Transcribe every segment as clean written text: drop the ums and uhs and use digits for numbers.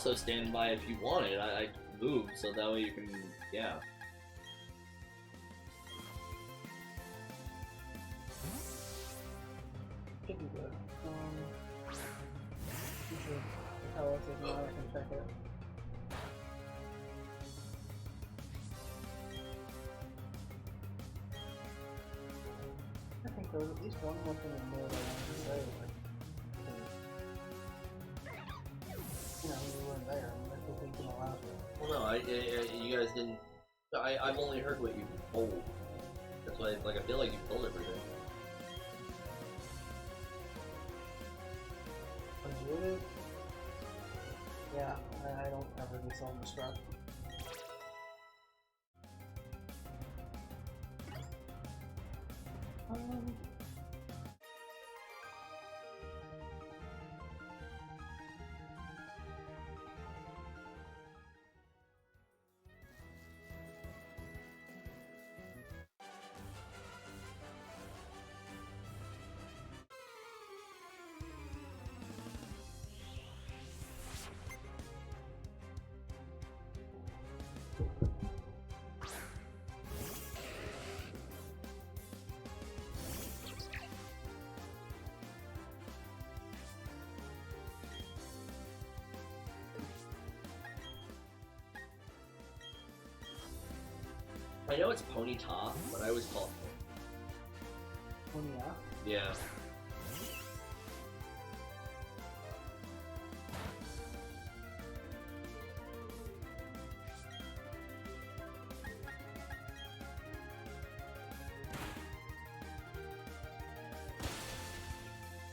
also stand by if you want it. I move so that way you can, yeah. Should be good. You should tell us if not, I can check it. I think there was at least one more thing in there that I wanted to say. You know, we weren't there, and I still thinking aloud. Well, no, you guys didn't. I've only heard what you told. That's why, like, I feel like you told everything. Really? Yeah, I don't ever do self-destruct. I know it's Pony Top, but I always call it Pony. Yeah.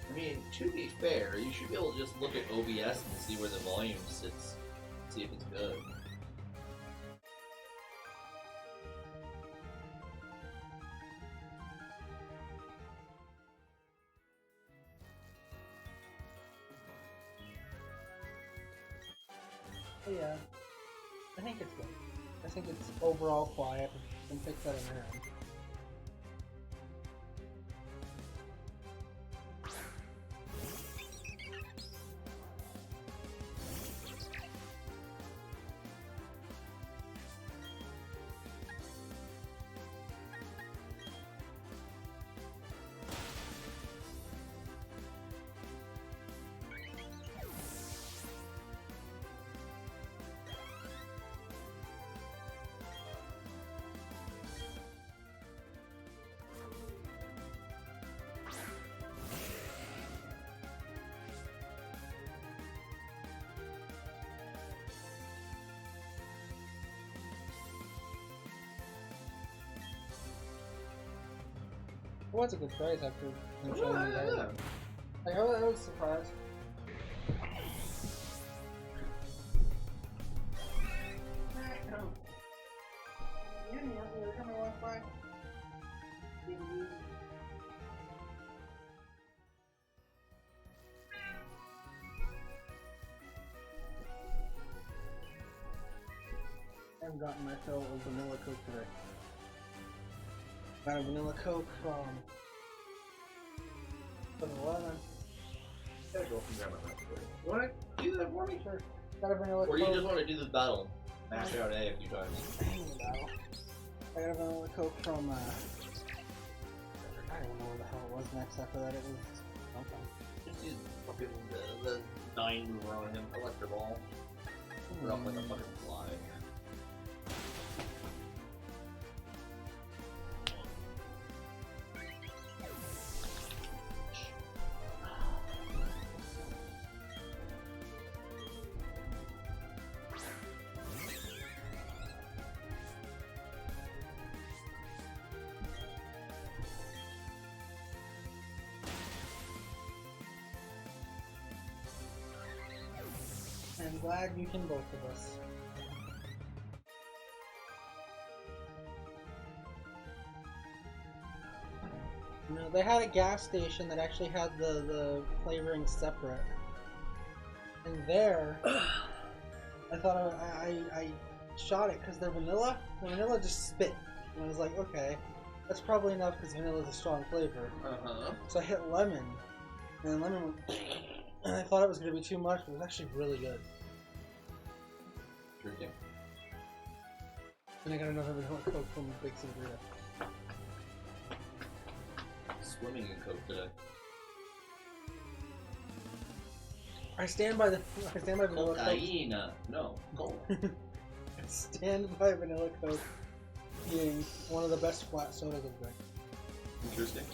I mean, to be fair, you should be able to just look at OBS and see where the volume sits, see if it's good. But yeah, I think it's good. I think it's overall quiet and fix that in there. It was a good price after them showing me that. Like, I was surprised. I haven't gotten my fill of vanilla Coke today. Got a vanilla Coke from 7-Eleven. Gotta go from grandma. You wanna do that for me? Sure. Got a vanilla Or Coke. you just want to do the battle? Mash out A a few times. I got a vanilla Coke from, I don't know where the hell it was next after that. It was something. Just use fucking the 9 mover on him, electric ball. We're up like a fucking fly. I'm glad you can both of us. You know, they had a gas station that actually had the flavoring separate. And there, I thought I shot it because they're vanilla. The vanilla just spit. And I was like, okay, that's probably enough because vanilla is a strong flavor. So I hit lemon, and lemon went, and I thought it was going to be too much, but it was actually really good. Drinking. And I got another vanilla Coke from Big Sangria. Swimming in Coke today. I stand by vanilla Coke. Cocaine. No, Coke. I stand by vanilla Coke being one of the best flat sodas I've drank. Interesting.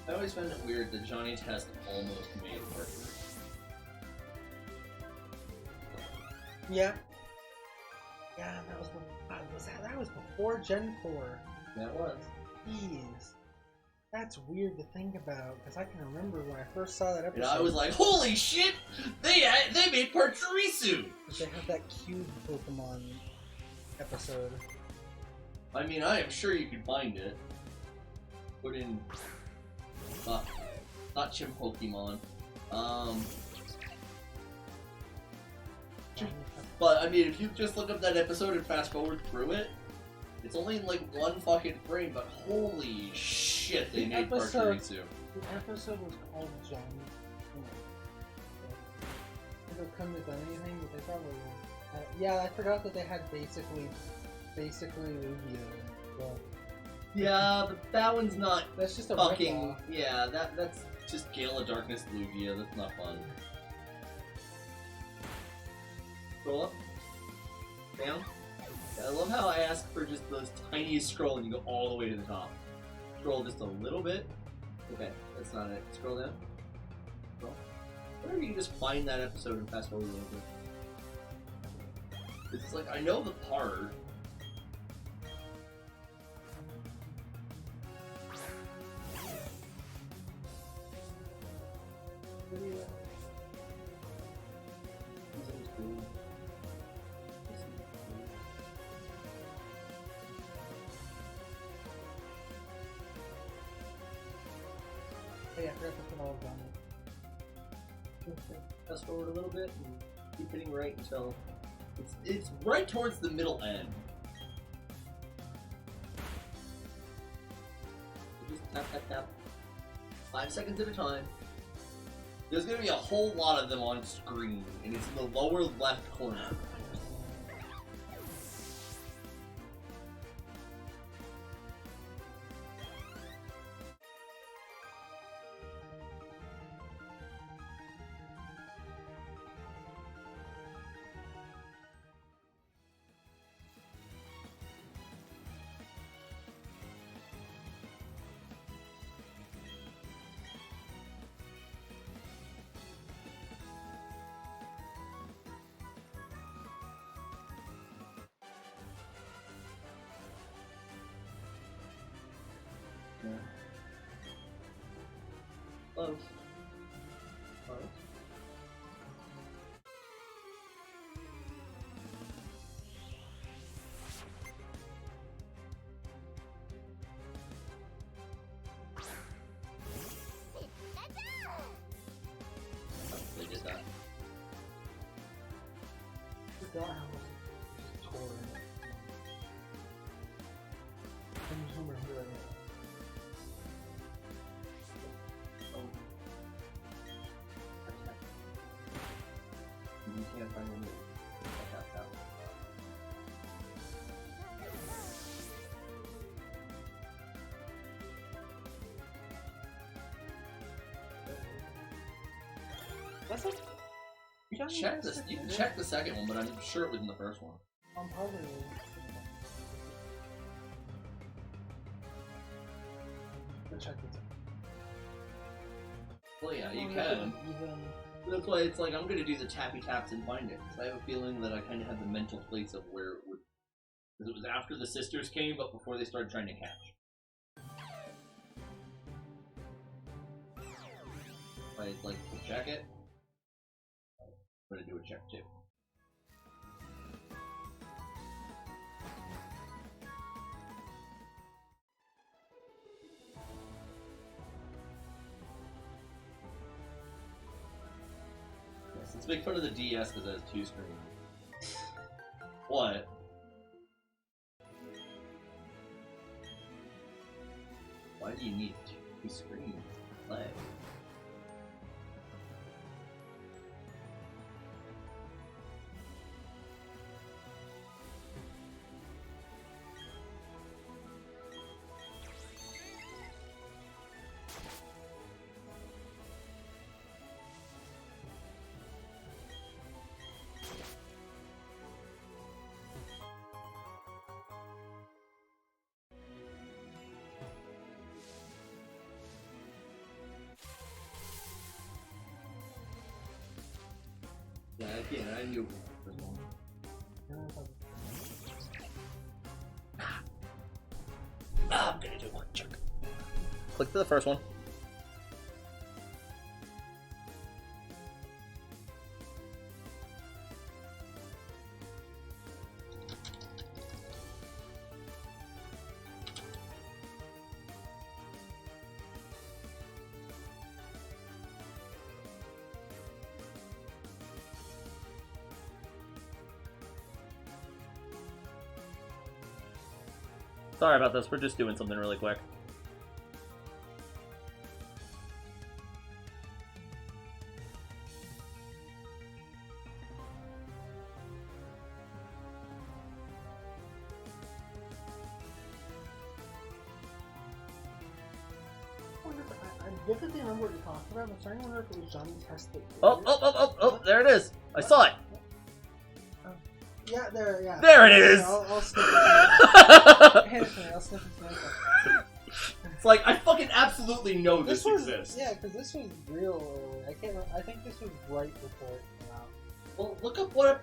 I always found it weird that Johnny Test almost made Mercury. Yeah. Yeah, that was that was before Gen 4. That was. Jeez. That's weird to think about, because I can remember when I first saw that episode. And I was like, holy shit! They made Pachirisu! They had that cube Pokemon episode. I mean, I am sure you can find it. Put in... not Chim Pokemon. But, I mean, if you just look up that episode and fast forward through it, it's only in, like, one fucking frame, but holy shit, they made Pachirisu. The episode was called Johnny. It couldn't have done anything, but they probably would. Yeah, I forgot that they had basically Lugia. Well, Yeah, but that one's not that's just a fucking... ripoff. Yeah, that's just Gale of Darkness Lugia, that's not fun. Scroll up. Down. I love how I ask for just those tiniest scroll and you go all the way to the top. Scroll just a little bit. Okay, that's not it. Scroll down. Scroll. I wonder if you can just find that episode and fast forward a little bit. It's like, I know the part. Oh, yeah, I forgot to put all of them. Fast forward a little bit and keep hitting right until it's right towards the middle end. So just tap tap tap. 5 seconds at a time. There's gonna be a whole lot of them on screen, and it's in the lower left corner. Close. Close. They did that. Forgot how much just tore it. I'm zooming here right now. You can't find them. That's it? Check this. You can check the second one, but I'm sure it was in the first one. I'm probably. Let's check this. Well, yeah, you can. That's why it's like I'm gonna do the tappy taps and find it. 'Cause I have a feeling that I kind of have the mental place of where it would. Because it was after the sisters came, but before they started trying to catch. But it's like to check it. I'm gonna do a check too. Let's make fun of the DS because it has 2 screens. What? Why do you need 2 screens to play? Yeah, again, I knew it was one. I'm gonna do one check. Click to the first one. Sorry about this, we're just doing something really quick. I vividly remember what you're talking about. I'm starting to wonder if it was Johnny Test. Oh, there it is. I saw it. Yeah, there, yeah. There it is. I'll snip it. Hand it to me, I'll snip it. It's like, I fucking absolutely know this was, exists. Yeah, because this was real early. I can't remember. I think this was right before it came out. Well, look up what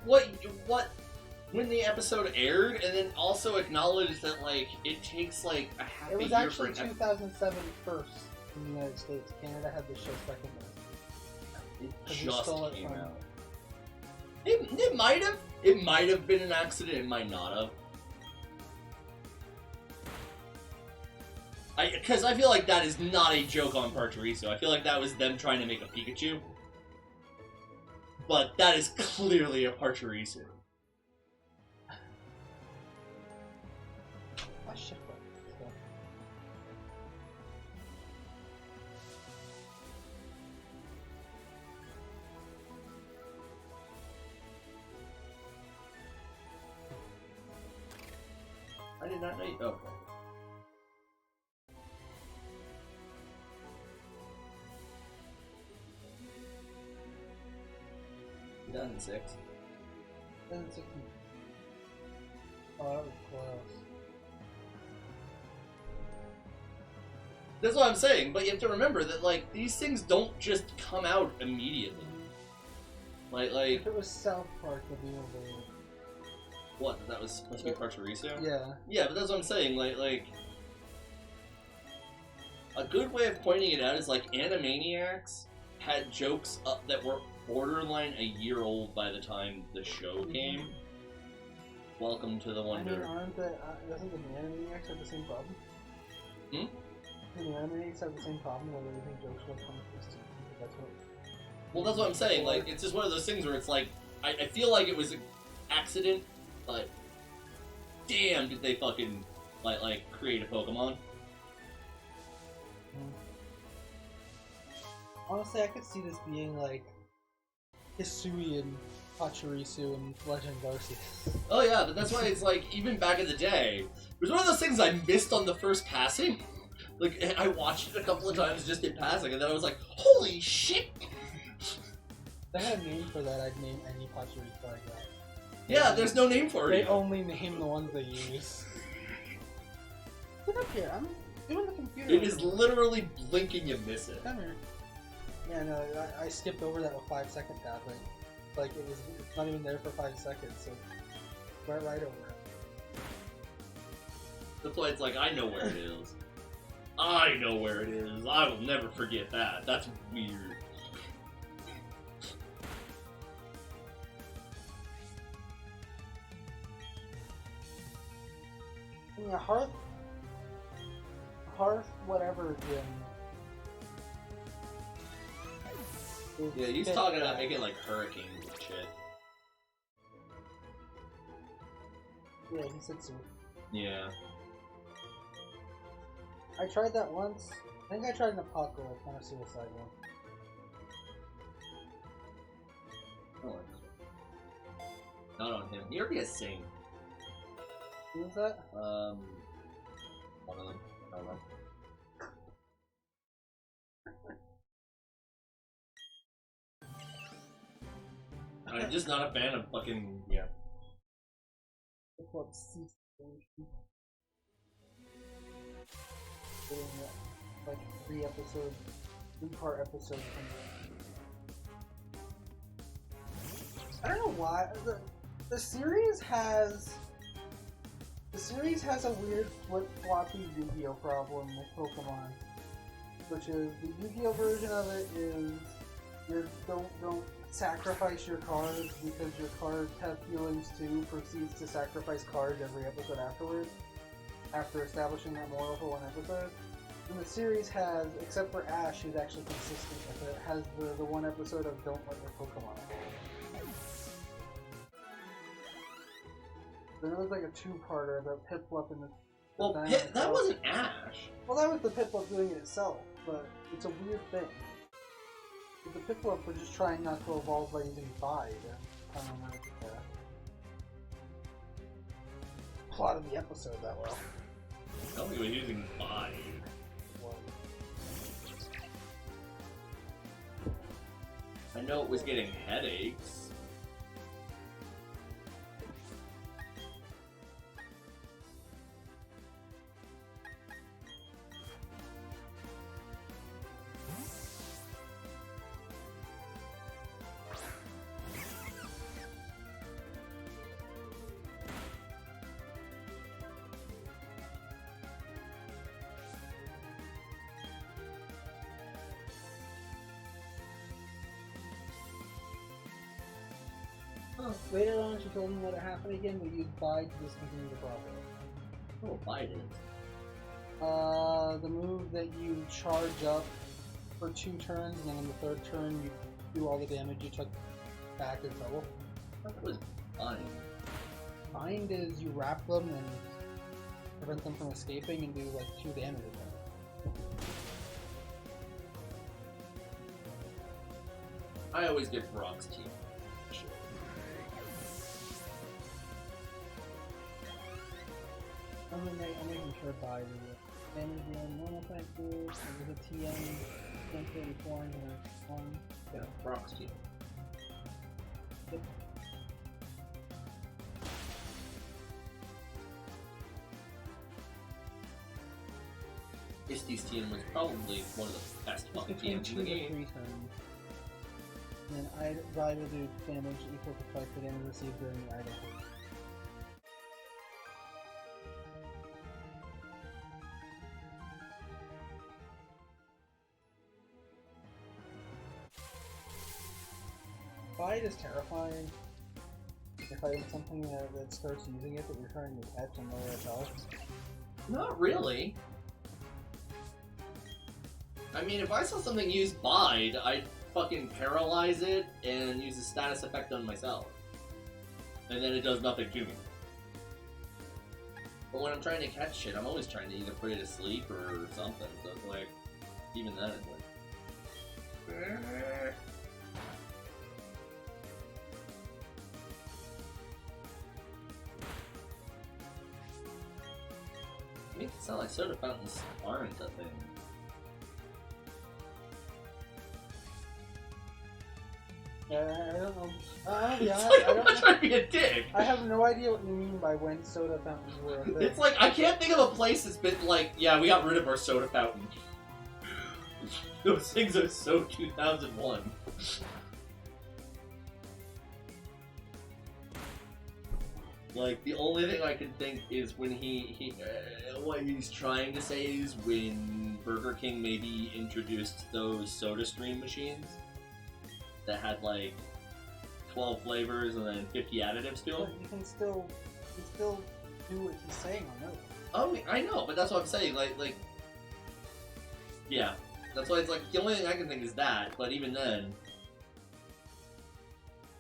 when the episode aired, and then also acknowledge that, like, it takes, like, a half It a was year actually for an 2007 first in the United States. Canada had the show second. It 'Cause we just stole it came from- out. It might have. It might have been an accident. It might not have. Because I feel like that is not a joke on Pachirisu. I feel like that was them trying to make a Pikachu. But that is clearly a Pachirisu. Oh shit! I did not know. Oh, okay. 2006. 2016. Oh, that was close. That's what I'm saying, but you have to remember that, like, these things don't just come out immediately. Like, If it was South Park, it'd be over. what? That was supposed to be Pachirisu? Yeah. Yeah, but that's what I'm saying. Like, a good way of pointing it out is like Animaniacs had jokes up that were borderline a year old by the time the show came. Welcome to the Wonder. I mean, doesn't the Animaniacs have the same problem? Hmm? Do the Animaniacs have the same problem where everything jokes will come first? That's what. Well, that's what I'm saying. Like, it's just one of those things where it's like, I feel like it was an accident, but damn, did they fucking like create a Pokemon? Honestly, I could see this being like Hisui and Pachirisu and Legend Arceus. Oh yeah, but that's why it's like, even back in the day, it was one of those things I missed on the first passing. Like, I watched it a couple of times just in passing, and then I was like, holy shit! If they had a name for that, I'd name any Pachirisu like that. Yeah, there's no name for it. They yet. only name the ones they use. Get up here, I'm doing the computer. It is literally blink and you miss it. Come here. Yeah, no, I skipped over that with 5-second tab, like it's not even there for 5 seconds, so right over it. That's why it's like, I know where it is. I know where it is. I will never forget that. That's weird. Yeah, Hearth, whatever gym Yeah, he's fit talking about that. making like hurricanes and shit. Yeah, he said so. Yeah. I tried that once. I think I tried an Apocalypse, not a Suicide one. I don't like this one. Not on him. He already has Sing. Who was that? One of them. I don't know. I'm just not a fan of fucking It's called Cease Station. Doing like 3-part episode. I don't know why the series has a weird flip-floppy Yu-Gi-Oh problem with Pokemon, which is the Yu-Gi-Oh version of it is you don't sacrifice your cards because your cards have feelings too. Proceeds to sacrifice cards every episode afterwards, after establishing that moral for one episode. And the series has, except for Ash, who's actually consistent with it, has the one episode of Don't Let Your Pokemon Out. There was like a two-parter about Piplup and the... Well, that wasn't Ash. Well, that was the Piplup doing it itself, but it's a weird thing. The Piplup was just trying not to evolve by using Bide. I don't know the plot of the episode that well. I don't think he was using Bide. I know it was getting headaches. Later on, she told him let it happen again, but used Bide to discontinue the problem. Oh, Bide is. The move that you charge up for 2 turns, and then on the 3rd turn you do all the damage you took back as double. That was fine. Bind is you wrap them and prevent them from escaping and do like 2 damage to them. I always give Brock's team. I'm making sure Bide is it. Damage dealing normal type tools, with a TM, 134 and 1. Yeah, Brock's team. Yep. Isty's team was probably one of the best fucking Between teams 2 in the to game. 3 turns. And then Bide will do damage equal to twice the damage received during the idle. Bide is terrifying. If I have something that starts using it that you're trying to catch and lower its health. Not really. I mean, if I saw something use Bide, I'd fucking paralyze it and use a status effect on myself. And then it does nothing to me. But when I'm trying to catch shit, I'm always trying to either put it to sleep or something. So it's like, even then it's like... It makes it sound like soda fountains aren't a thing. Yeah, I don't know. I'll be honest, It's like, I I'm not trying to be a dick. I have no idea what you mean by when soda fountains were a thing. It's like, I can't think of a place that's been like, yeah, we got rid of our soda fountain. Those things are so 2001. Like, the only thing I can think is when what he's trying to say is when Burger King maybe introduced those Soda Stream machines that had like 12 flavors and then 50 additives to them. But you can still do what he's saying on those. Oh, I know, but that's what I'm saying. Like, yeah, that's why it's like the only thing I can think is that. But even then,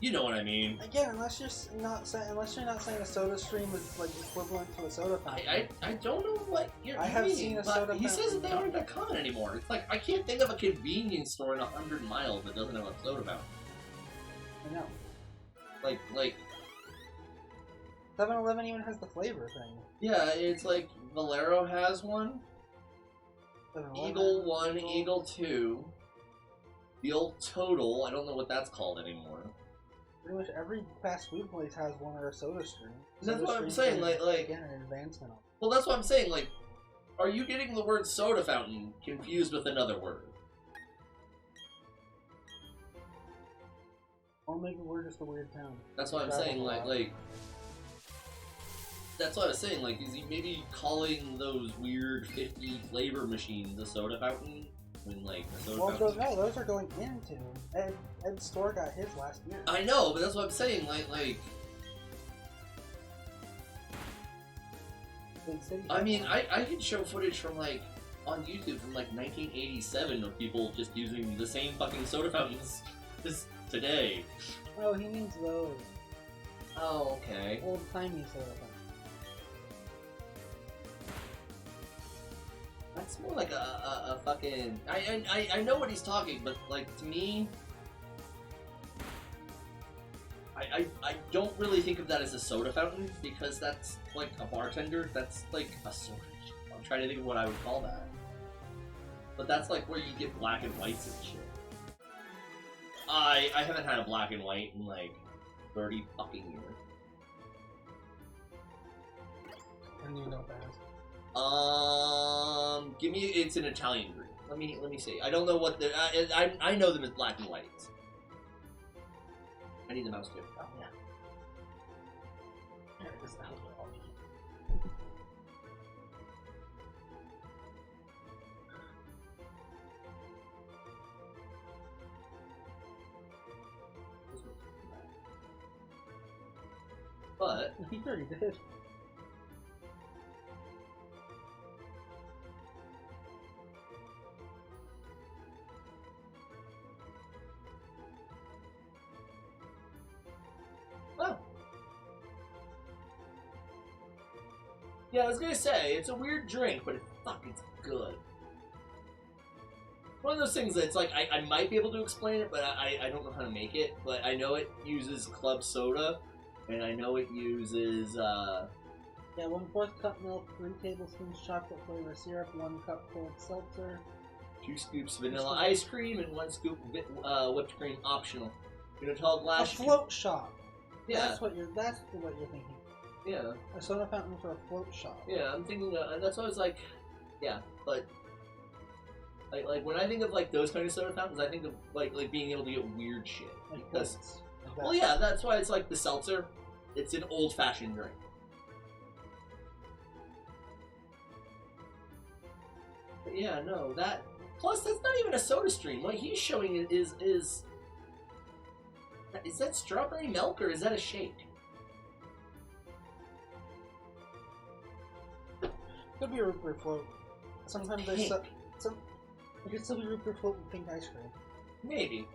You know what I mean. Again, unless you're not saying a soda stream is like equivalent to a soda fountain. I don't know what you're I have meaning, seen a but soda he says fountain. that they aren't that common anymore. It's like, I can't think of a convenience store in 100 miles that doesn't have a soda fountain. I know. Like 7-Eleven even has the flavor thing. yeah, it's like Valero has one, 7-Eleven, Eagle 1, Eagle 2, the old Total, I don't know what that's called anymore. Pretty much every fast food place has one or a soda stream. That's Soda what I'm stream saying, is, like again, an advancement. well, that's what I'm saying, like, are you getting the word soda fountain confused with another word? Or maybe we're just a weird town. That's what I'm Travel saying, a lot. like, that's what I was saying, like, is he maybe calling those weird 50 flavor machines a soda fountain? When, like, a soda Well, fountain... those are going into. Ed's store got his last year. I know, but that's what I'm saying, like, Big city. I mean, I can show footage from, like, on YouTube from, like, 1987 of people just using the same fucking soda fountains as today. Oh, he means those Oh, okay. old-timey soda fountains. That's more like a fucking... I know what he's talking, but, like, to me... I don't really think of that as a soda fountain, because that's, like, a bartender. That's, like, a soda... I'm trying to think of what I would call that. But that's, like, where you get black and whites and shit. I haven't had a black and white in, like, 30 fucking years. And you know what that is. Give me... It's an Italian drink. Let me see. I don't know what the... I know them as black and whites. I need the mouse too. Oh, yeah. There it is. But... He already did. Oh. Yeah, I was gonna say, it's a weird drink, but it's good. One of those things that's like, I might be able to explain it, but I don't know how to make it. But I know it uses club soda, and I know it uses, Yeah, 1/4 cup milk, 3 tablespoons chocolate flavor syrup, 1 cup cold seltzer. 2 scoops vanilla ice cream, and 1 scoop whipped cream optional. In a tall A glass. float shop. Yeah, That's what you're thinking. yeah. A soda fountain for a float shop. Yeah, I'm thinking, and that's why I was like, yeah, but like when I think of like those kind of soda fountains, I think of like being able to get weird shit. Like Because, floats. Like well, that. yeah, that's why it's like the seltzer. It's an old-fashioned drink. But yeah, no, that. Plus, that's not even a soda stream. What he's showing is that strawberry milk or is that a shake? Could be a root beer float. Sometimes they Pink. some. It could still be root beer float with pink ice cream. Maybe.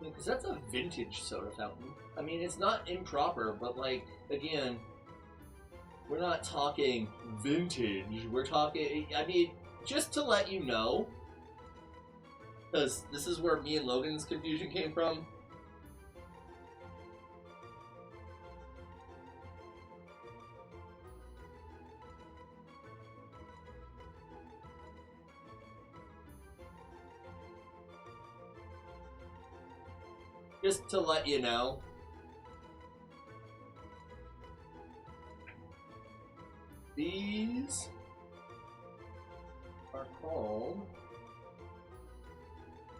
Because that's a vintage soda fountain. I mean, it's not improper, but like, again, we're not talking vintage. We're talking, I mean, just to let you know, because this is where me and Logan's confusion came from. Just to let you know, these are called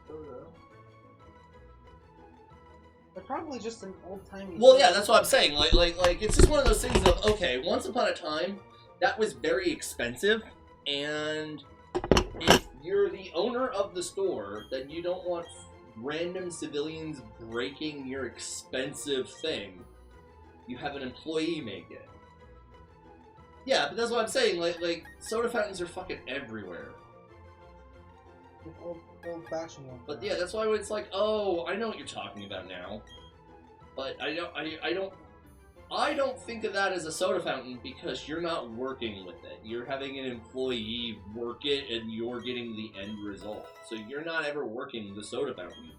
soda. They're probably just an old-timey. Well, yeah, that's what I'm saying. Like, it's just one of those things of, okay, once upon a time, that was very expensive, and if you're the owner of the store, then you don't want random civilians breaking your expensive thing. You have an employee make it. Yeah, but that's what I'm saying. Like soda fountains are fucking everywhere. Old-fashioned one. But yeah, that's why it's like, oh, I know what you're talking about now. But I don't think of that as a soda fountain because you're not working with it. You're having an employee work it and you're getting the end result. So you're not ever working the soda fountain.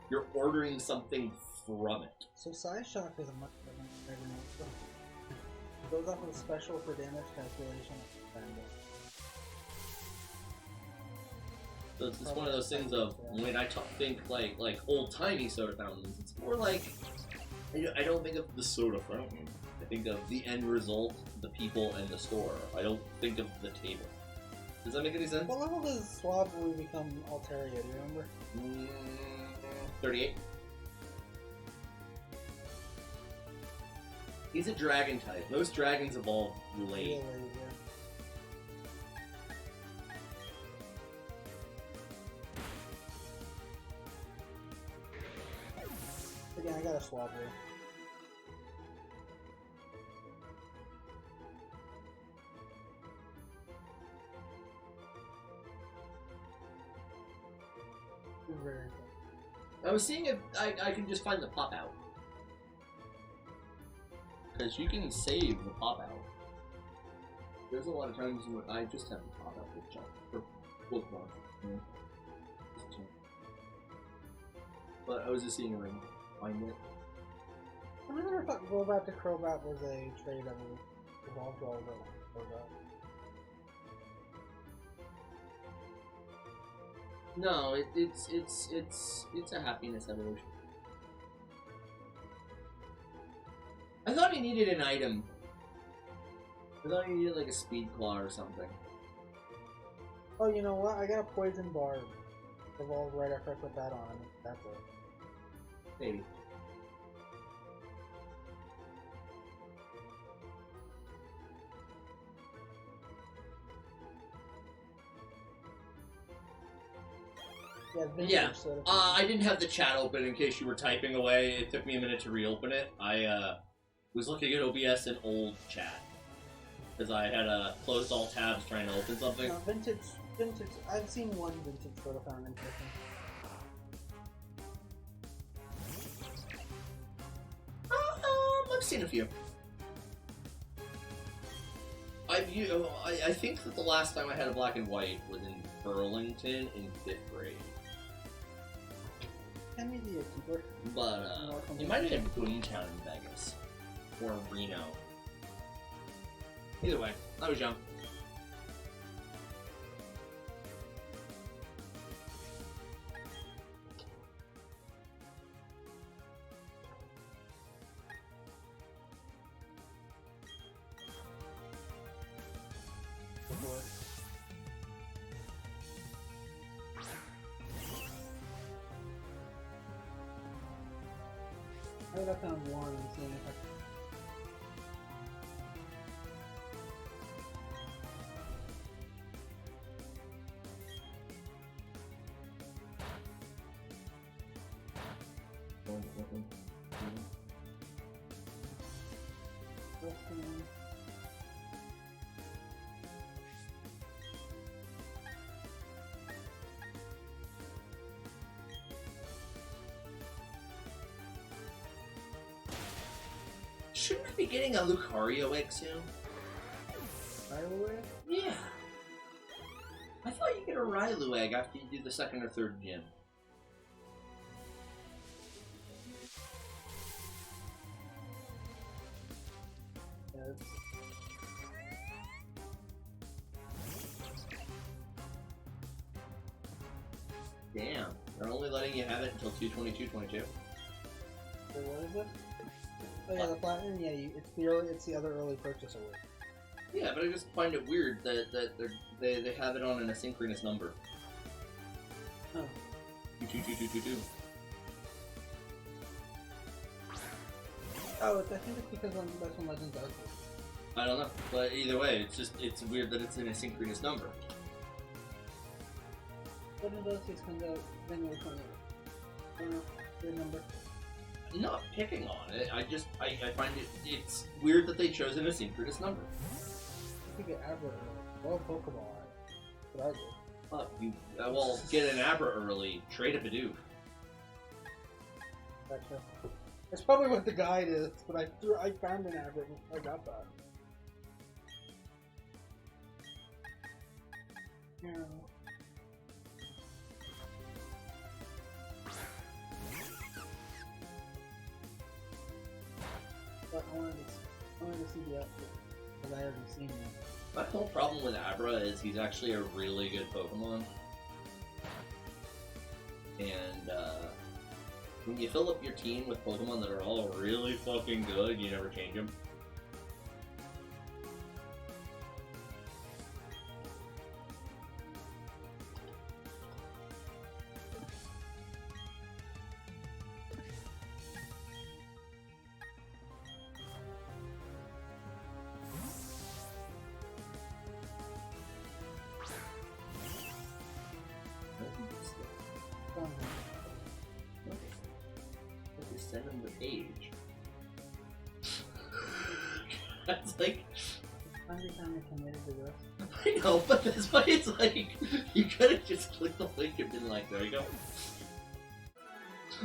You're ordering something from it. So Psyshock is a much better name. It goes off with a special for damage calculation. So it's just one of those things of when I think like old-timey soda fountains, it's more like I don't think of the soda fountain. I think of the end result, the people, and the store. I don't think of the table. Does that make any sense? What level does Swab when we become Altaria? Do you remember? 38. He's a dragon type. Most dragons evolve late. Yeah. Again, I got a Swab here. Very good. I was seeing if I can just find the pop out. Because you can save the pop out. There's a lot of times when I just have the pop out with jump. For Pokemon. Just jump. But I was just seeing if I can find it. I never thought Golbat to Crobat was a trade that would evolve to all the Golbat. No, it's a happiness evolution. I thought he needed an item. I thought he needed like a speed claw or something. Oh, you know what? I got a Poison Barb. Evolved right after I put that on. That's it. Maybe. Yeah, I didn't have the chat open in case you were typing away. It took me a minute to reopen it. I was looking at OBS and old chat because I had closed all tabs trying to open something. No, vintage. I've seen one vintage soda fountain in person. I've seen a few. I think that the last time I had a black and white was in Burlington in 5th grade. Can we be a keeper? But it might have been Boomtown in Vegas. Or Reno. Either way, I was young. I found one and seeing if I Shouldn't I be getting a Lucario egg soon? Railu? Yeah. I thought you get a Railu egg after you do the second or third gym. Yes. Damn. They're only letting you have it until 2/22/22. Wait, what is it? Oh yeah, the platinum. Yeah, it's the other early purchase award. Yeah, but I just find it weird that they have it on an asynchronous number. Oh. 2/22/22. Oh, I think it's because that's when Legends does it. I don't know, but either way, it's weird that it's an asynchronous number. Legends does comes out January 28th. Good number. I'm not picking on it. I find it's weird that they chose an asynchronous number. I think get Abra early. Well, Pokeball. That's what I did. You well get an Abra early, trade a Bidoof. Gotcha. That's probably what the guide is, but I found an Abra before I got that. Yeah. But I wanted to see the outfit, because I already seen it. My whole problem with Abra is he's actually a really good Pokemon. And when you fill up your team with Pokemon that are all really fucking good, you never change them. Send him the page. That's like. Every time I committed to this. I know, but that's why it's like you could have just clicked the link and been like, there you go.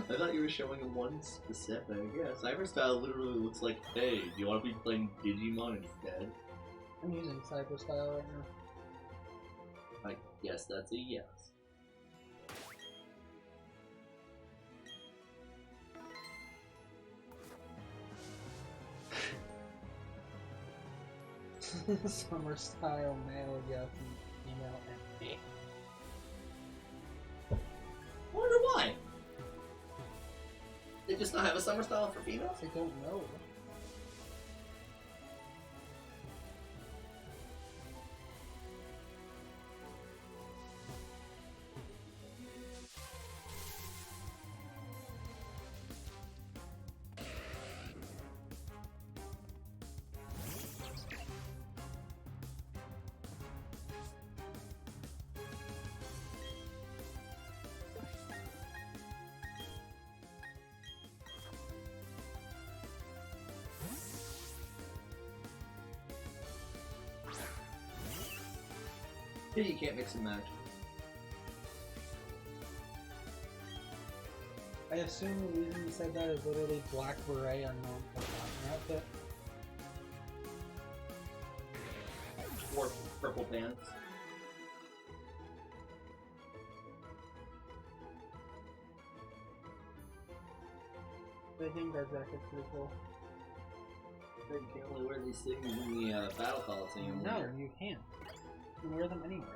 I thought you were showing him one specific. Yeah, Cyber Style literally looks like, hey, do you want to be playing Digimon instead? I'm using Cyber Style right now. I guess that's a yes. Summer Style male, yes, and female, and me. Wonder why? They just not have a Summer Style for females? I don't know. You can't mix and match. I assume the reason you said that is literally black beret on the outfit. Or purple pants. I think that jacket's pretty cool. You can't only wear these things in the Battle Coliseum. No, you can't. You can wear them anywhere.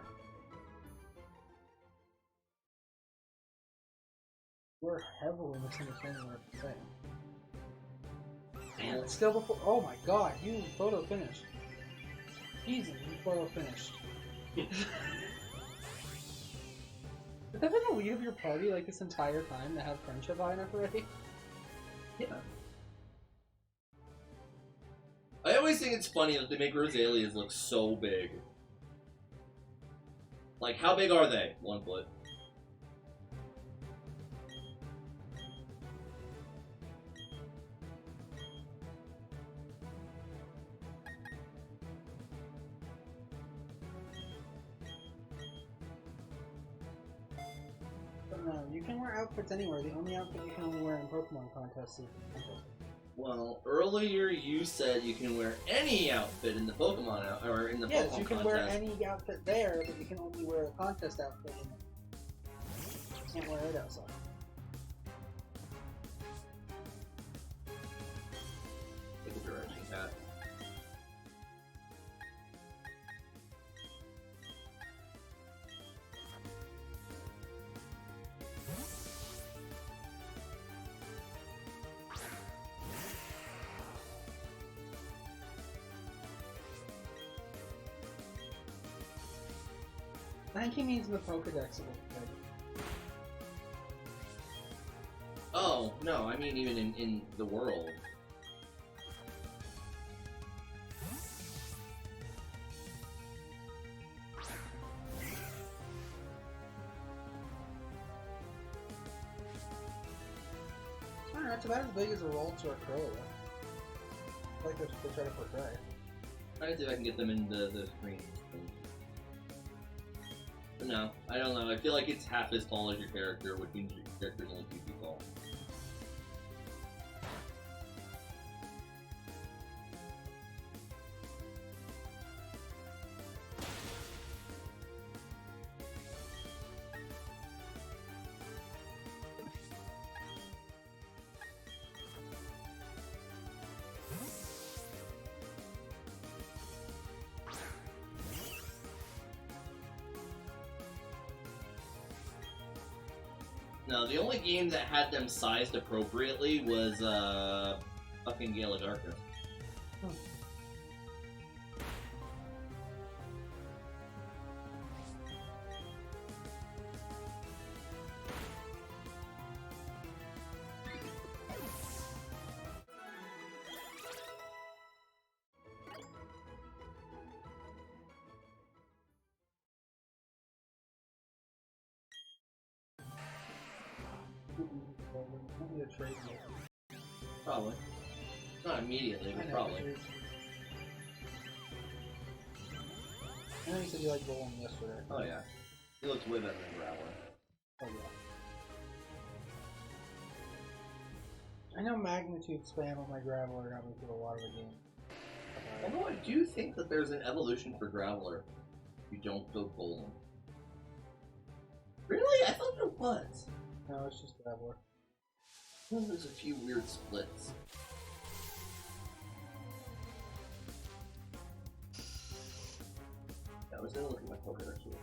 We're heavily misunderstanding what I'm saying. Man, it's still before. Oh my god, you photo finished. Jesus, you photo finished. Has that been a week of your party like this entire time to have friendship high enough already? Yeah. I always think it's funny that they make Rosalias look so big. Like, how big are they? 1 foot. But no, you can wear outfits anywhere. The only outfit you can only wear in Pokemon contests is Well, earlier you said you can wear any outfit in the Pokemon or in the Pokemon yes, you can wear contest. any outfit there, but you can only wear a contest outfit in it. You can't wear it outside. Like a direction cat. I think he means in the Pokedex a little bit. Oh, no, I mean even in the world. It's about as big as a Ralts or a Crow. Like they try to portray. Trying to see if I can get them into the screen. But no, I don't know. I feel like it's half as tall as your character, which means your character's only 2 feet tall. No, the only game that had them sized appropriately was fucking Gale of Darkness. Maybe a trade. Probably. Not immediately, but probably. I know you said you liked Golem yesterday. Oh yeah. He looks way better than Growler. Oh yeah. I know Magnitude spam on my Graveler got me through a lot of the game. Although I do think that there's an evolution for Graveler. You don't go Golem. Really? I thought there was. No, it's just Graveler. Well, there's a few weird splits. Yeah, I was gonna look at my Pokédex too.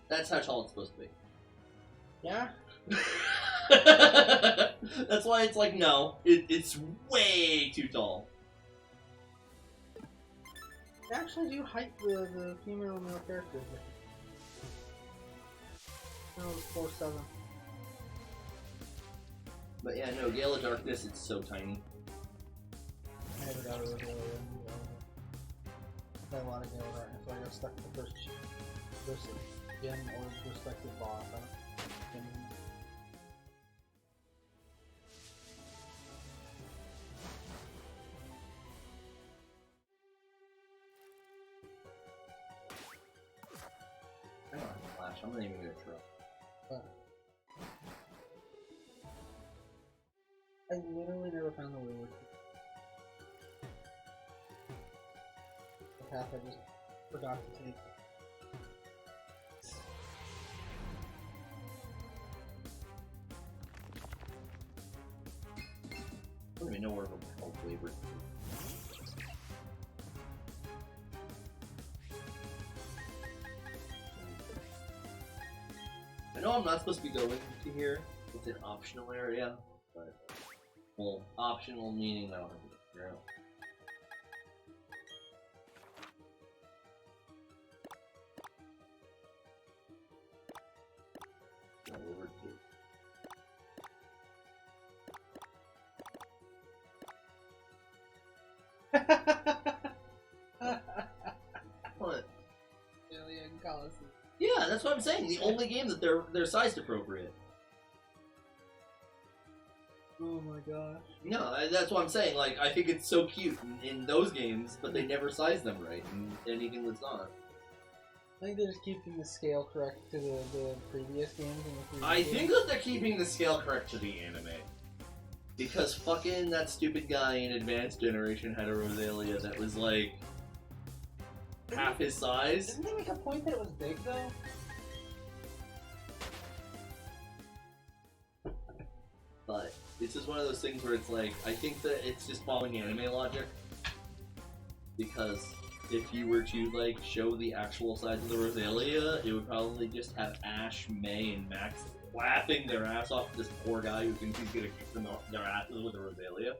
That's how tall it's supposed to be. Yeah? That's why it's like, no, it's way too tall. They actually do hype the female and male characters. No, it's 4-7. But yeah, no, Gale of Darkness, it's so tiny. I never got a Rosalia. I had a lot of Gale of Darkness, so I got stuck with the first gym or respective boss. I don't have a flash, I'm not even gonna try. I literally never found the wayward. The path I just forgot to take. I don't even know where the hell flavor is. I know I'm not supposed to be going to here. It's an optional area, but well, optional meaning I don't have to figure out. Over to. What? Alien Coliseum. Yeah, that's what I'm saying. The only game that they're sized appropriate. Oh my gosh. No, that's what I'm saying. Like, I think it's so cute in those games, but they never size them right in anything that's not. I think they're just keeping the scale correct to the previous games. And the previous I games. think that they're keeping the scale correct to the anime. Because fucking that stupid guy in Advanced Generation had a Rosalia that was like half his size. Didn't they make a point that it was big though? But it's just one of those things where it's like, I think that it's just following anime logic. Because if you were to like show the actual size of the Rosalia, it would probably just have Ash, May, and Max laughing their ass off at this poor guy who thinks he's gonna kick them off their asses with a Rosalia.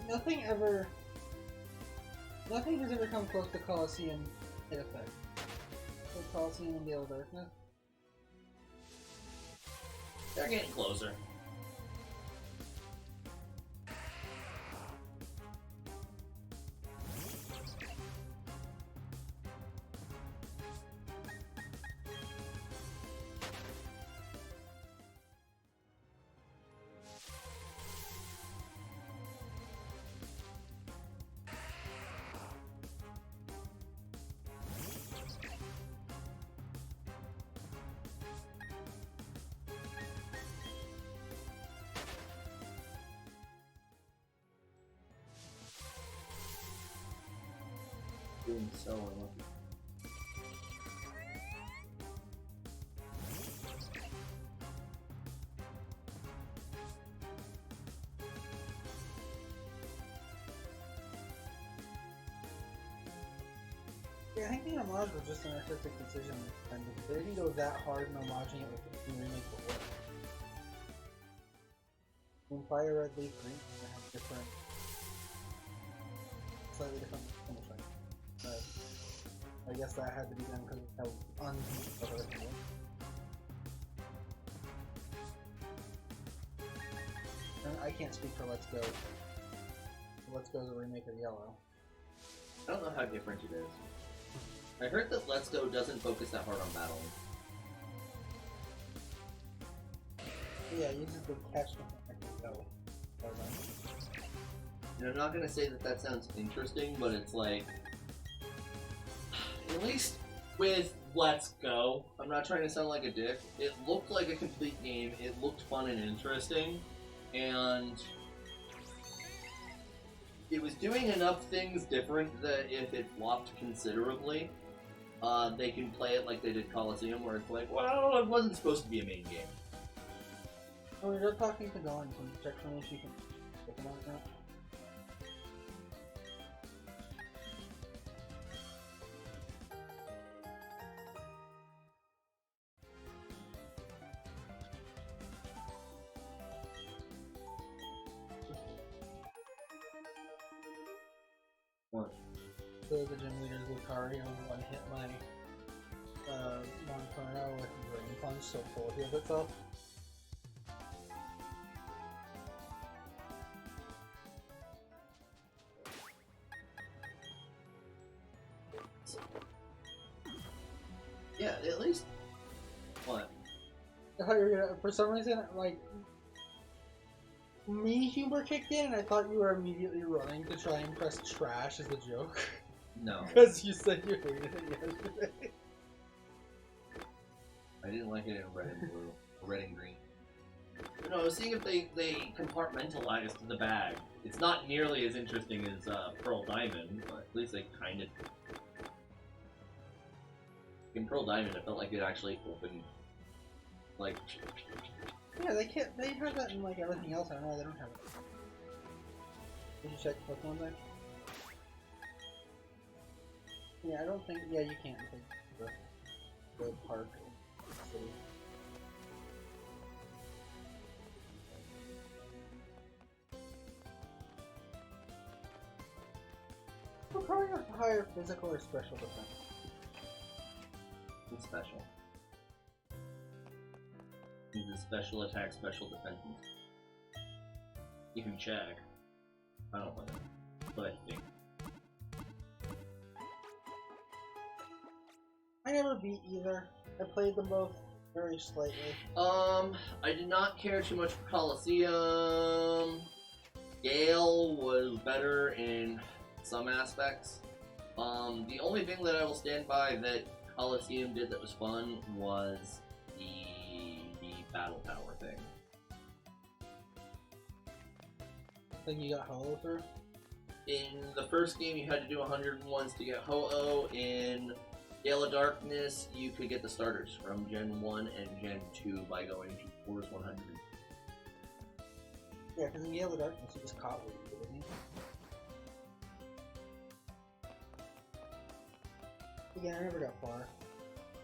nothing has ever come close to Colosseum hit effect. So Colosseum and Gale of Darkness. They're getting closer. Doing so unlucky. Yeah, I think the homage was just an artistic decision this time because they didn't go that hard in homaging it with the remake before. When Fire Red Leaf Green, they have different, slightly different finishing. But I guess that had to be done because of how unbeatable it was. And I can't speak for Let's Go. Let's Go is a remake of Yellow. I don't know how different it is. I heard that Let's Go doesn't focus that hard on battling. Yeah, you just go catch them and go. And I'm not gonna say that that sounds interesting, but it's like, at least with Let's Go, I'm not trying to sound like a dick, it looked like a complete game, it looked fun and interesting, and it was doing enough things different that if it flopped considerably, they can play it like they did Colosseum, where it's like, well, it wasn't supposed to be a main game. Oh, you're talking to Dawn, so check for me if you can look about it now. What? So the gym leader's Lucario one-hit my Monferno with Drain Punch, so full healed itself. Yeah, at least. What? I thought you were gonna, for some reason, like, me humor kicked in and I thought you were immediately running to try and press trash as a joke. No. Because you said you hated it yesterday. I didn't like it in red and blue. Or red and green. No, I was seeing if they compartmentalized the bag. It's not nearly as interesting as Pearl Diamond, but at least they kind of... In Pearl Diamond, it felt like it actually opened, like... Yeah, they can't. They have that in like everything else. I don't know why they don't have it. Did you check Pokemon there? Yeah, I don't think. Yeah, you can't take the park city. We're probably have to hire physical or special defense. It's special. It's a special attack, special defense. You can check. I don't know. But I think. I never beat either. I played them both very slightly. I did not care too much for Colosseum. Gale was better in some aspects. The only thing that I will stand by that Colosseum did that was fun was the battle tower thing. I think you got Hollow through? In the first game, you had to do 101s to get Ho-Oh. In Gale of Darkness, you could get the starters from Gen 1 and Gen 2 by going to Force 100. Yeah, because in Gale of Darkness, you just caught what you did, didn't you? Yeah, I never got far.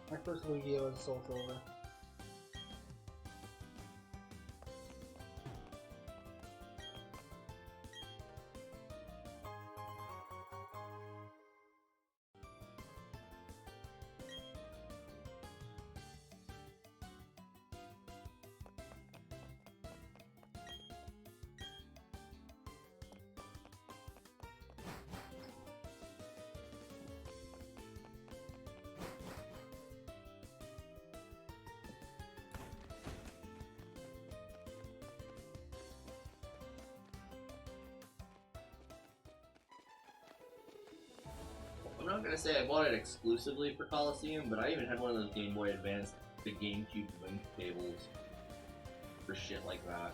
My first Lugia was Soul Silver. not gonna say I bought it exclusively for Coliseum, but I even had one of those Game Boy Advance, the GameCube link tables for shit like that.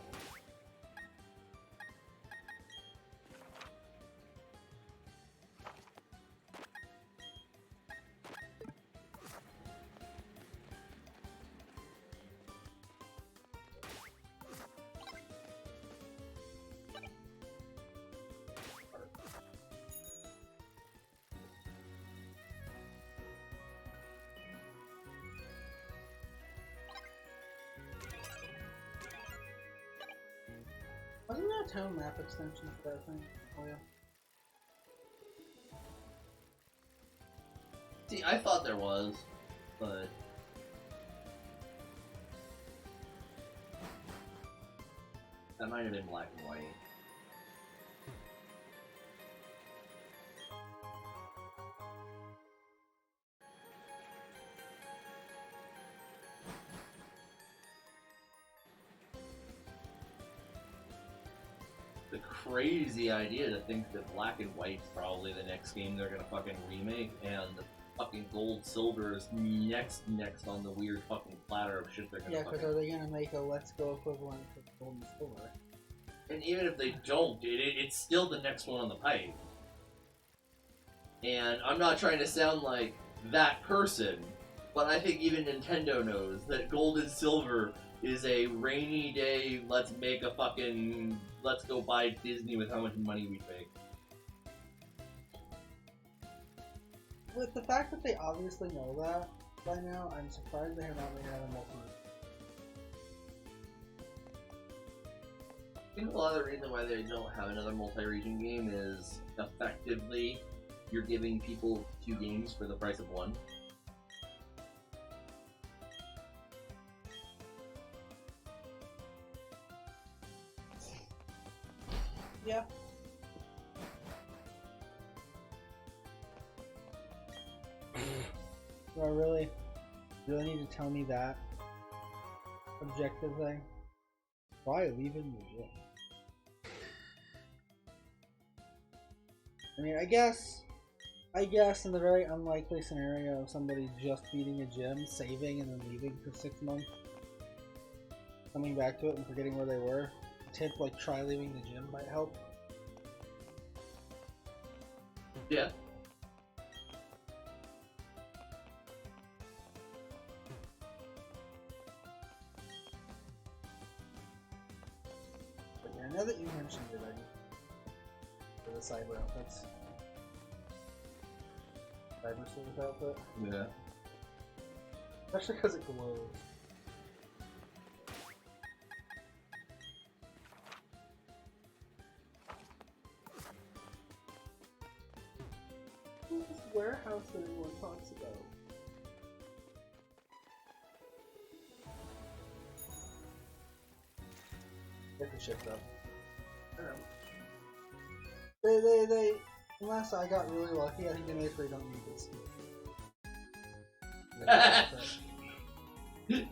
Wasn't there a town map extension for that thing? Oh yeah. See, I thought there was, but that might have been black and white. The crazy idea to think that Black and White's probably the next game they're gonna fucking remake, and the fucking Gold Silver is next on the weird fucking platter of shit they're gonna Yeah, because are they gonna make a Let's Go equivalent to Gold and Silver? And even if they don't, it's still the next one on the pipe. And I'm not trying to sound like that person, but I think even Nintendo knows that Gold and Silver is a rainy day, let's go buy Disney with how much money we make. With the fact that they obviously know that by now, I'm surprised they have not made another multi. I think a lot of the reason why they don't have another multi-region game is effectively you're giving people 2 games for the price of 1. Yeah. Do I really need to tell me that objective thing? Why leave in the gym? I mean, I guess in the very unlikely scenario of somebody just beating a gym, saving, and then leaving for 6 months, coming back to it and forgetting where they were, a tip like try leaving the gym might help. Yeah. But yeah, now that you mentioned it, I need for the cyber outfits. Cyber Sleuth outfit. Yeah. Especially because it glows. What's this warehouse that everyone talks about? Get the shift up. They, unless I got really lucky, I think they made it so they don't need this.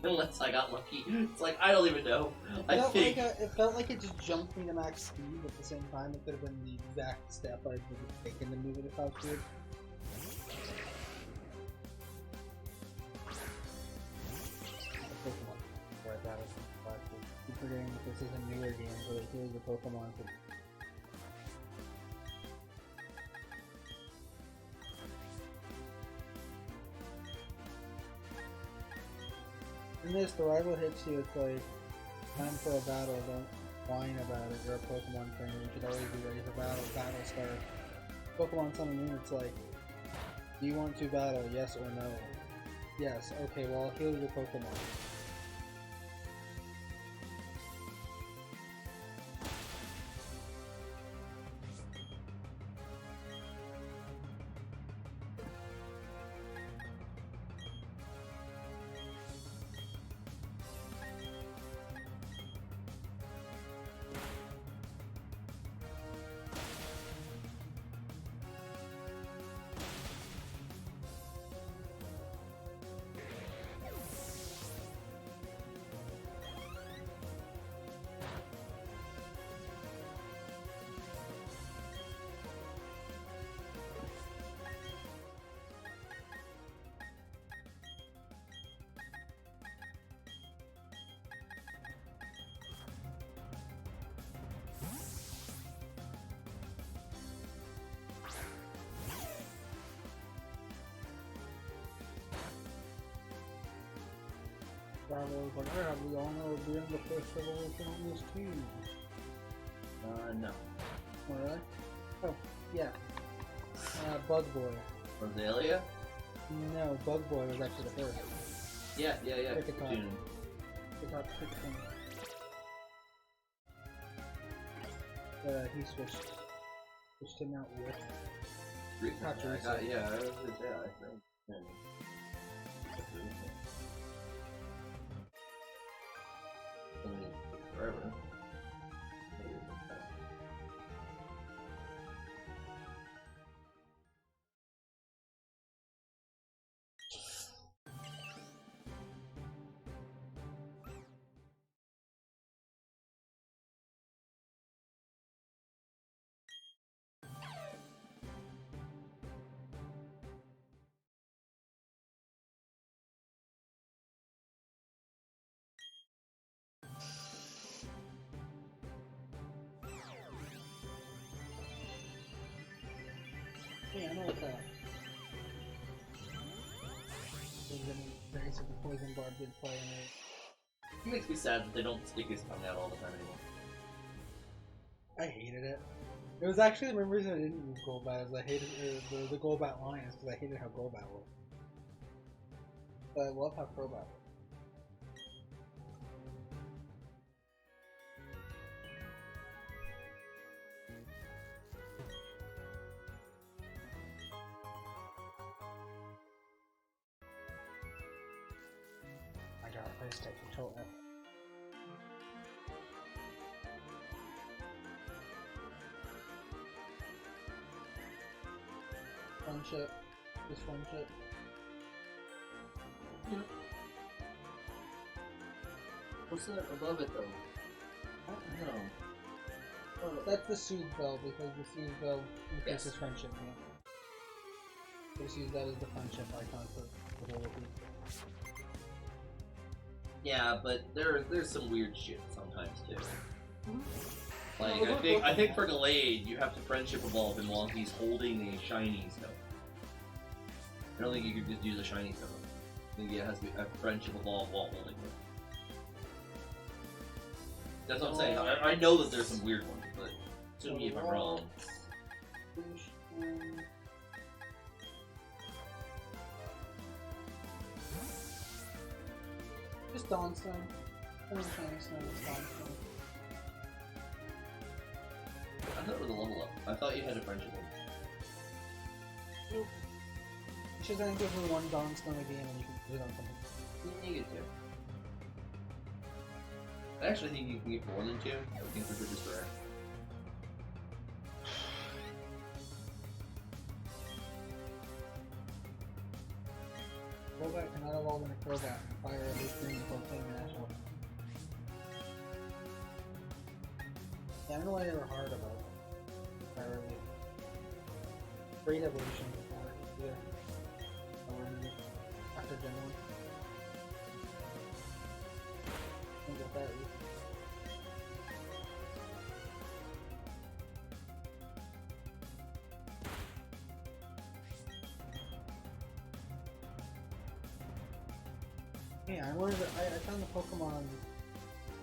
Unless I got lucky. It's like, I don't even know. It felt like it just jumped me to max speed at the same time. It could have been the exact step I would have taken to move it if I could. Pokemon. Right, that was keep forgetting that this is a newer game, so like, here's the Pokemon. In this, the rival hits you, it's like, time for a battle, don't whine about it, you're a Pokemon trainer, you should always be ready for battle, battle start. Pokemon Sun and Moon, it's like, do you want to battle, yes or no? Yes, okay, well I'll heal your Pokemon. Bravo was like, I have the honor of being the first evolution on this team. No. Oh, really? Oh, yeah. Bug Boy. Rosalia? No, Bug Boy was actually the first. Yeah. Cricket June. Cricket. He switched him out with. Recently, Not I recent. got, yeah, I was just, yeah, I think. Yeah. That's recent. I mean, forever. Yeah, I know what that. The Poison Barb did play in it. It makes me sad that they don't stick his tongue out all the time anymore. I hated it. It was actually the main reason I didn't use Golbat, is I hated the Golbat Lions, because I hated how Golbat looked. But I love how Crobat looked. I got a price tag control F. Friendship. Just friendship. What's that above it though? I don't know. Oh, That's the Soothe Bell, because the Soothe Bell increases Yes. friendship. Yeah. Just use that as the friendship icon for the whole thing. yeah, but there's some weird shit sometimes too. Like No, I think for Gallade you have to friendship evolve him while he's holding a shiny stone. I don't think you could just use a shiny stone. I think it has to have friendship evolve while holding it. That's what I'm saying. I know that there's some weird ones, but sue me if I'm wrong. Just Dawnstone. I mean, Shiny Stone is Dawnstone. I thought it was a level up. I thought you had a friendship one. Nope. It's just gonna give her one Dawnstone again and you can put it on something. You get two. I actually think you can get more than two. I think they're just rare. Crobat cannot evolve into Crobat and fire at least 3 before playing National. Yeah, I don't know why they were hard about it. Fire at least. Great evolution before it. Yeah. After Gen 1. Think about that. Yeah, I wanted to, I found the Pokemon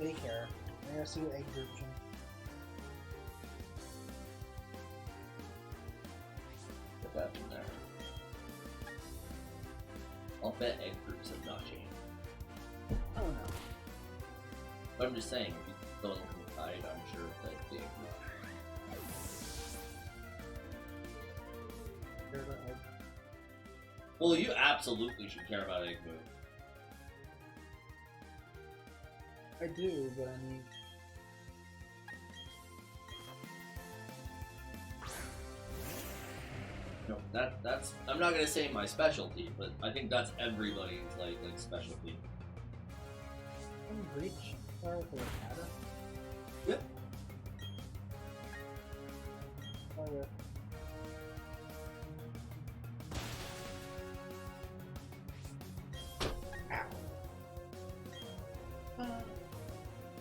daycare. I gotta see what egg group can. Put that in there. I'll bet egg groups have not changed. I don't know. But I'm just saying, if you don't look at the side, I'm sure that the egg group. Care about egg. Well, you absolutely should care about egg move. I do, but I mean, No, that's. I'm not gonna say my specialty, but I think that's everybody's like specialty. I'm Breach. Sorry for the matter. Yep. Oh yeah.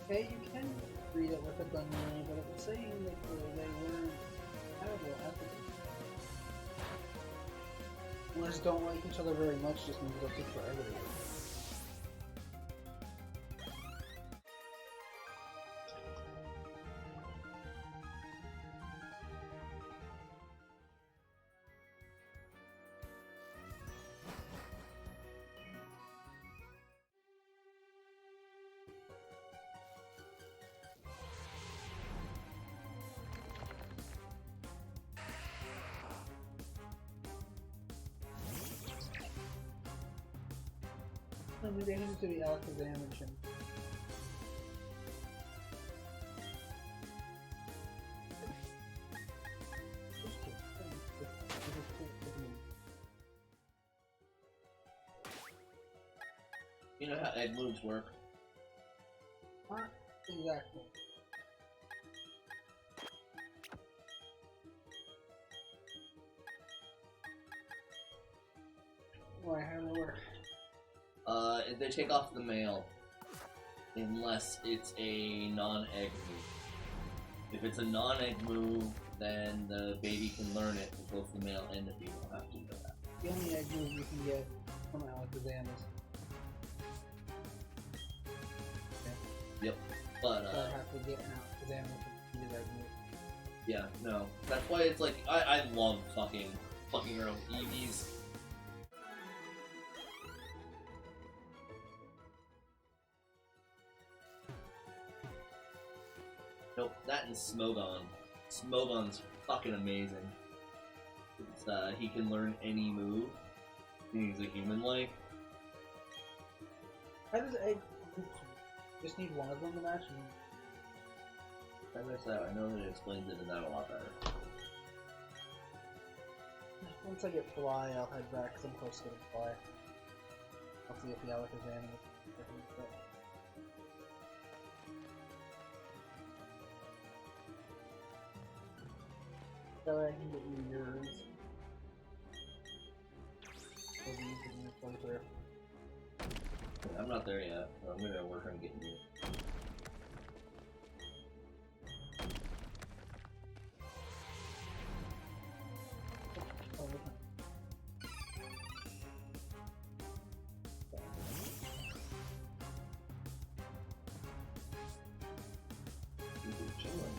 Okay, you can read it with a Dunley, but it was saying that they weren't compatible ethically. Unless don't like each other very much, just means it'll take forever to get. I mean, they need to be Alakazam and Shin. You know how egg moves work? Not exactly. Why, how do they work? They take off the male unless it's a non-egg move. If it's a non-egg move, then the baby can learn it, and both the male and the female have to know that. The only egg move you can get from Alakazam is Yep. But I have to get an Alakazam with the egg move. yeah, no. That's why it's like I love fucking around with Eevees. Nope, that and Smogon. Smogon's fucking amazing. It's, he can learn any move. He's a human-like. How does egg just need one of them to match? As I said, I know that it explains it in that a lot better. Once I get Fly, I'll head back because I'm close to getting Fly. I'll see if the Alakazam is different. So I can get you yours. So these in your playthrough. I'm not there yet, but I'm gonna work on getting you. Oh, okay. You're chilling.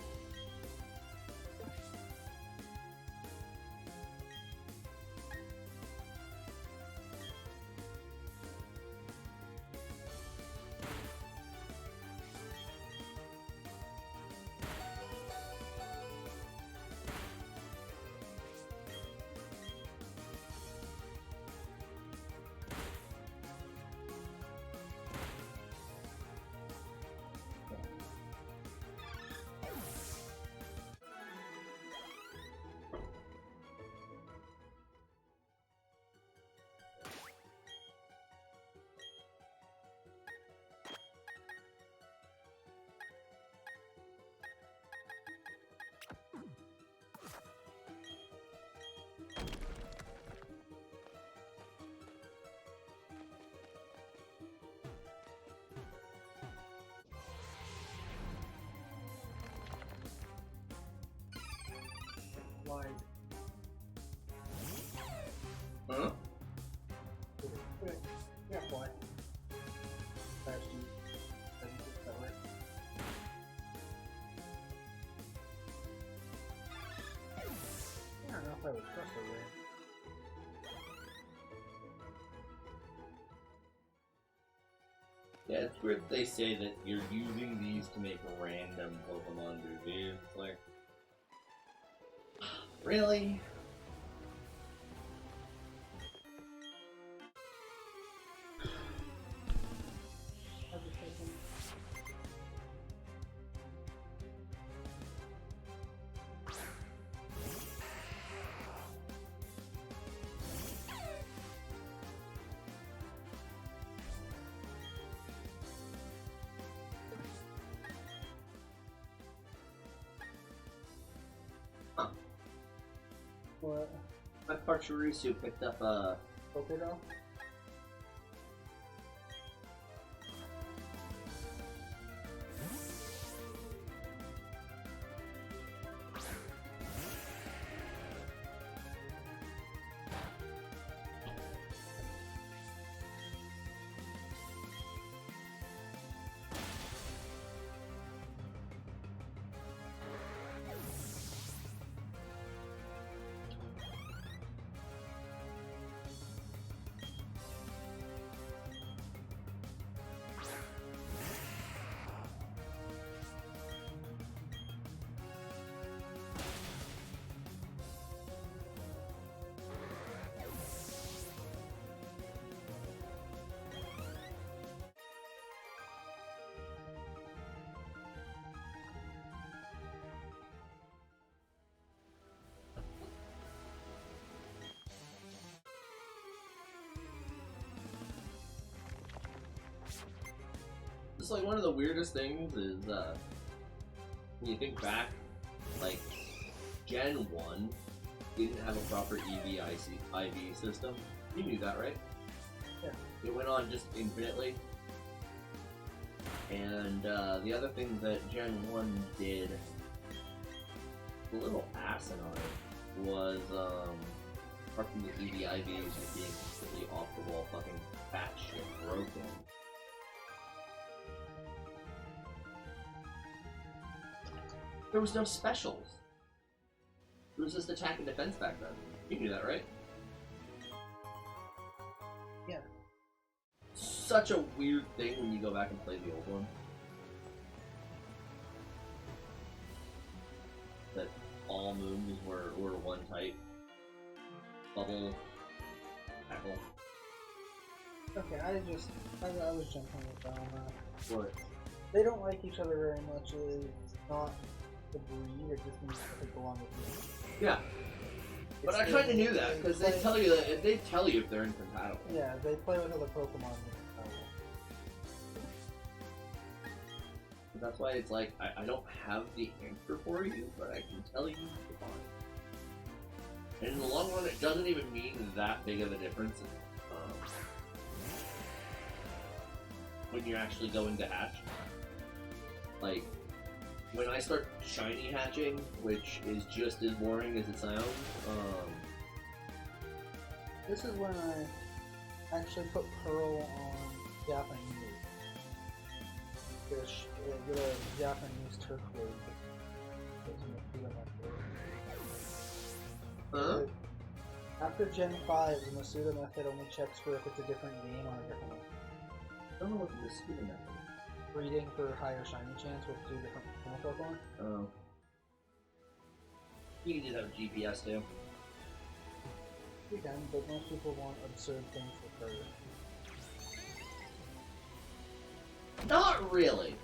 Fly. Huh? Okay. Yeah, Fly. Fast you. That way. I don't know if I would trust her way. Yeah, it's weird that they say that you're using these to make random Pokemon do these. It's like, really? What? My Pachirisu picked up a Crocodile? It's like one of the weirdest things is when you think back, like Gen 1 didn't have a proper IV system. You knew that, right? Yeah. It went on just infinitely. And the other thing that Gen 1 did, a little asinine, was apart from the EVIVs just being completely off the wall, fucking fat shit broken. There was no specials. It was just attack and defense back then. You knew that, right? Yeah. Such a weird thing when you go back and play the old one. That all moves were one type. Bubble, tackle. Okay, I was jumping with that on that. What? They don't like each other very much. It's not the breed, it just means that they belong with you. Yeah. But I kind of knew that, because they tell you that they tell you if they're incompatible. Yeah, they play with other Pokemon. That's why it's like, I don't have the answer for you, but I can tell you the bond. And in the long run, it doesn't even mean that big of a difference when you're actually going to hatch. Like, when I start shiny hatching, which is just as boring as it sounds, this is when I actually put Pearl on Japanese. Get a Japanese turquoise. huh? After Gen 5, the Masuda method only checks for if it's a different game on a different one. I don't know what the Masuda method is. Breeding for higher shiny chance with 2 different Pokemon. Oh. You can do that with GPS too. You can, but most people want absurd things for Furry. Not really.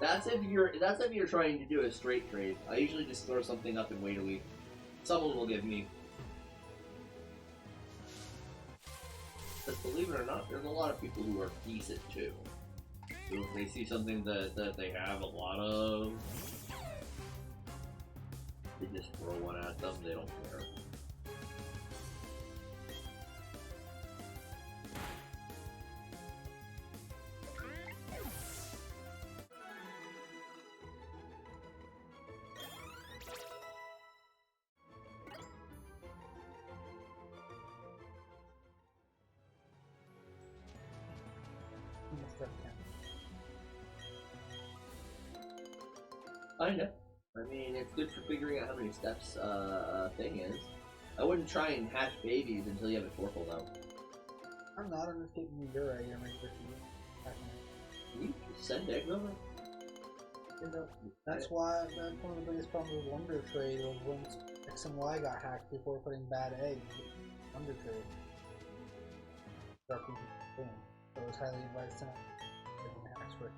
That's if you're trying to do a straight trade. I usually just throw something up and wait a week. Someone will give me. But believe it or not, there's a lot of people who are decent too. So if they see something that they have a lot of, they just throw one at them, they don't care. Kinda. I mean, it's good for figuring out how many steps a thing is. I wouldn't try and hatch babies until you have a Torkoal though. I'm not, I'm just getting you your egg and make sure You just send eggs over? That's why, that's one of the biggest problems with Wonder Trade was when X and Y got hacked before putting bad eggs. Wonder Trade. So it was highly advised to not hacks for it.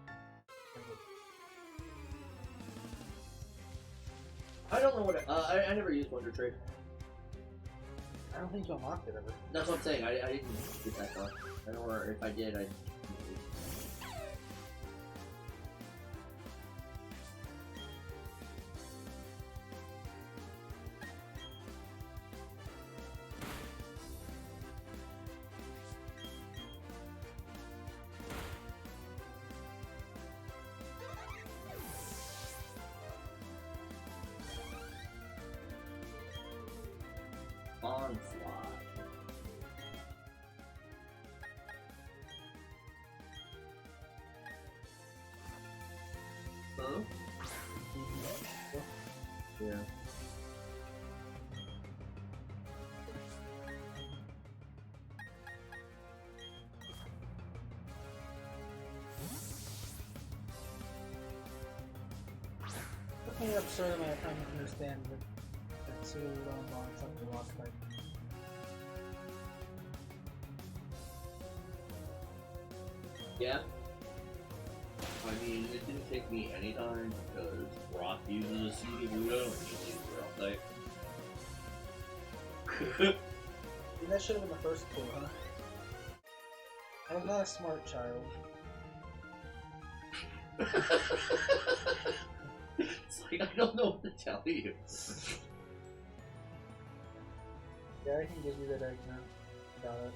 I don't know what I never used Wonder Trade. I don't think you unlocked it ever. That's what I'm saying. I didn't get that far. I don't know, or if I did, I. Onslaught. Huh? Yeah. Took me an absurd amount of time to understand that Sulu on something lost like. Yeah. I mean, it didn't take me any time because Brock uses a Sudowoodo and he uses Rock Type. That should have been the first clue, huh? I was not a smart child. It's like, I don't know what to tell you. Yeah, I can give you that egg now. Got it.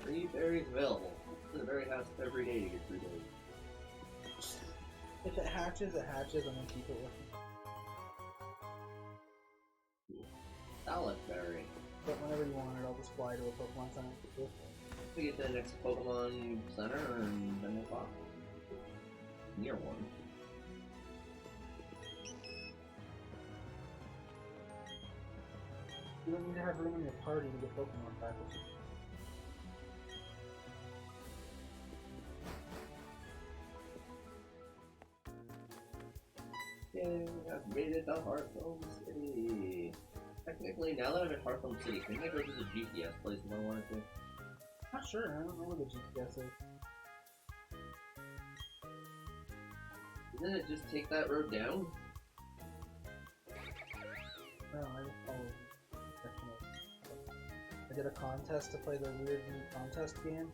Free berries available. To the berry house every day to get 3 days. If it hatches, it hatches. I'm gonna keep it with me. Salad berry. But whenever you want it, I'll just fly to a Pokemon Center. We get to the next Pokemon Center and then we'll pop. Near one. You don't need to have room in your party to get Pokemon packets. Yay, I've made it to Hearthstone City. Technically, now that I'm in Hearthstone City, can I go to the GPS place if I wanted to? Not sure, I don't know where the GPS is. Didn't it just take that road down? No, I just followed directions. I did a contest to play the weird new contest game.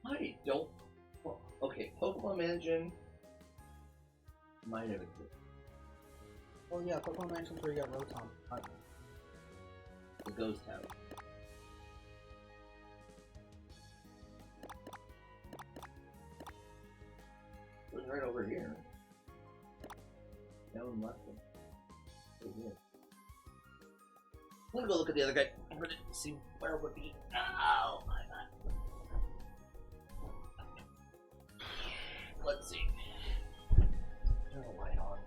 I don't. Well, okay, Pokemon Mansion might have existed. Oh yeah, Pokemon Mansion's where you got Rotom. The Ghost House. It was right over here. Down left. Right here. I'm gonna go look at the other guy. I'm gonna see where it would be. Oh my god. Let's see. Turn the light on.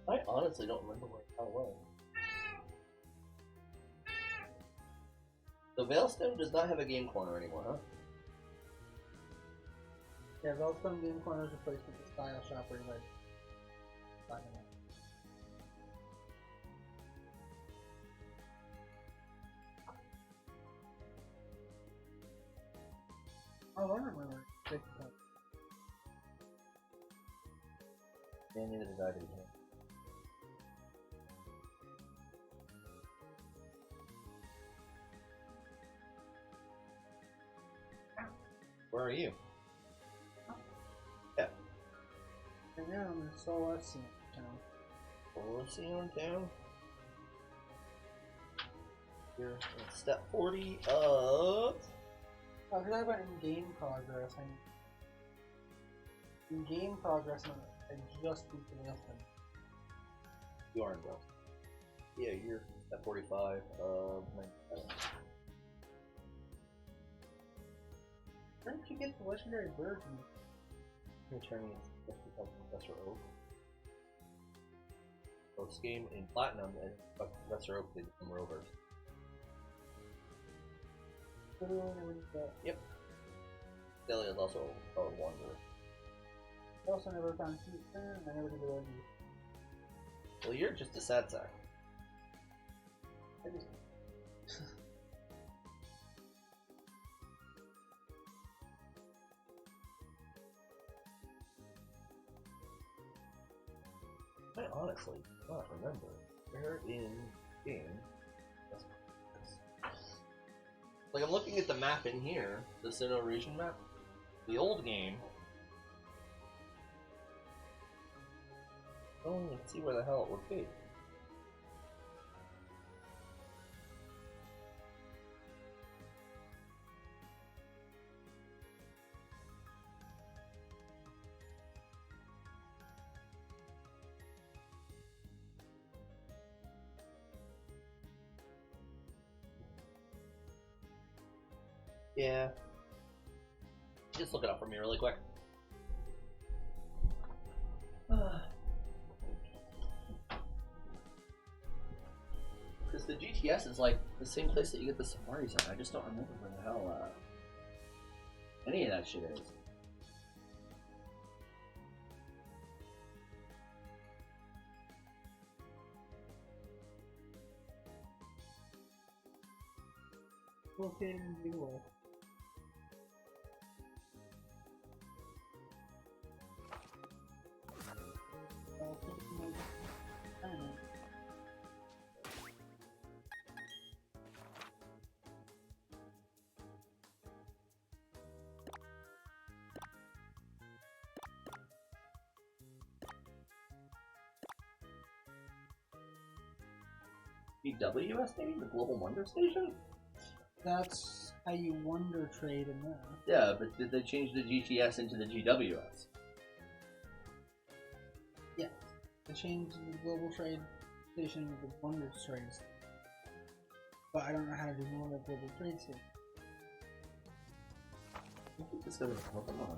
I honestly don't remember where I was. The Veilstone does not have a game corner anymore, huh? Yeah, Veilstone Game Corner is replaced with the Style Shop where you like buy them. Oh, I remember. Yeah, neither did I do that. Where are you? Yeah. And now I'm in Solacea town. Coliseum town? You're at step 40 of... I was talking about in-game progress. In-game progress, I just beat the Veilstone. You are in Veilstone. Yeah, you're at 45 of 97. Where did you get the legendary bird? Returning it to Professor Oak. Both game in Platinum and Professor Oak did become rovers. Yep. Delia is also a wanderer. I also never found Keystone, and I never did the legend. Well, you're just a sad sack. I just... I honestly do not remember where in game. Like, I'm looking at the map in here, the Sinnoh region map. The old game. I don't even see where the hell it would be. Yeah. Just look it up for me really quick. Because the GTS is like the same place that you get the safaris at. I just don't remember where the hell any of that shit is. Located in Google. I don't know. GWS maybe? The Global Wonder Station? That's how you wonder trade in there. Yeah, but did they change the GTS into the GWS? Yeah. They changed the global trade station with the wonder trades. But I don't know how to do normal global trade station. I think this goes to Pokemon.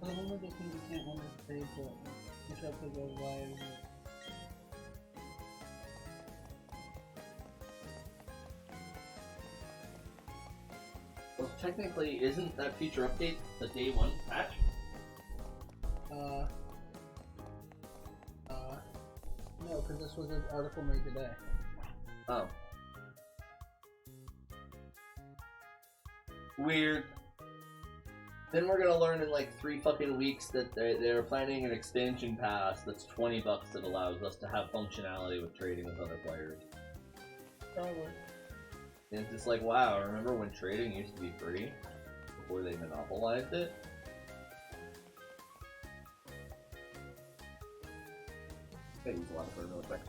Well, the moment they think you can't wonder trade, but which I think goes live. Well, technically, isn't that feature update the day one patch? No, because this was an article made today. Oh. Weird. Then we're gonna learn in like 3 fucking weeks that they're planning an expansion pass that's $20 that allows us to have functionality with trading with other players. Probably. And it's just like, wow, remember when trading used to be free? Before they monopolized it? Gotta use a lot of her real quick.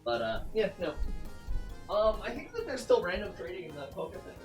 But, yeah, no. I think that there's still random trading in that Poké Center.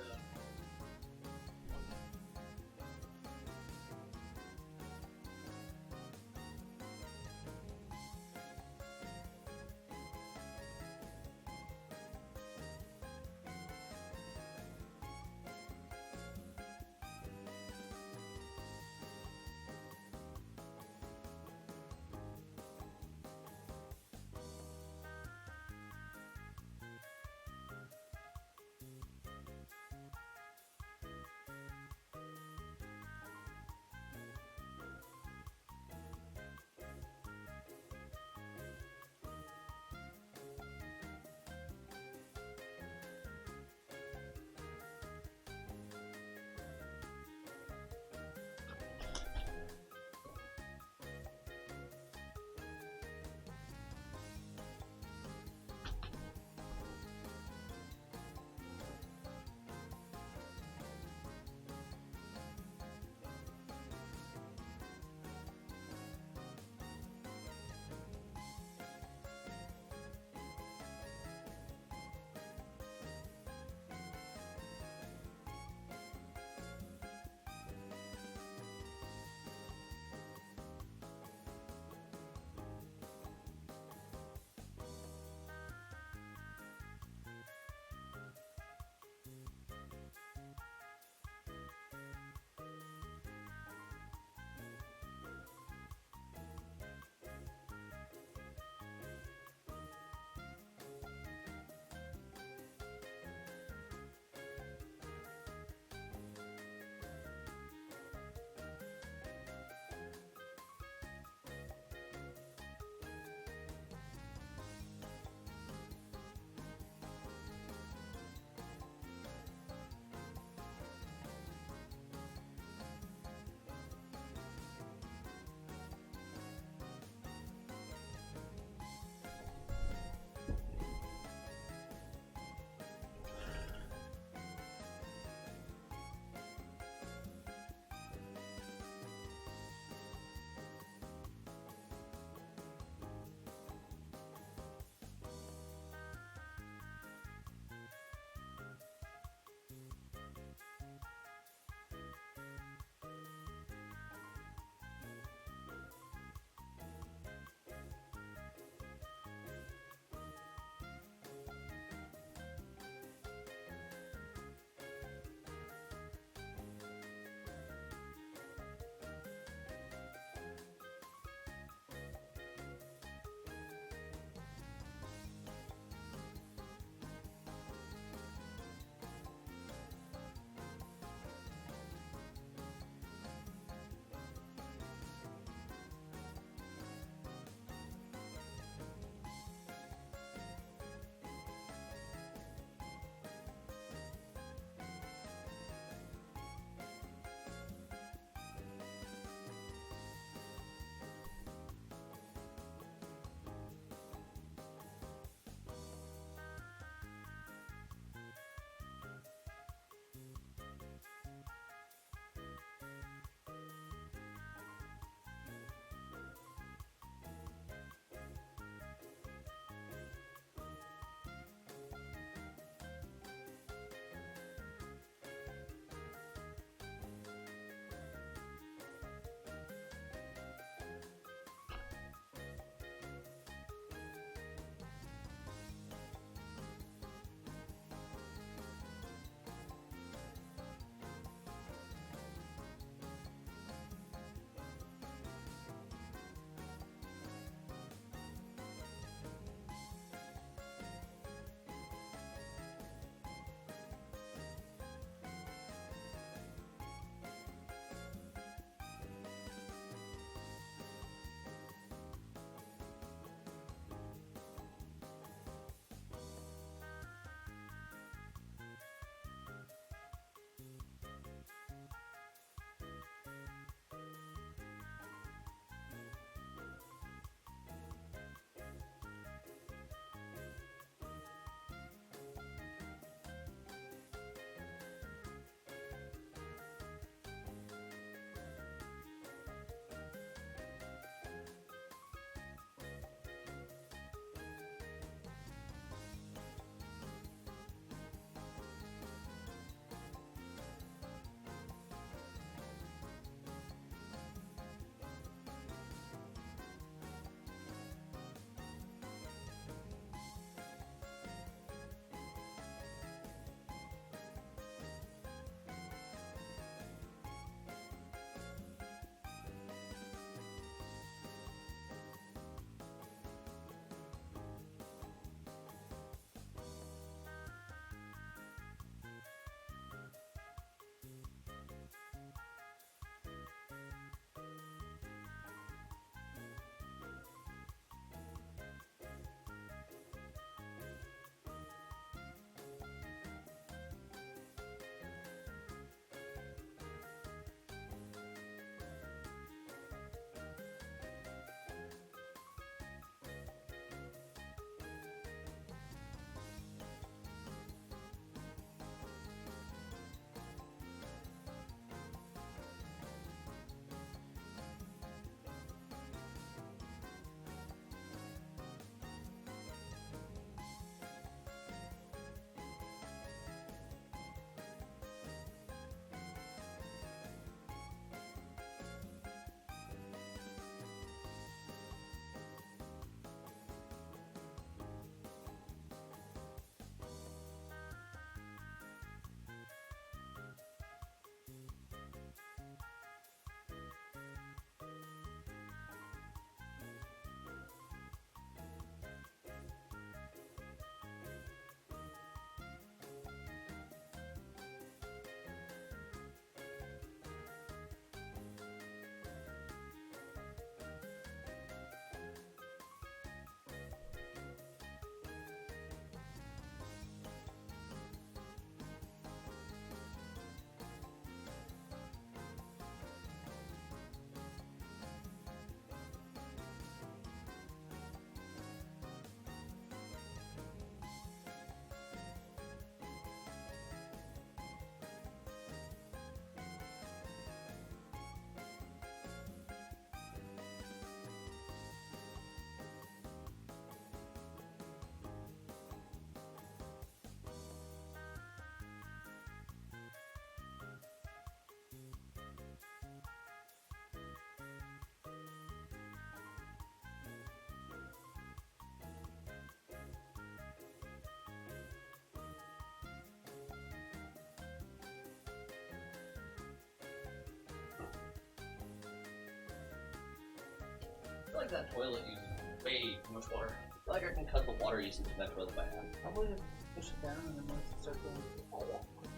like that toilet uses way too much water. I feel like I can cut the water usage in that toilet by half. Probably just push it down and then once it starts going,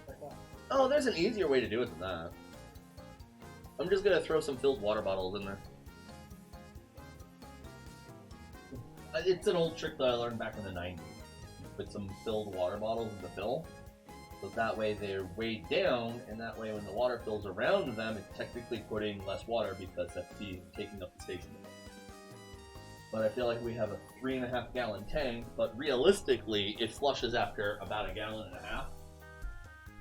like that. Oh, there's an easier way to do it than that. I'm just gonna throw some filled water bottles in there. It's an old trick that I learned back in the 90s. Put some filled water bottles in the fill. So that way they're weighed down, and that way when the water fills around them, it's technically putting less water because that's taking up the space in the tank. But I feel like we have a 3.5 gallon tank, but realistically, it flushes after about 1.5 gallons.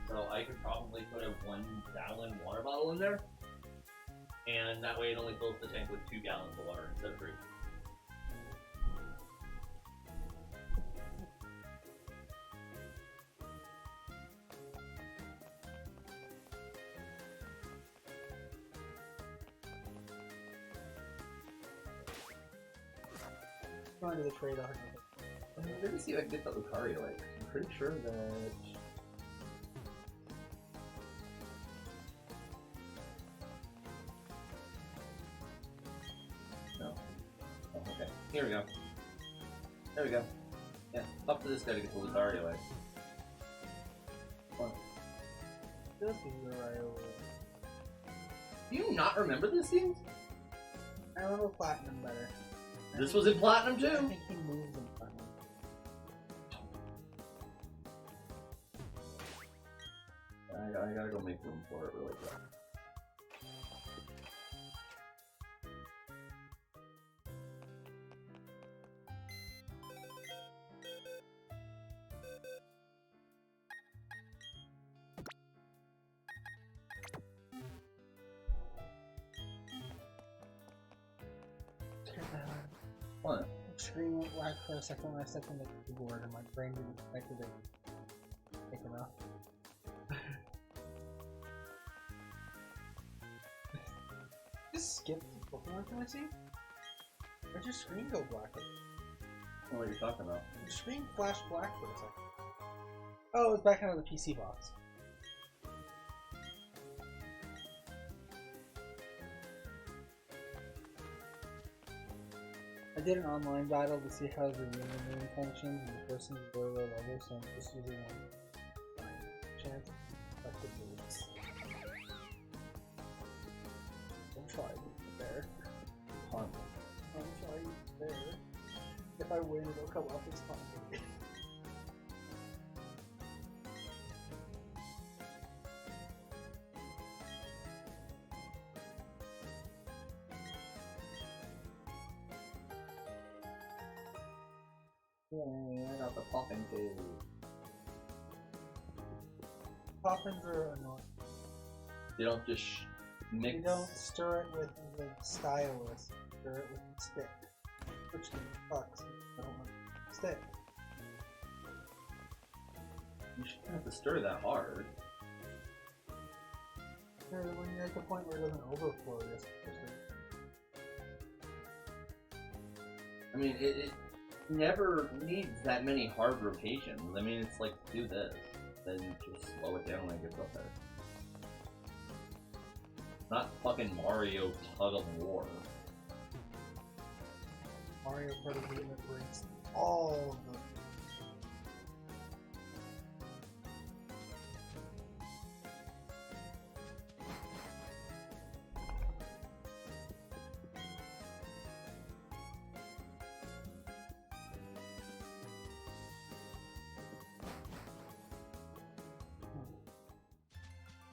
So I could probably put a 1 gallon water bottle in there, and that way it only fills the tank with 2 gallons of water instead of 3. Going to the trade-off. Let me see if I can get that Lucario like. I'm pretty sure that. No. Oh, okay. Here we go. There we go. Yeah, up to this guy to get the Lucario like. Come on. This is the right over. Do you not remember this scene? I remember Platinum better. This was in Platinum I too? think he moved in Platinum. I gotta go make room for it really quick. What? Screen went black for a second when I stepped on the keyboard and my brain didn't expect it to take enough. Just skip the Pokemon, can I see? Where'd your screen go black? I don't know what you're talking about. Your screen flashed black for a second. Oh, it's back out of the PC box. I did an online battle to see how the reunion functions, and the person's very low level, so I'm just using one chance. I could lose. I'm trying there. Fun. I'm trying there. If I win, it'll come off as fun. Yay, I got the popping cave. Poppins are annoying. You don't just mix. You don't stir it with the stylus, stir it with the stick. Which sucks. I don't want stick. You shouldn't have to stir that hard. When you're at the point where it doesn't overflow, you're supposed to. I mean, it never needs that many hard rotations. I mean, it's like, do this, then just slow it down when it gets up there. Not fucking Mario Tug of War. Mario Kart is the game that brings all of them.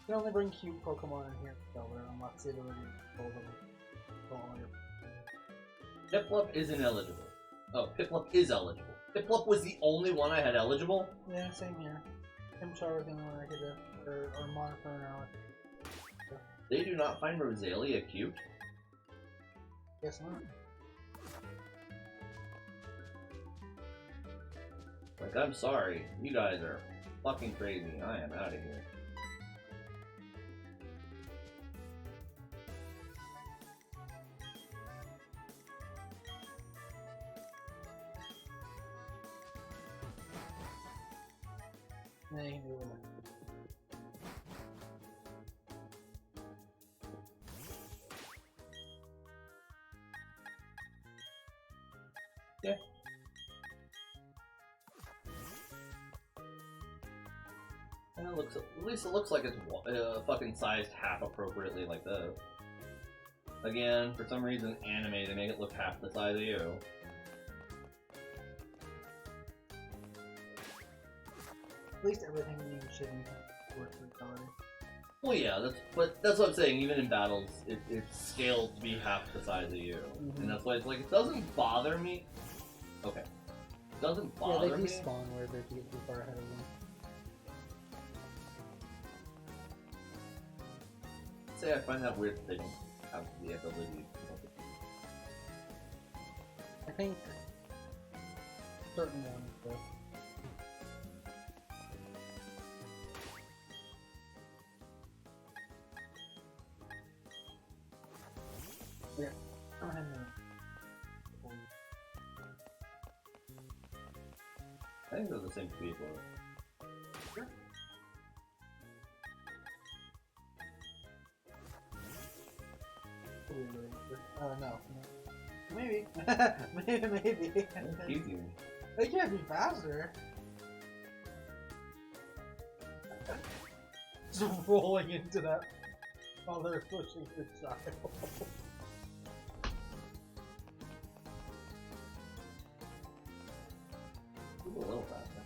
You can only bring cute Pokemon in here, so we're unlock the ability to pull them. Pull all your Piplup isn't eligible. Oh, Piplup is eligible. Piplup was the only one I had eligible? Yeah, same here. Chimchar was the only one I could do. Or Monfer now. They do not find Rosalia cute? Guess not. Like, I'm sorry. You guys are fucking crazy. I am out of here. Yeah, you can do it. And it looks, at least it looks like it's fucking sized half appropriately like this. Again, for some reason, anime, they make it look half the size of you. At least everything you should work for color. Well, yeah, that's what I'm saying. Even in battles, it's scaled to be half the size of you, and that's why it's like it doesn't bother me. Okay, it doesn't bother Yeah, they me. despawn where they're too far ahead of them. Say I find that weird that they don't have the ability. I think certain ones though. Yeah, go ahead and I think they're the same people. no. Maybe. maybe. Easy. They can't be faster. Just rolling into that while they're pushing the child. A little faster.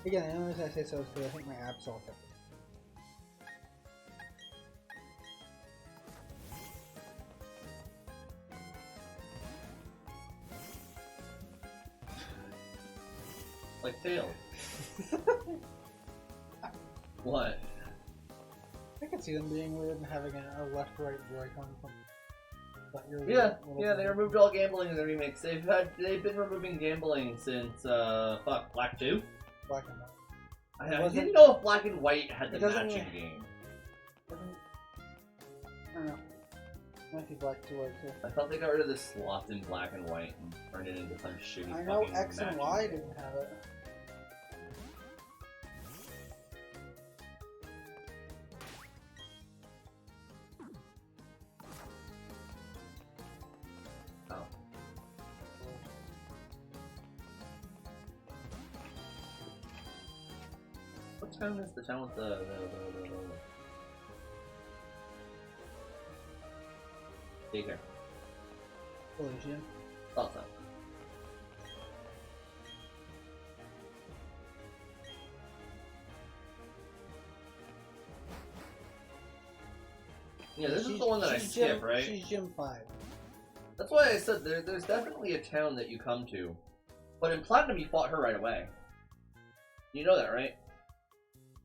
Again, the only reason I say so is because I think my app's all different. Like Tails. What? I could see them being weird and having a left-right Joy-Con from. Yeah, they removed all gambling in the remakes. They've been removing gambling since Black 2. Black and white. I didn't know if Black and White had the It doesn't matching really- game. I don't know. Might be Black to White too. I thought they got rid of the slots in Black and White and turned it into some shitty I know fucking X and matching Y game. didn't have it. Oh. What town is the town with the daycare? Elysian. Thought so. Yeah, this is the one that I She's skip, Gym, right? She's Gym 5. That's why I said there's definitely a town that you come to. But in Platinum, you fought her right away. You know that, right?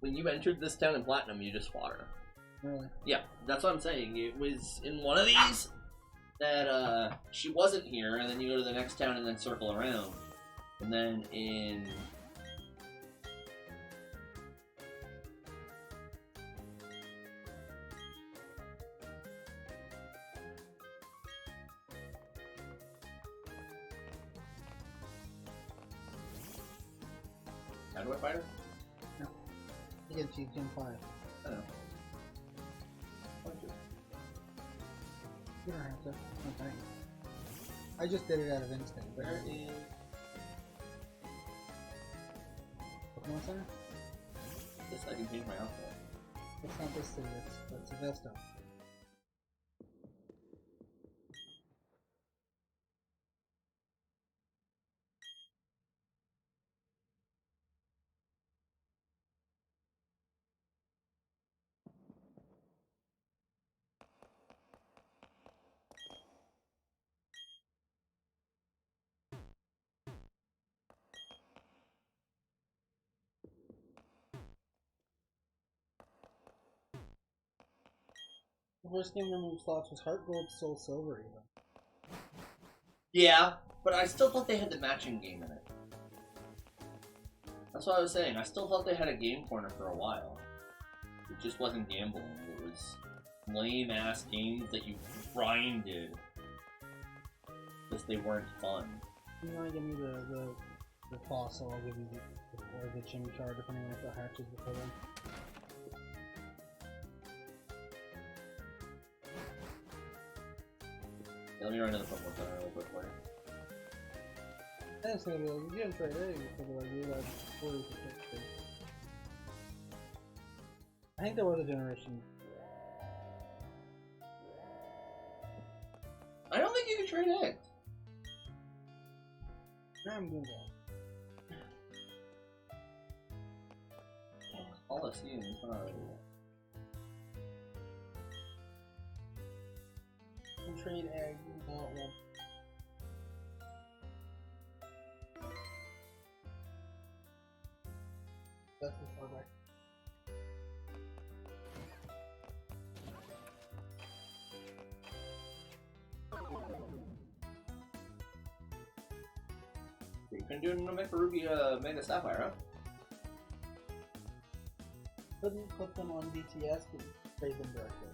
When you entered this town in Platinum, you just fought her. Really? Yeah, that's what I'm saying. It was in one of these that she wasn't here, and then you go to the next town and then circle around. And then in how do I fight her? Again, she's Gym 5. I don't know. You don't have to. Okay. I just did it out of instinct. But Where is Pokemon Center? this? I can change my outfit. It's not this city, it's Vesta. The first game to remove slots was Heart Gold, Soul Silver even. Yeah, but I still thought they had the matching game in it. That's what I was saying. I still thought they had a game corner for a while. It just wasn't gambling. It was lame ass games that you grinded because they weren't fun. You want to give me the fossil, I'll give you the Chimchar, depending on if it hatches before then. Yeah, let me run to the Pokemon Center real quick for you. That's gonna be like, you didn't trade anything, it's gonna be like, you like, 40%. I think there was a generation. I don't think you can trade eggs. Now I'm doing that. All I see is You can trade eggs, no, it won't. That's the far back. You can do an Omega Ruby, Mega Sapphire, huh? Couldn't put them on BTS, but trade them directly.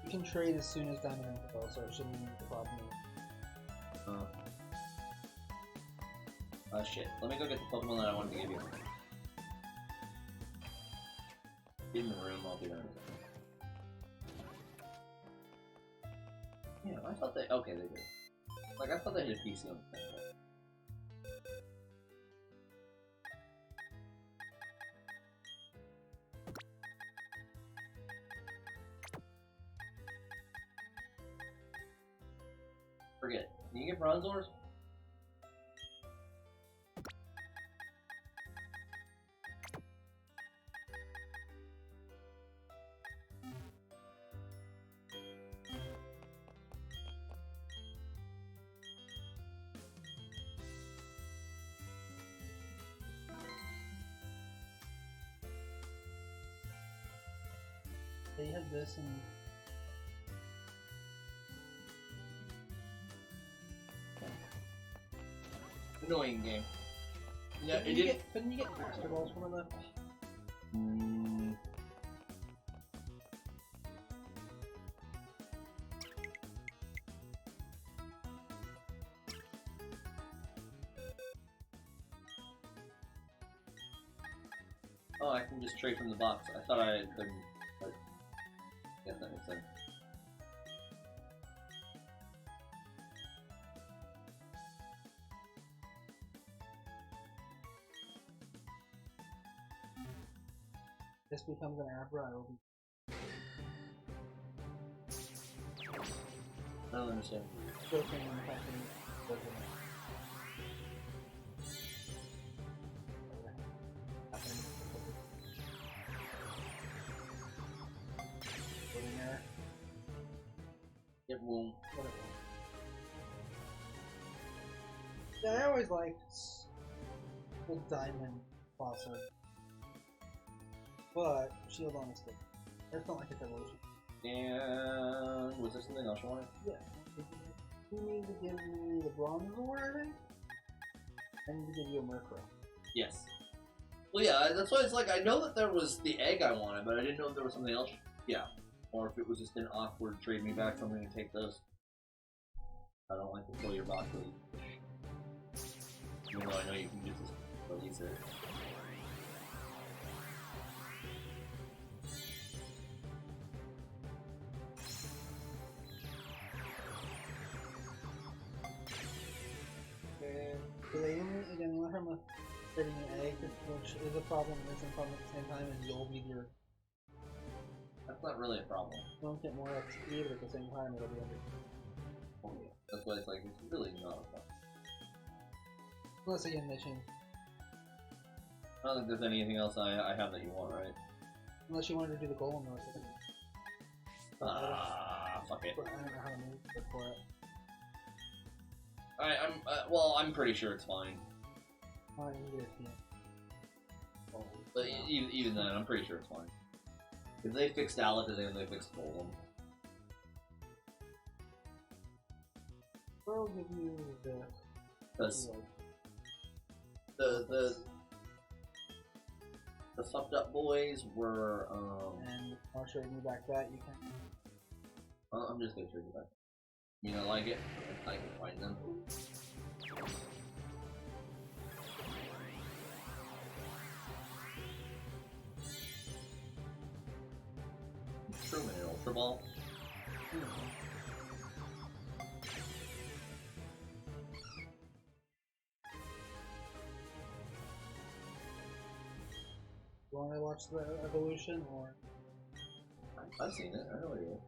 You can trade as soon as Diamond and Pearl, so it shouldn't be a problem. Shit. Let me go get the Pokemon that I wanted to give you. Get in the room, I'll be there in a second. Yeah, I thought they. Okay, they did. Like, I thought they had a PC on the thing. Forget. Can you get Bronzors? They have this and Annoying game. Yeah, it couldn't did. couldn't you get Master Balls from it though? Oh, I can just trade from the box. I thought I couldn't, but yeah, that makes sense. This becomes an Abra, I will be I don't understand. joking when the company does it. Putting there, It won't. whatever. Yeah, I always liked the Diamond Flosser. But Shield on a stick. I just don't like its evolution. And was there something else you wanted? Yeah. You need to give me the Bronzor, I think? I need to give you a Murkrow. Yes. Well, yeah, that's why it's like, I know that there was the egg I wanted, but I didn't know if there was something else. Yeah. Or if it was just an awkward trade me back something to take those. I don't like to kill your box lead. Even though I know you can just release it. So they again let him getting an egg, which is a problem and isn't a problem at the same time, and you'll be your That's not really a problem. don't get more XP, but at the same time it'll be under. Oh, yeah. That's why it's like, it's really not a problem. Unless again they change. I don't think there's anything else I have that you want, right? Unless you wanted to do the Golem North. Fuck it. I don't know how to move for it. Well, I'm pretty sure it's fine. Oh, you get it, yeah. Oh, But even then, I'm pretty sure it's fine. If they fixed Alakazam, and they fixed Golem. I'll give you the Because the fucked up boys were, and I'll show you back that you can. I'm just gonna show you that. You don't like it? I can find them. mushroom and an ultra ball. Want to watch the evolution or I've seen it. I know what it is.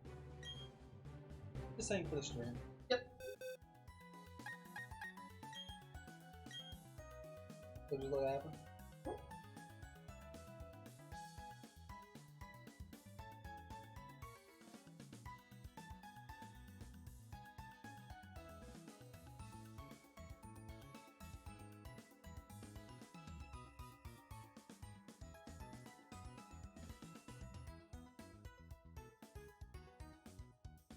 just saying for the stream? Yep. So just let it happen.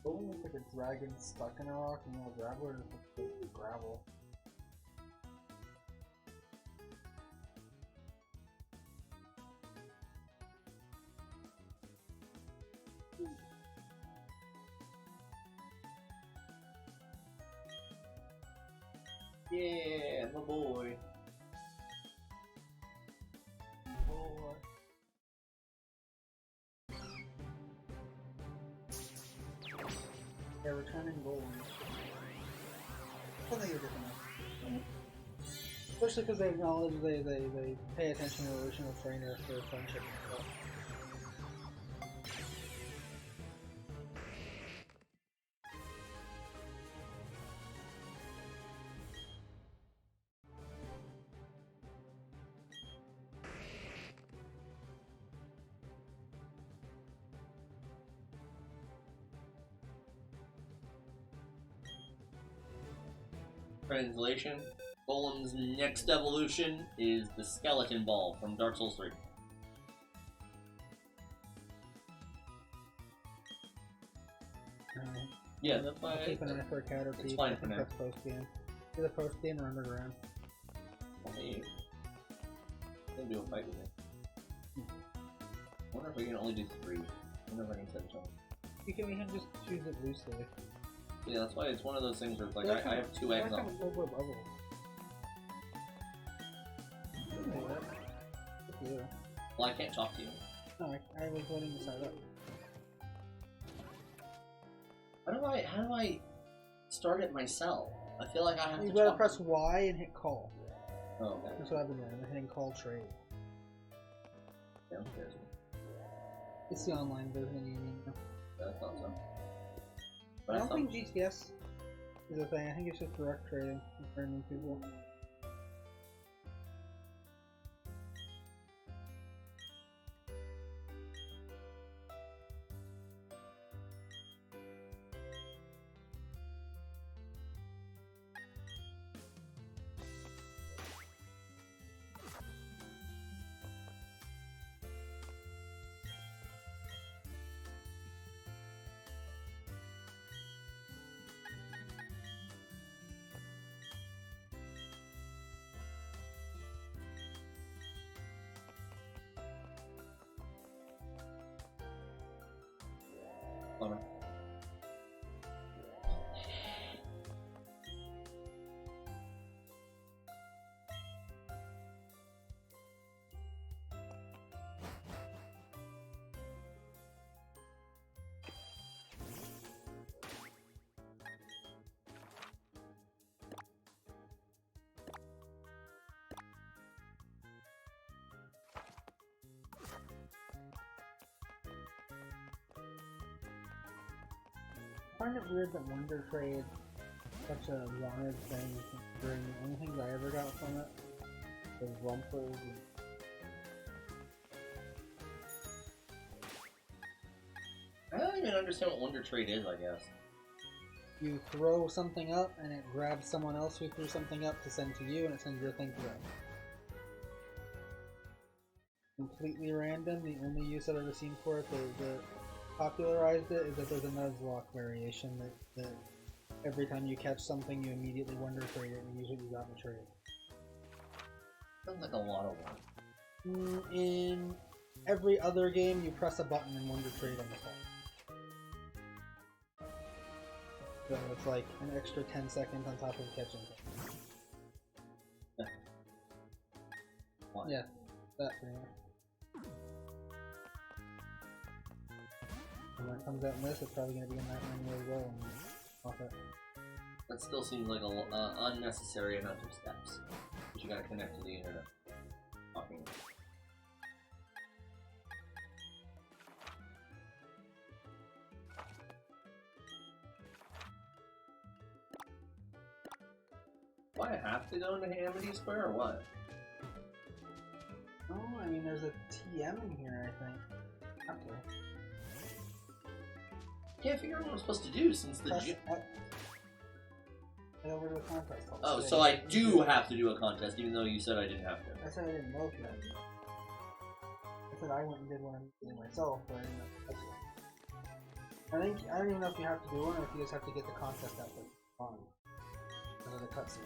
Oh, looks like a dragon stuck in a rock and you'll grab it, or just like gravel. Yeah, my boy. Oh, yeah, returning gold. I think they're different. Especially because they acknowledge they pay attention to the original trainer for friendship and stuff. Translation: Golem's next evolution is the Skeleton Ball from Dark Souls 3. Yeah, that's why I'll keep an eye for a cat or it's peep. fine I for think now. that's post game. Either post game or underground. Hey, gonna do a fight with it. I wonder if we can only do 3. I wonder if I can set it up. We can just choose it loosely. Yeah, that's why it's one of those things where it's like They're I have 2 eggs they're on. kind of over level. Yeah. Well, I can't talk to you. No, I was waiting to set up. How do I start it myself? I feel like I have You to gotta talk. press Y and hit call. Oh, okay. That's what I've been doing. I'm hitting call trade. Downstairs. It's the online version you need. I thought so. I But I don't thought think GTS is a thing. I think it's just direct trading with random people. Bummer. I find it weird that Wonder Trade such a wanted thing, considering the only things I ever got from it was rumples and I don't even understand what Wonder Trade is, I guess. you throw something up and it grabs someone else who threw something up to send to you and it sends your thing to them. Completely random. The only use I've ever seen for it that popularized it is that there's a Nuzlocke variation that every time you catch something you immediately Wonder Trade it and use what you got in the trade. Sounds like a lot of work. In every other game you press a button and Wonder Trade on the phone. So it's like an extra 10 seconds on top of catching things. Why? Yeah, that pretty much. And when it comes out in this, it's probably going to be in that menu as well. And off it. That still seems like an unnecessary amount of steps. But you gotta connect to the internet. Fucking. Do I have to go into Amity Square or what? Oh, I mean, there's a TM in here, I think. Okay. Can't figure out what I'm supposed to do since the Press gym. X. Head over to a contest. Oh, so I do have to do a contest, even though you said I didn't have to. I said I didn't know if you had to. I said I went and did one myself, but I didn't know. That's it. I don't even know if you have to do one or if you just have to get the contest out there on. Because of the cutscene.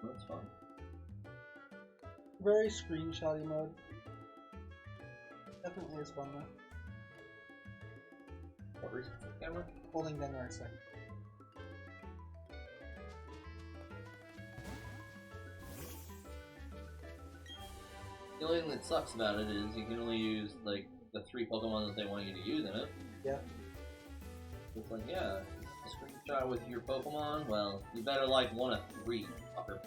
That's fun. Very screenshotty mode. Definitely is fun though. What reason for the camera? Holding down the right side. The only thing that sucks about it is you can only use like the 3 Pokemon that they want you to use in it. Yeah. It's like, yeah, a screenshot with your Pokemon, well, you better like one of 3, fucker.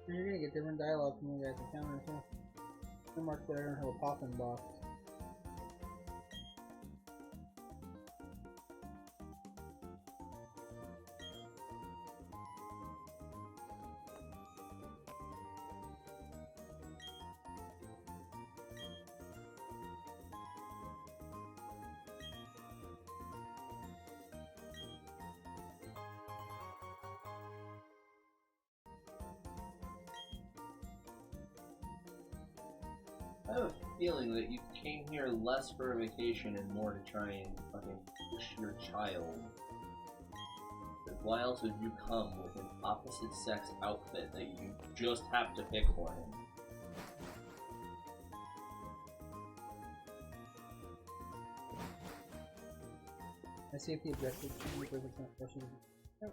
You're gonna get different dialogue from you guys at the counter too. The mark there and have a poppin' box. I have a feeling that you came here less for a vacation and more to try and fucking push your child. But why else would you come with an opposite sex outfit that you just have to pick for him? I see if the objective changes or it's not.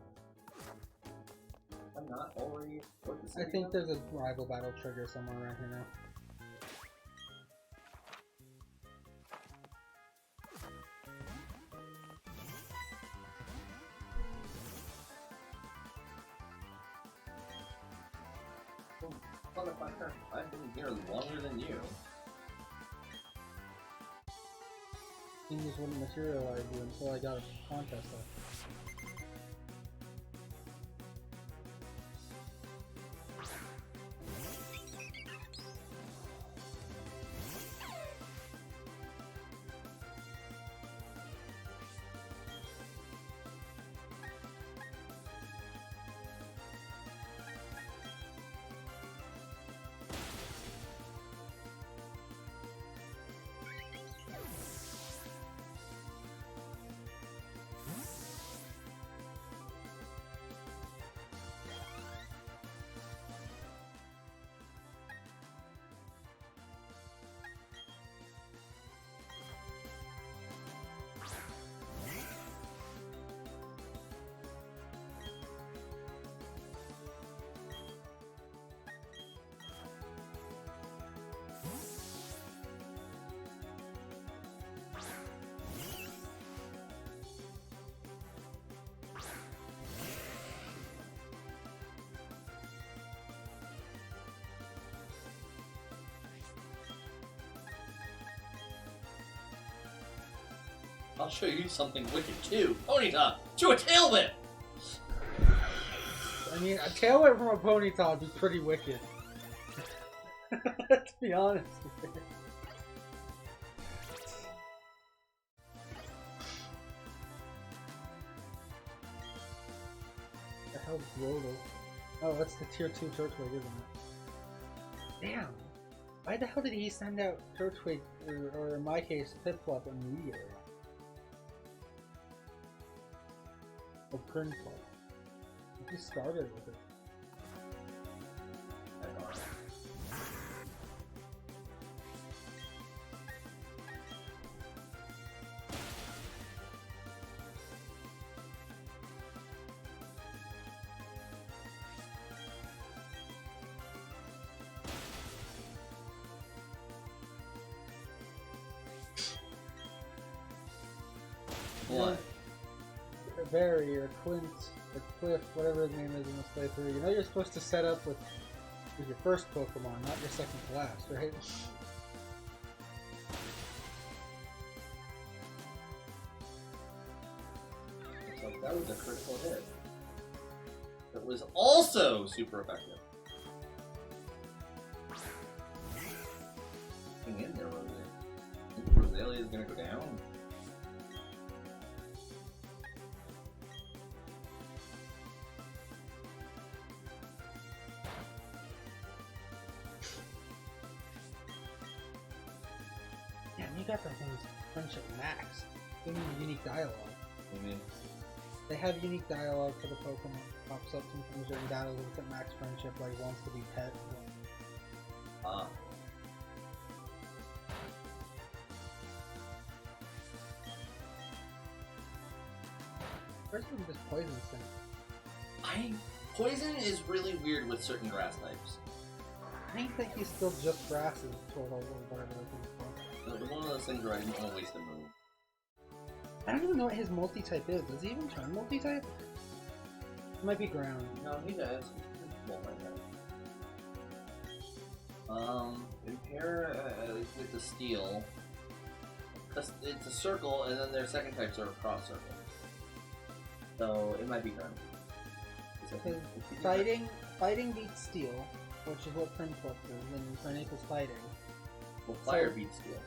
I'm not already. What the I think there's a rival battle trigger somewhere around here now. Motherfucker, I've been here longer than you. Things just wouldn't materialize until I got a contest up. I'll show you something wicked too. Ponyta, do a tail whip! I mean, a tail whip from a Ponyta would be pretty wicked. To be honest with you. The hell's Grotle? Oh, that's the tier 2 Turtwig, isn't it? Damn! Why the hell did he send out Turtwig, or in my case, Piplup immediately? Or Prinplup? He started with it. I don't know. What? Barry or Clint or Cliff, whatever his name is in this playthrough, you know you're supposed to set up with your first Pokemon, not your second to last, right? Looks like that was a critical hit. That was also super effective. Hang in there, Rosalie. I think Rosalie is gonna go down. Damn, you got the things friendship max. They need unique dialogue. I mean, They have unique dialogue for the Pokemon pops up sometimes during battles with at max friendship, like wants to be pet. ah. First one just poisons thing. Poison is really weird with certain grass types. I think he's still just grasses toward all the whatever they're looking for. It's one of those things where I don't want to waste a move. I don't even know what his multi-type is. Does he even turn multi-type? It might be ground. No, he does. Well, my God. Impair with the steel. It's a circle, and then their second types are a cross circle. So it might be ground. Fighting beats steel, which is what Prinplup is, and Infernape is fighting. Well, fire beats steel.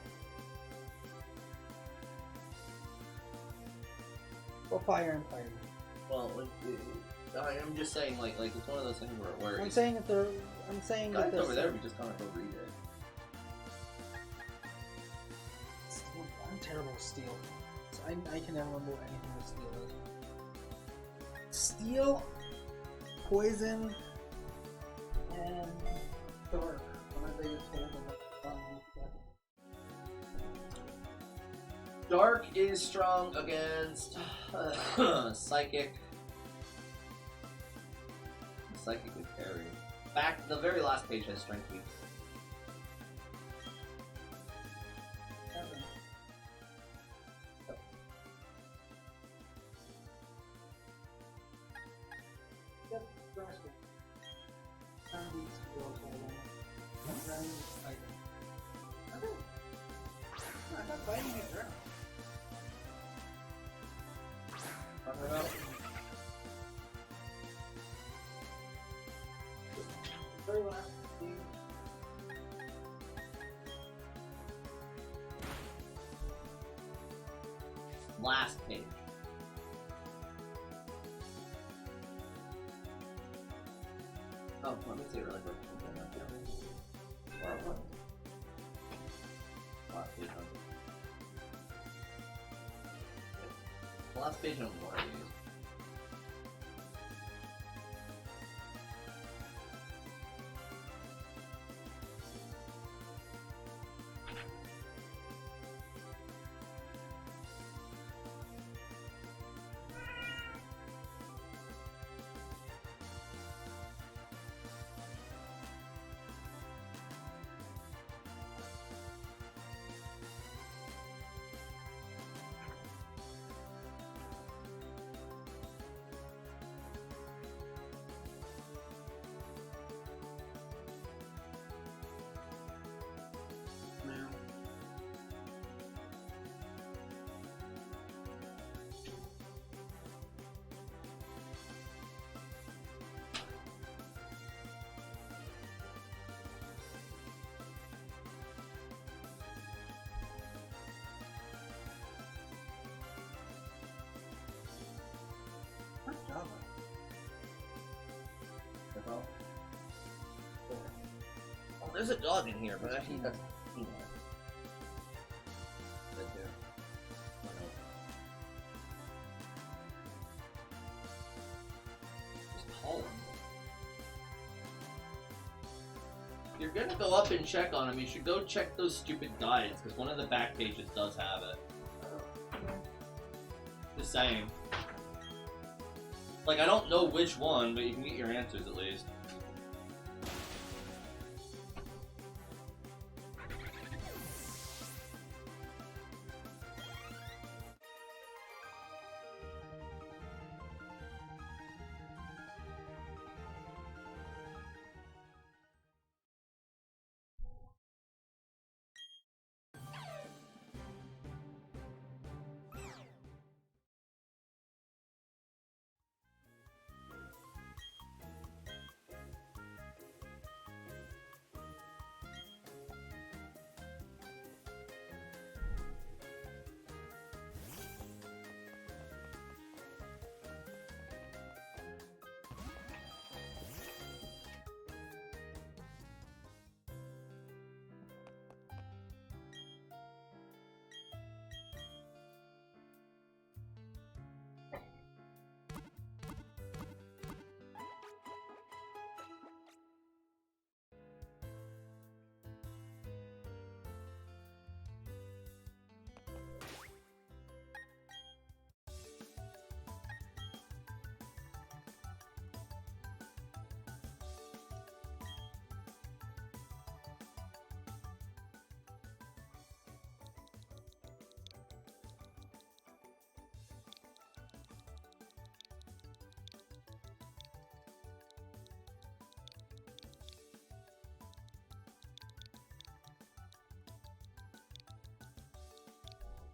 Well, fire and fighting. Well, I'm just saying, like it's one of those things where I'm it's saying that guys over there. We just kind of go read it. Steel, I'm terrible with steel. So I can never remember what anything with steel is. Steel, poison, and dark. One of the biggest holes in Dark is strong against Psychic. Psychic is carry. Back, the very last page has Strength weak. Yep, grasping. Ground beats steel, so I don't know. Ground is fighting. Okay. I thought fighting is ground. Very last thing. Last page. Oh, let me see it really quick. Last page on. Last page on one of these. there's a dog in here, but I think that's... Right there. Oh, no. Just call him. If you're gonna go up and check on him, you should go check those stupid guides, because one of the back pages does have it. Just saying. Like, I don't know which one, but you can get your answers at least.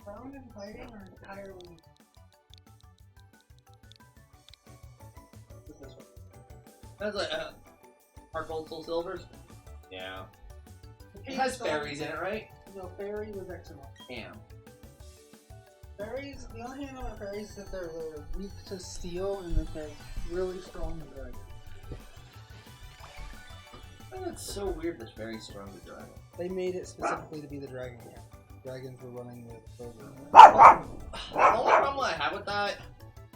Round and fighting or entirely? What's this one? That's like, Heart Gold Soul Silvers? Yeah. The It has pink fairies in it, right? No, fairy was excellent. Damn. Fairies, the only thing about fairies is that they're weak to steel and that they're really strong to dragon. Oh, that's so weird that's very strong to dragon. They made it specifically to be the dragon camp. Dragons were running with Kroger. The only problem I have with that,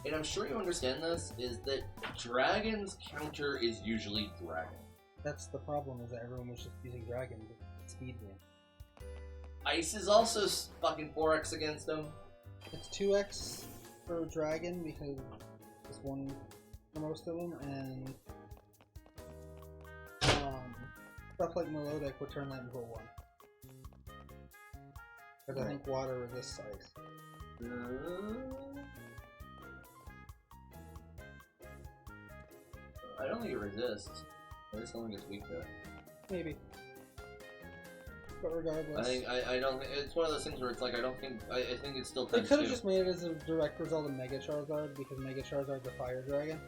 and I'm sure you understand this, is that Dragon's counter is usually Dragon. That's the problem, is that everyone was just using dragon to speed game. Ice is also fucking 4x against him. It's 2x for dragon because it's one for most of them, and stuff like Melodic would turn that into a 1. Because I think water resists ice. I don't think it resists. I just don't think it's weak to it. Maybe. But regardless. I don't think it's one of those things where it's like I think it's still They times could have 2. just made it as a direct result of Mega Charizard because Mega Charizard's a fire dragon.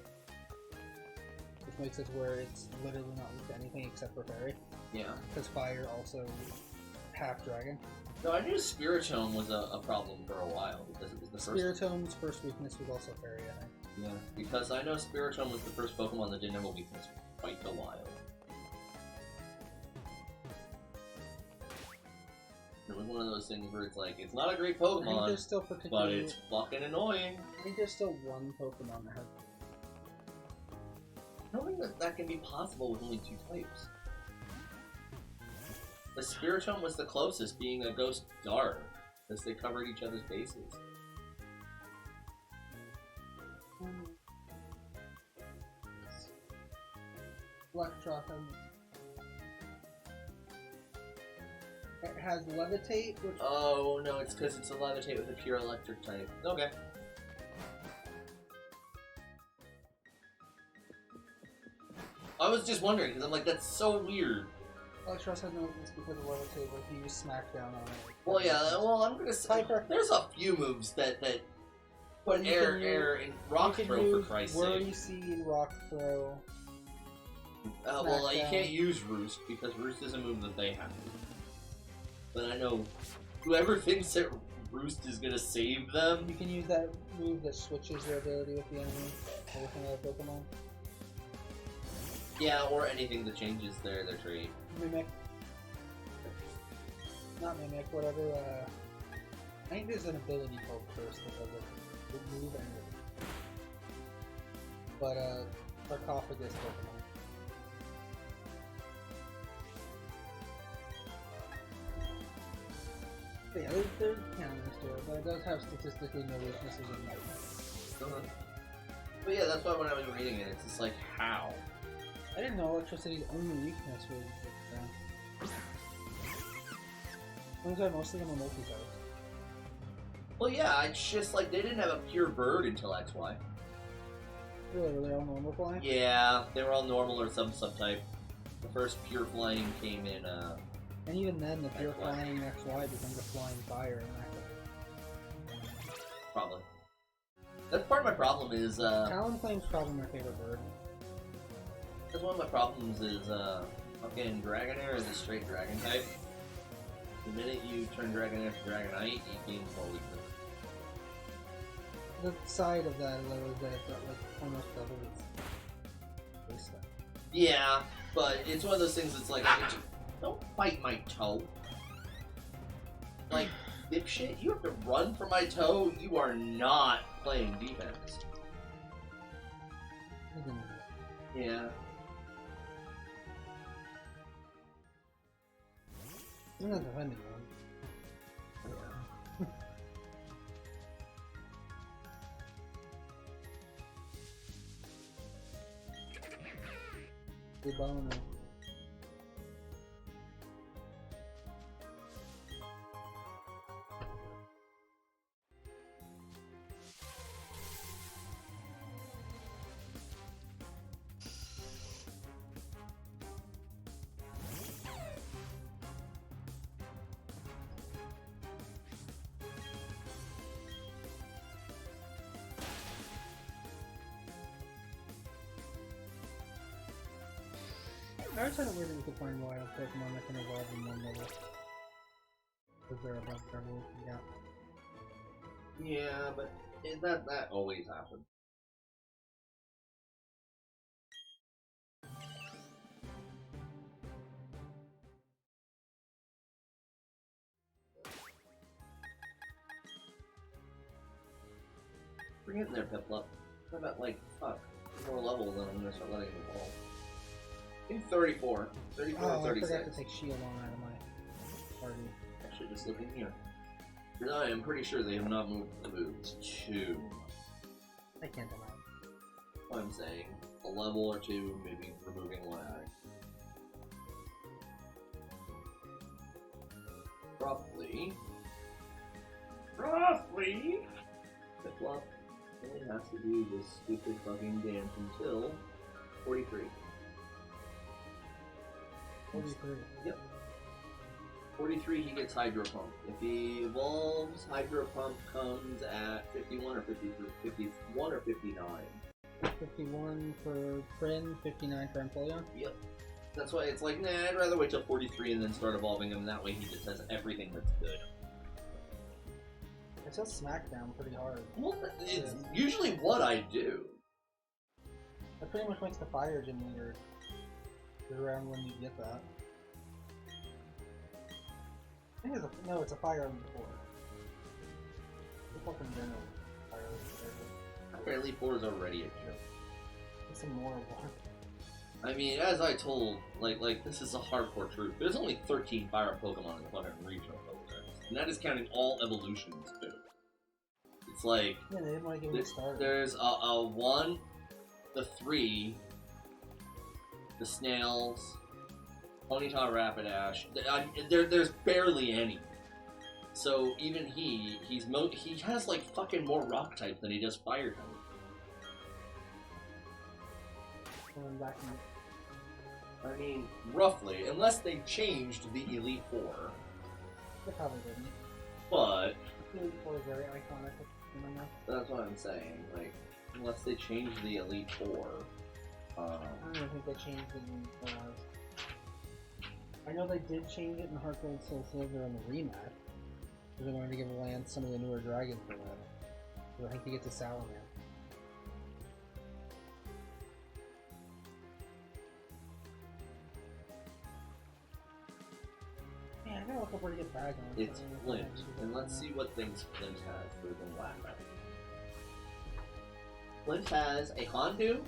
Which makes it where it's literally not weak to anything except for fairy. Yeah. Because fire also half dragon. No, I knew Spiritome was a problem for a while because it was the first. Spiritome's first weakness was also fairy, I think. Yeah, because I know Spiritome was the first Pokemon that didn't have a weakness for quite a while. It was one of those things where it's like, it's not a great I think Pokemon, there's still but particularly. it's fucking annoying. I think there's still one Pokemon that has. I don't think that can be possible with only 2 types. The Spiritomb was the closest, being a Ghost Dart, because they covered each other's bases. Electro It has Levitate, which Oh no, it's because it's a Levitate with a pure electric type. Okay. I was just wondering, because I'm like, that's so weird. Electros has no weakness because of Levitate, but if you use Smackdown on it. Well, yeah, well, I'm gonna say, Piper. there's a few moves that put You air, can use- air, and rock you can throw for use Christ's Worry sake. Seed, Rock Throw. Well, you Smackdown. can't use Roost, because Roost is a move that they have. But I know, whoever thinks that Roost is gonna save them, You can use that move that switches your ability with the enemy or with another Pokemon. yeah, or anything that changes their trait. Mimic. not mimic, whatever. I think there's an ability called Curse that does it. It move anyway. But Sarcophagus Pokemon. But yeah, there's counters to it, but it does have statistically no weaknesses in light. But yeah, that's why when I was reading it, it's just like, how? I didn't know electricity's only weakness was Those are most of them are multi-types. Well, yeah, it's just like they didn't have a pure bird until XY. Really, were they all normal flying? Yeah, they were all normal or some subtype. The first pure flying came in, And even then, the pure XY. flying XY becomes a flying fire in that. probably. That's part of my problem is, Talonflame's probably my favorite bird. that's one of my problems is, fucking Dragonair is a straight dragon type. The minute you turn Dragonair to Dragonite, it gains more weakness. The side of that, though, is that it's got, like, almost double its base stat. Yeah, but it's one of those things that's like, don't bite my toe. Like, dipshit, you have to run for my toe? You are not playing defense. Yeah. I'm not defending one. The boner. I always find it weird that you can find wild Pokemon that can evolve in one level. Because they're above their rules, yeah. Yeah, but that always happens. We're getting there, Piplup. How about, like, fuck, more level than I'm gonna start letting it evolve. I think 34. 34 Oh, or I forgot 36. to take Shieldon out of my party. Actually, just looking here. Because I am pretty sure they have not moved the moves to, I can't deny it. what I'm saying, a level or two, maybe removing one ag. Roughly, Piplup only has to do this stupid fucking dance until 43. 43. Yep. 43, he gets Hydro Pump. If he evolves, Hydro Pump comes at 51 or 53, 51 or 59. 51 for Prin, 59 for Empoleon. Yep. That's why it's like, nah, I'd rather wait till 43 and then start evolving him. That way he just has everything that's good. It says Smackdown pretty hard. Well, it's usually what I do. That pretty much makes the Fire Gym weird. Around when you get that. I think it's a, no, it's a Fire Emblem 4. The fucking general Fire Emblem 4. Elite 4 is already a joke. It's some more one. I mean, as I told, like this is a hardcore truth. There's only 13 fire Pokemon in the fucking regional Pokedex, and that is counting all evolutions too. It's like Yeah, they didn't want to give it a start. there's a 1, the 3, the Snails, Ponyta, Rapidash. There's barely any. So even he has like fucking more rock type than he does fire type. Going back in. I mean, roughly, unless they changed the Elite Four. They probably didn't. But Elite 4 is very iconic. Remember? that's what I'm saying. Like, unless they changed the Elite Four. I don't even think they changed it in I know they did change it in Heart Gold Soul Silver in the rematch. Because they wanted to give Lance some of the newer dragons for that. So I think he gets a Salamander. Yeah, I gotta look a pretty good bag on. It's Flint. And let's see what things Flint has so we can laugh at it. Flint has a Houndoom,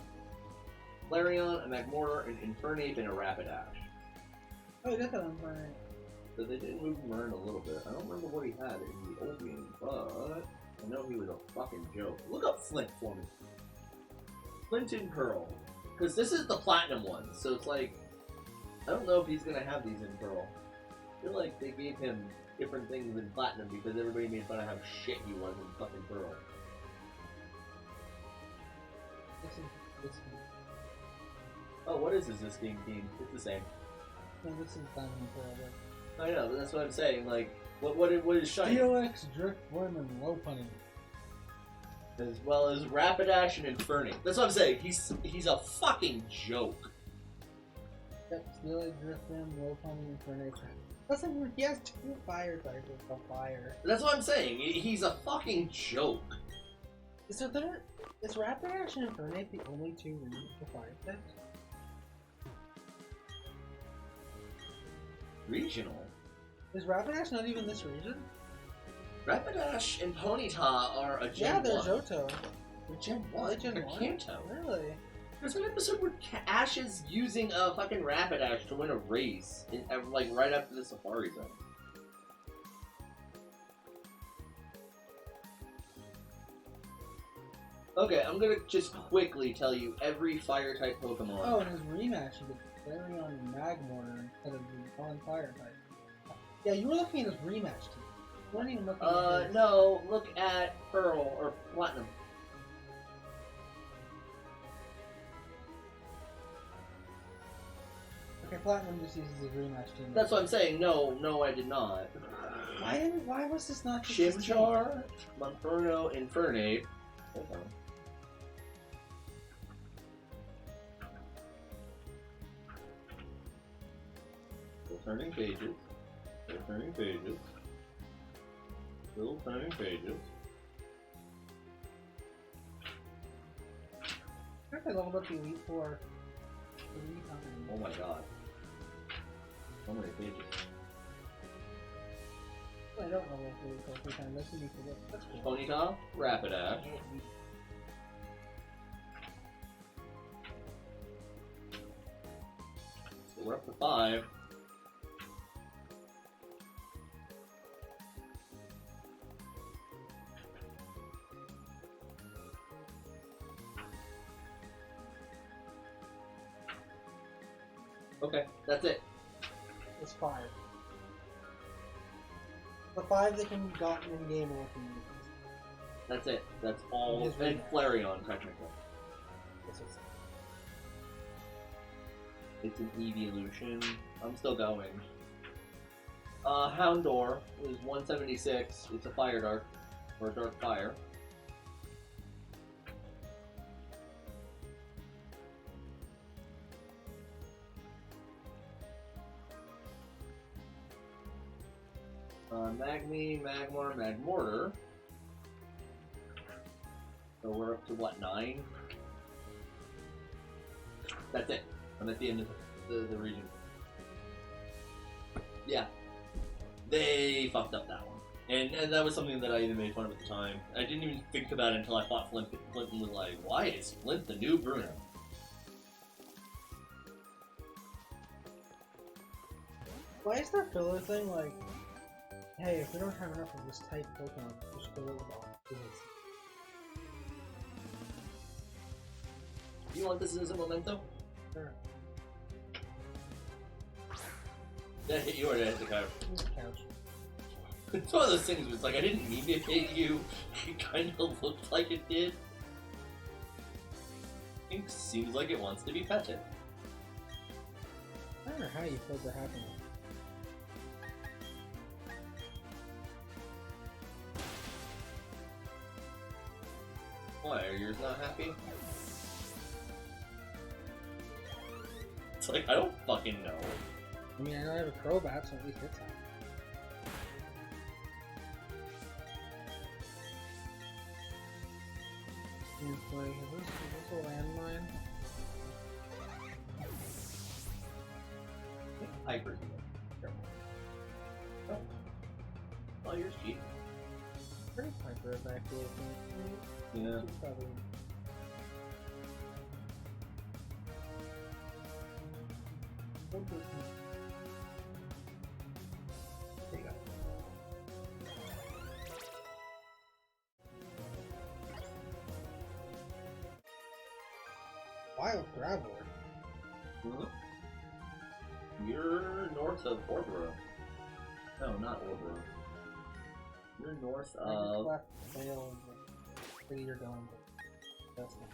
Flareon, a Magmortar, an Infernape, and a Rapidash. Oh, you got that on right. So they did move him around a little bit. I don't remember what he had in the old game, but I know he was a fucking joke. Look up Flint for me. Flint and Pearl. Because this is the Platinum one, so it's like, I don't know if he's going to have these in Pearl. I feel like they gave him different things in Platinum because everybody made fun of how shit he was in fucking Pearl. This Oh, what is this game team? It's the same. no, this is Diamond Pearl. I know, but that's what I'm saying. Like, what is shiny? DOX, Driftworm, and Lopunny. As well as Rapidash and Infernape. That's what I'm saying. He's a fucking joke. Yep, Steelix, Driftworm, Lopunny, and Infernape. That's like he has 2 fire types of fire. That's what I'm saying. He's a fucking joke. So is Rapidash and Infernape the only 2 regions for fire types? Regional. Is Rapidash not even this region? Rapidash and Ponyta are a Gen Yeah, they're 1. Johto. They're Gen 1. They're Gen They're 1? Kanto. Really? There's an episode where Ash is using a fucking Rapidash to win a race, like right after the Safari Zone. Okay, I'm gonna just quickly tell you every fire-type Pokemon. Oh, and his rematch, he gets Flareon and Magmortar instead of the non-fire type. Yeah, you were looking at his rematch team. You weren't even looking at his... No, look at Pearl, or Platinum. Okay, Platinum just uses his rematch team. That's what I'm saying. No, I did not. Why was this not just his team? Chimchar, Monferno, Infernape. Hold on. Still turning pages. Still turning pages. Still turning pages. I think I leveled up the Elite Four. Oh my god. So many pages. I don't level up the Elite Four every time. That's unique. That's cool. Ponyta, Rapidash. So we're up to 5. Okay, that's it. It's 5. The 5 that can be gotten in game or can use. That's it. That's all. His And rematch. Flareon, technically. This is It's an evolution. I'm still going. Houndour is 176. It's a fire dark, or a dark fire. Magni, Magmar, Magmortar. So we're up to what, 9? That's it. I'm at the end of the region. Yeah. They fucked up that one. And that was something that I even made fun of at the time. I didn't even think about it until I fought Flint. Flint was like, why is Flint the new Bruno? Why is there filler thing like, hey, if we don't have enough of this type Pokemon, just fill it with all. You want this as a memento? Sure. That hit you or did I hit the couch? Use the couch. It's one of those things where it's like, I didn't mean to hit you. It kind of looked like it did. It seems like it wants to be petted. I don't know how you felt that happening. Why, are yours not happy? It's like, I don't fucking know. I mean, I know I have a Crobat, so at least it's happy. And play, is this a landmine? Hyper. Careful. Oh. Oh, you're cheap. Pretty hyper evacuation. Yeah. Probably. There you go. Wild Graveler. Mhm. You're north of Orboro. No, not Orboro. You're north I just of. left Vale and the city you're going to. That's not.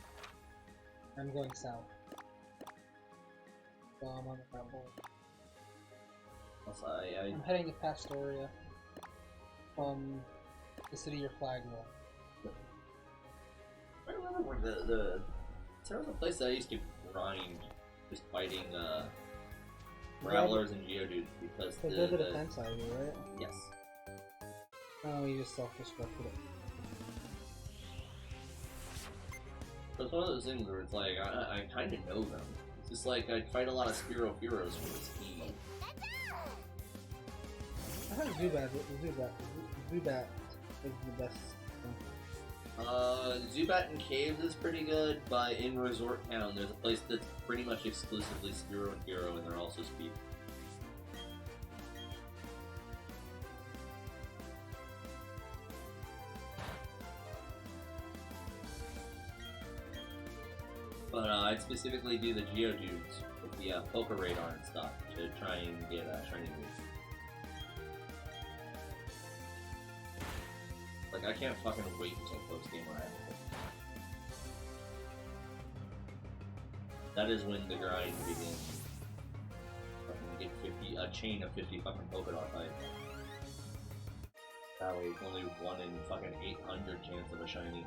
I'm going south. So I'm on the Graveler. I'm heading to Pastoria from the city your flag will. I remember where there was a place that I used to grind just fighting Gravelers and Geodudes because Because they're the defense ID, right? Yes. Oh, you just self-destructed it. So it's one of those things where it's like, I kind of know them. It's just like, I fight a lot of Spearow Heroes for the speed. I heard Zubat is the best one. Zubat in Caves is pretty good, but in Resort Town, there's a place that's pretty much exclusively Spearow and Hero, and they're also speed. But I'd specifically do the Geodudes with the Poké Radar and stuff to try and get shiny moves. Like, I can't fucking wait until post game when I have it. That is when the grind begins. Fucking get 50, a chain of 50 fucking Polkadot fights. That way, it's only 1 in fucking 800 chance of a shiny. I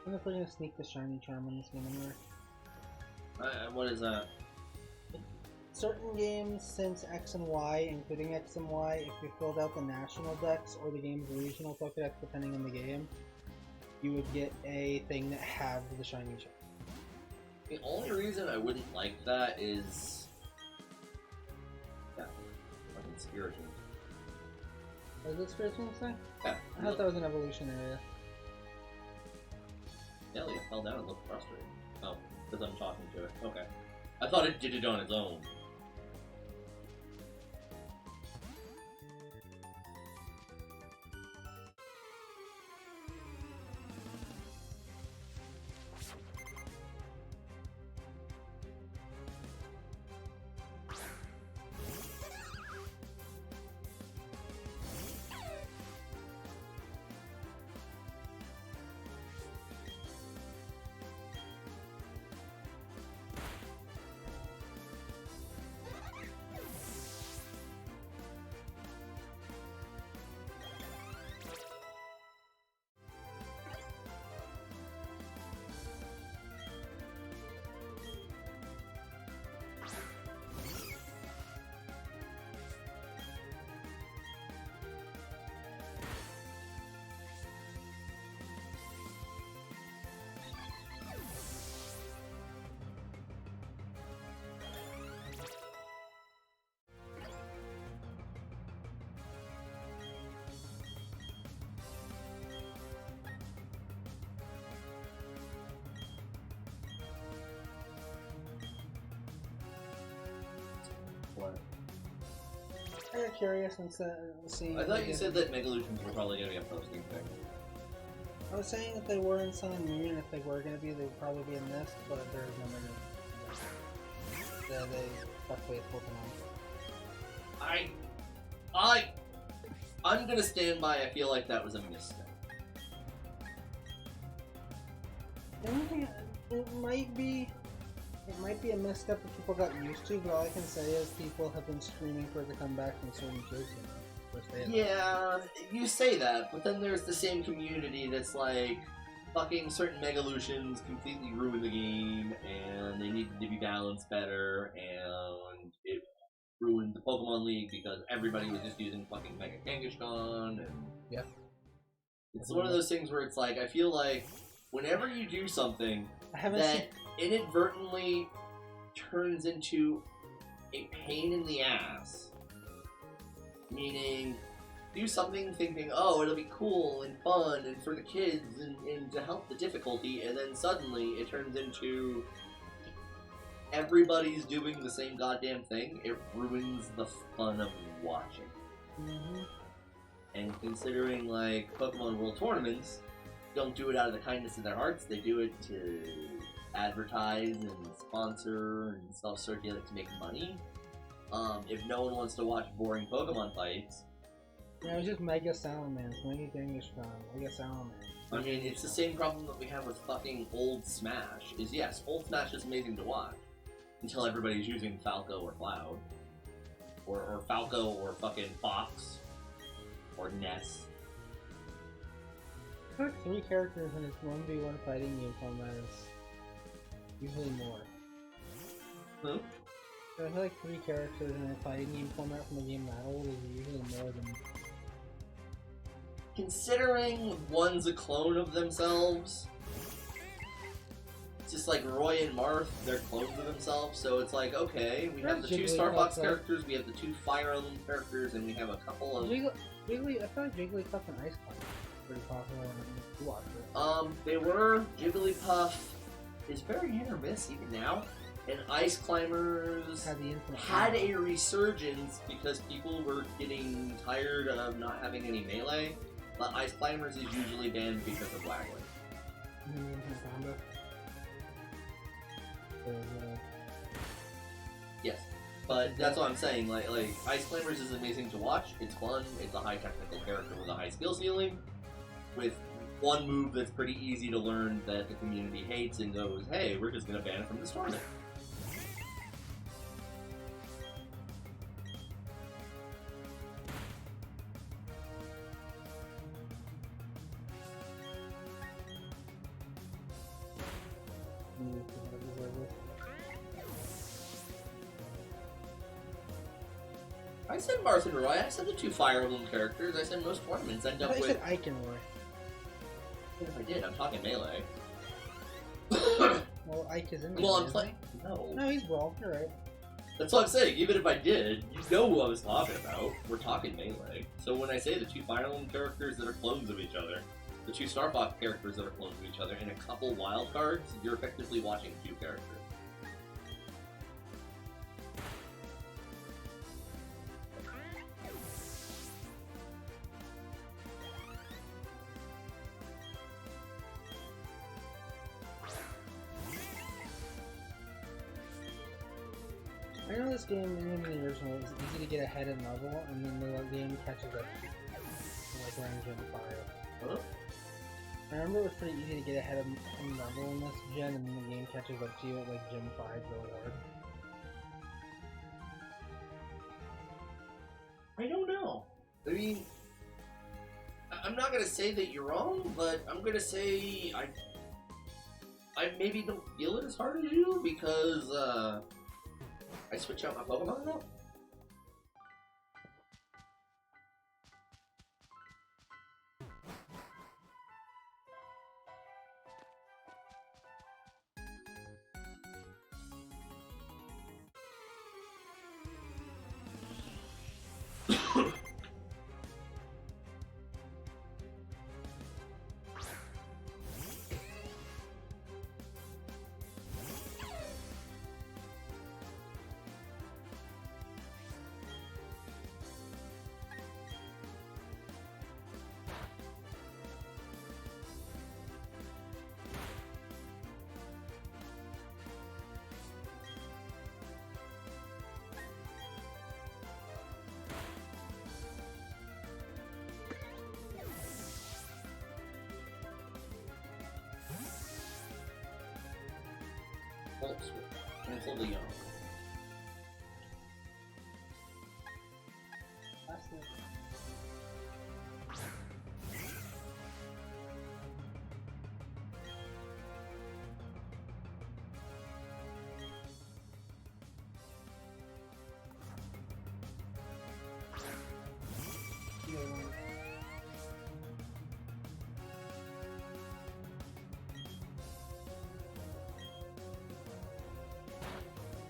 wonder if we're gonna sneak the shiny charm in this game anywhere. What is that? Certain games since X and Y, including X and Y, if you filled out the national decks or the game's regional Pokedex, depending on the game, you would get a thing that had the shiny charm. The only reason I wouldn't like that is... yeah, fucking Spiritomb. Was it Spiritomb thing? Yeah. I thought that was an evolution area. Delia fell down and looked frustrated. Oh, because I'm talking to it. Okay. I thought it did it on its own. What? I got curious and seeing. I thought you said that Megalutions were probably going to be a posting thing. I was saying that they were in Sun and Moon, and if they were going to be, they would probably be in this, but there's no Mega. They stuck with Pokemon. I'm gonna stand by. I feel like that was a misstep. It might be a misstep that people got used to, but all I can say is people have been screaming for it to come back from certain kids. Yeah, you say that, but then there's the same community that's like, fucking certain Megalutions completely ruined the game, and they needed to be balanced better, and it ruined the Pokemon League because everybody was just using fucking Mega Kangaskhan, and... yeah. It's one of those things where it's like, I feel like, whenever you do something that inadvertently turns into a pain in the ass, meaning do something thinking, oh, it'll be cool and fun and for the kids and to help the difficulty, and then suddenly it turns into everybody's doing the same goddamn thing, it ruins the fun of watching. Mm-hmm. And considering, like, Pokemon World Tournaments don't do it out of the kindness of their hearts, they do it to advertise and sponsor and self-circulate to make money. If no one wants to watch boring Pokemon fights, Yeah, it was just Mega Salamence. Mega Genghistron. Mega Salamence. I mean, it's the same problem that we have with fucking old Smash. Is yes, old Smash is amazing to watch until everybody's using Falco or Cloud, or Falco or fucking Fox, or Ness. I feel like 3 characters in its 1v1 fighting game format is usually more. Who? I feel like 3 characters in a fighting game format from a game that old is usually more than. Considering one's a clone of themselves, it's just like Roy and Marth, they're clones of themselves, so it's like, okay, we have the 2 Star Fox characters, we have the 2 Fire Emblem characters, and we have a couple of... Jiggly, I feel like Jigglypuff and Ice Climber are pretty popular when you watch it. They were. Jigglypuff is very hit or miss even now, and Ice Climbers had a resurgence because people were getting tired of not having any melee, but Ice Climbers is usually banned because of lagging. Yes, but that's what I'm saying. Like Ice Climbers is amazing to watch. It's fun. It's a high technical character with a high skill ceiling, with one move that's pretty easy to learn that the community hates and goes, "Hey, we're just gonna ban it from this tournament." I said Marth and Roy. I said the 2 Fire Emblem characters. I said most tournaments end I up thought you with. said Ike and Roy. If I did, I'm talking melee. Well, Ike is in there. Well, I'm isn't playing. No. he? No, he's Brawl. You're right. That's what I'm saying. Even if I did, you know who I was talking about. We're talking melee. So when I say the 2 Fire Emblem characters that are clones of each other, the 2 Star Fox characters that are clones of each other, and a couple wild cards, you're effectively watching 2 characters. I know this game, even in the original, it's easy to get ahead in level, and then the game catches up to you, like around Gen 5. Huh? I remember it was pretty easy to get ahead in level in this gen, and then the game catches up to you at like Gen 5 really hard. I don't know. I mean, I'm not gonna say that you're wrong, but I'm gonna say I maybe don't feel it as hard as you because I switch out my Pokemon now. Volt Switch. Cancel the young. That's it.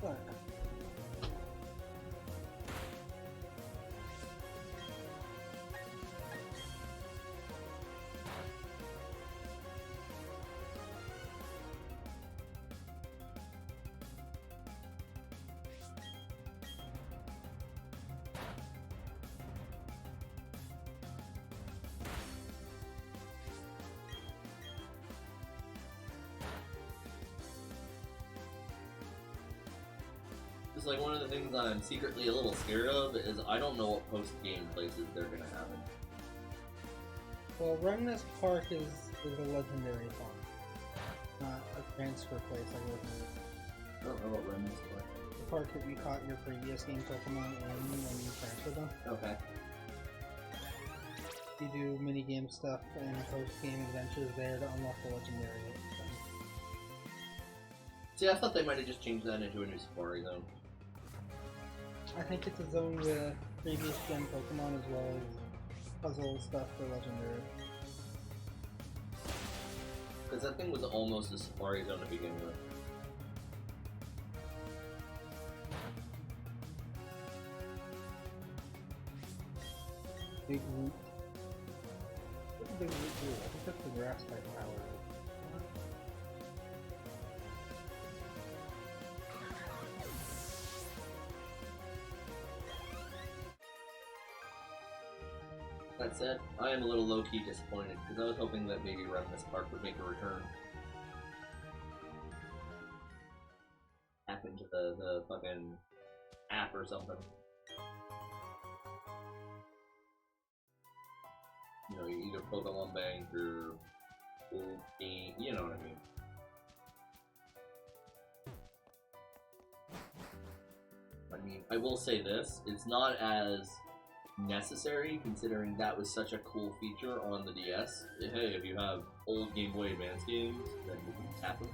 What? like one of the things I'm secretly a little scared of is I don't know what post-game places they're gonna have it. Well, Remnus Park is a legendary farm, not a transfer place like Legendary. I don't know what Remnants are. The park that you caught your previous game Pokemon in when you transferred them. Okay. You do minigame stuff and post-game adventures there to unlock the legendary thing. See, I thought they might have just changed that into a new Safari Zone. I think it's a zone with previous gen Pokemon as well as puzzle stuff for legendary. Because that thing was almost a Safari Zone to begin with. Big Root. What's a Big Root do? I think that's the grass type power. That said, I am a little low-key disappointed because I was hoping that maybe Remnus Park would make a return. Tap into the fucking app or something. You know, either Pokemon Bank or Full Game, you know what I mean. I mean, I will say this, it's not as necessary considering that was such a cool feature on the DS. Hey, if you have old Game Boy Advance games, then you can tap them.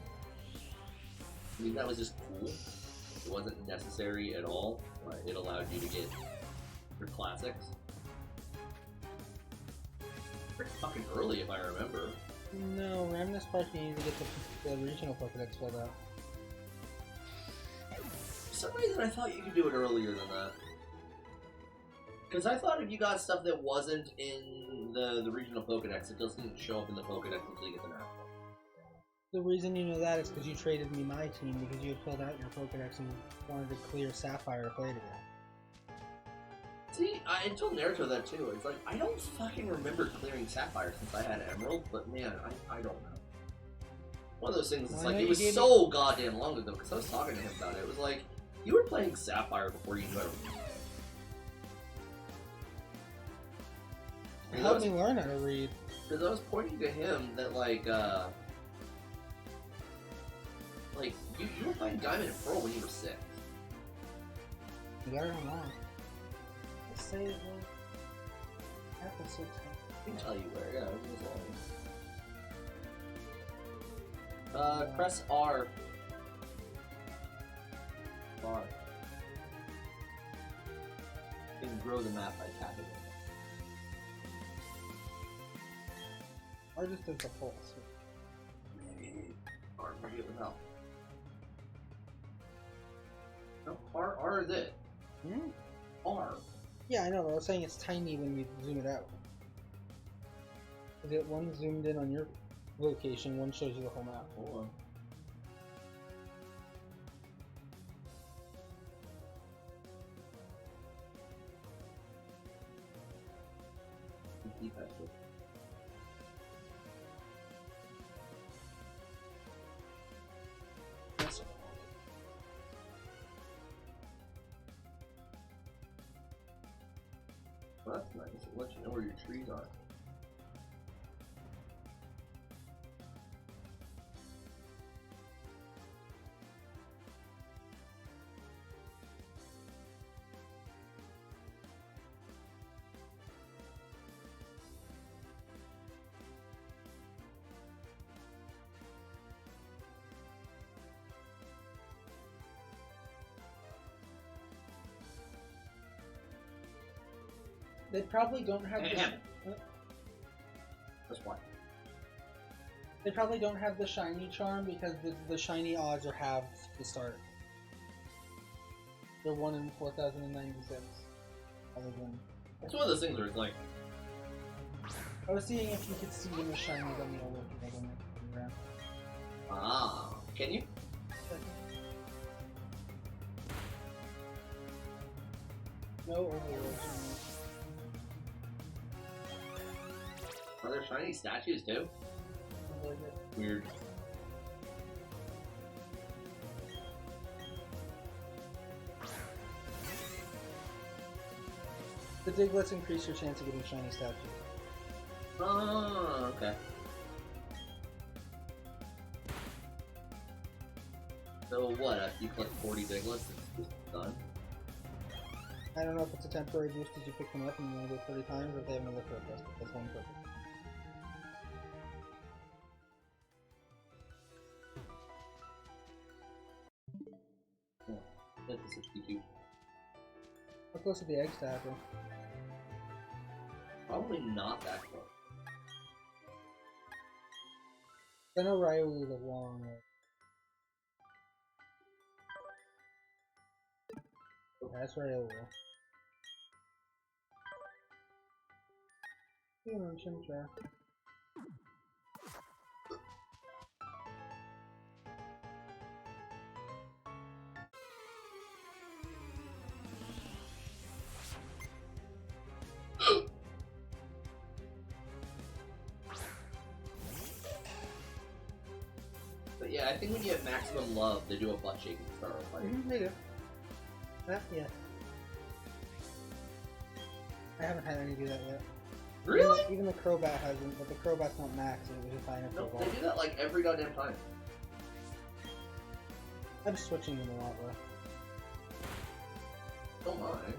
I mean, that was just cool. It wasn't necessary at all, but it allowed you to get your classics. Pretty fucking early, if I remember. No, Remnus Park you need to get the regional Pokedex filled out. For some reason, I thought you could do it earlier than that. Because I thought if you got stuff that wasn't in the regional Pokedex, it doesn't show up in the Pokedex until you get the map. The reason you know that is because you traded me my team because you had filled out your Pokedex and wanted to clear Sapphire to play together. See, I told Naruto that too. It's like, I don't fucking remember clearing Sapphire since I had Emerald, but man, I don't know. One of those things, it's Well, I like, know it was you gave so goddamn long ago, because I was talking to him about it. It was like, you were playing Sapphire before you knew everything. It helped me learn how to read. Because I was pointing to him that, like, you were playing Diamond and Pearl when you were 6. You got it wrong. Let's say it was Apple 6. I can tell you where, yeah, it was long. Press R. R. You can grow the map by tapping it. Or just as a pulse. R, maybe it would help. No, R is it. Hmm? R. Yeah, I know, but I was saying it's tiny when you zoom it out. Is it one zoomed in on your location, one shows you the whole map. Hold on. Keep that shit. Yes, sir. Well, that's nice. It lets you know where your trees are. They probably don't have That's why. They probably don't have the shiny charm because the shiny odds are halved to start. They're 1 in 4,096. Other than It's one of those things where it's like, I was seeing if you could see them as shiny on the older people when they're around. ah, can you? No overworld shiny. Are there shiny statues too? Weird. The Diglets increase your chance of getting shiny statues. Oh, okay. So what, after you collect 40 Diglets, it's just done? I don't know if it's a temporary boost as you pick them up and you only do it 30 times, or if they have another purpose. That's one purpose. That's a 62. How close to the egg statue? Probably not that close. I know Ryu is a long way. That's Ryu. Chimchar. But yeah, I think when you have maximum love, they do a butt shaking start fight. They do. Yeah. I haven't had any do that yet. Really? Even the Crobat hasn't, but the Crobat's not max, and it was just high enough to No, evolve. they do that like every goddamn time. I'm switching them a lot, though. Oh my.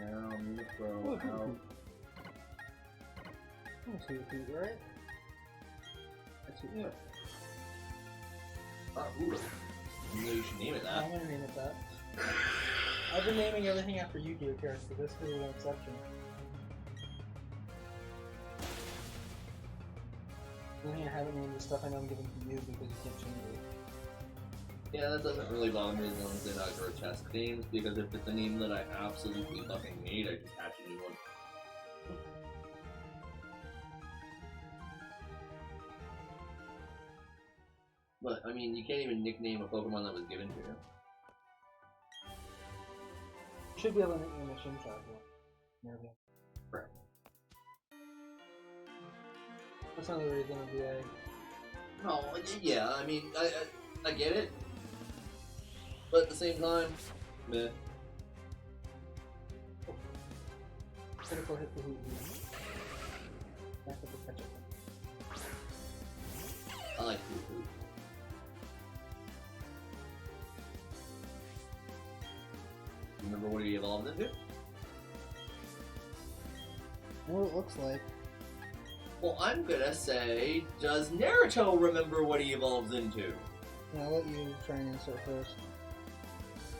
Down, throw out. That's Hoot Hoot, right? That's Hoot Hoot. Ooh. You know you should name it that. I'm gonna name it that. I've been naming everything after you do, Karen, so this is no exception. The only thing I haven't named is stuff I know I'm giving to you because you can't change it. Yeah, that doesn't really bother me as long as they're not grotesque names, because if it's a name that I absolutely fucking hate, I just hatch a new one. But, I mean, you can't even nickname a Pokemon that was given to you. You should be able to nickname a Chimchar, though. Maybe. Right. That's another reason it'd be a... No, yeah, I mean, I get it. But at the same time, meh. Critical hit for Hoot Hoot. Back up the catch up. I like Hoot Hoot. Remember what he evolved into? I know what it looks like. Well, I'm gonna say, does Naruto remember what he evolves into? Yeah, I'll let you try and answer first.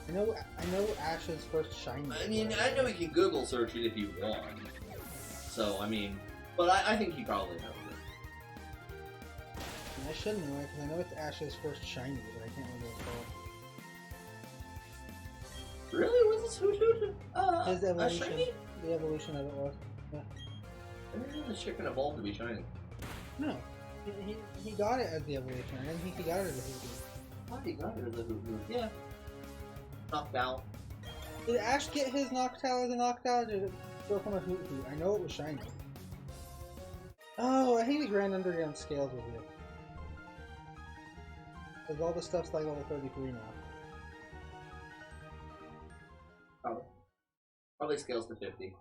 I know Ash's first shiny. I mean, I know he can Google search it if you want. So, I mean, but I think he probably knows it. I should know it because I know it's Ash's first shiny, but I can't remember what it's called. Really? Was this Hoot Hoot? His A evolution. shiny? The evolution of it was. Yeah. I didn't know the shit can evolve to be shiny. No. He got it as the evolution. I didn't think he got it as a Hoot Hoot. I thought he got it as a Hoot Hoot. Yeah. Knocked out. Did Ash get his Noctowl as a Noctowl, or did it go from a Hoot Hoot? I know it was shiny. Oh, I think the Grand Underground scales with you. Because all the stuff's like level 33 now. Probably scales to 50.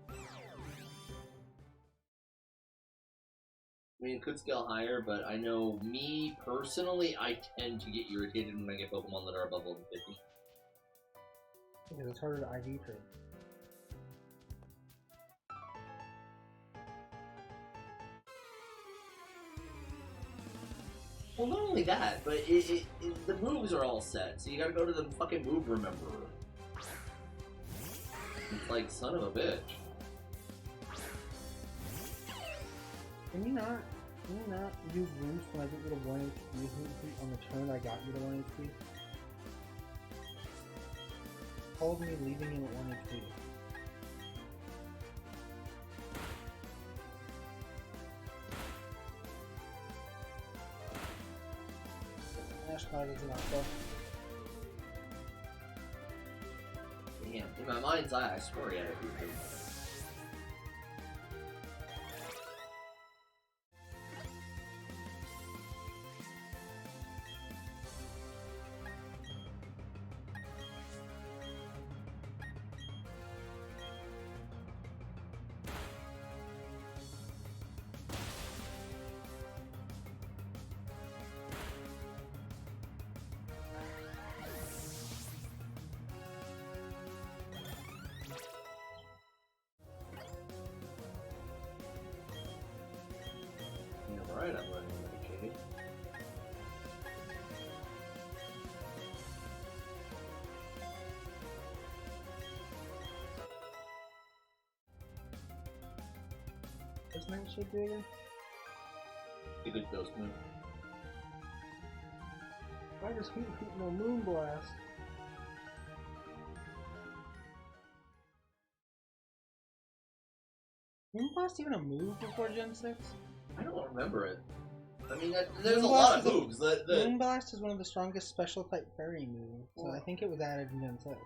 I mean, it could scale higher, but I know me personally, I tend to get irritated when I get Pokemon that are above level 50. Because it's harder to IV trade. Well, not only that, but the moves are all set, so you gotta go to the fucking move rememberer. It's like, son of a bitch. Can you not use Roost when I get rid of 1 HP on the turn I got you to 1 HP? Called me leaving him at 1 HP. Ash Cloud is enough though. Damn, in my mind's eye, I swear he had a Hoot Hoot. does Nightshade do again? A good ghost move. Why does Hoot Hoot no Moonblast? Moonblast even a move before Gen 6? I don't remember it. I mean, there's a Moonblast lot is of moves. Moonblast is one of the strongest special type fairy moves, so I think it was added in Gen 6.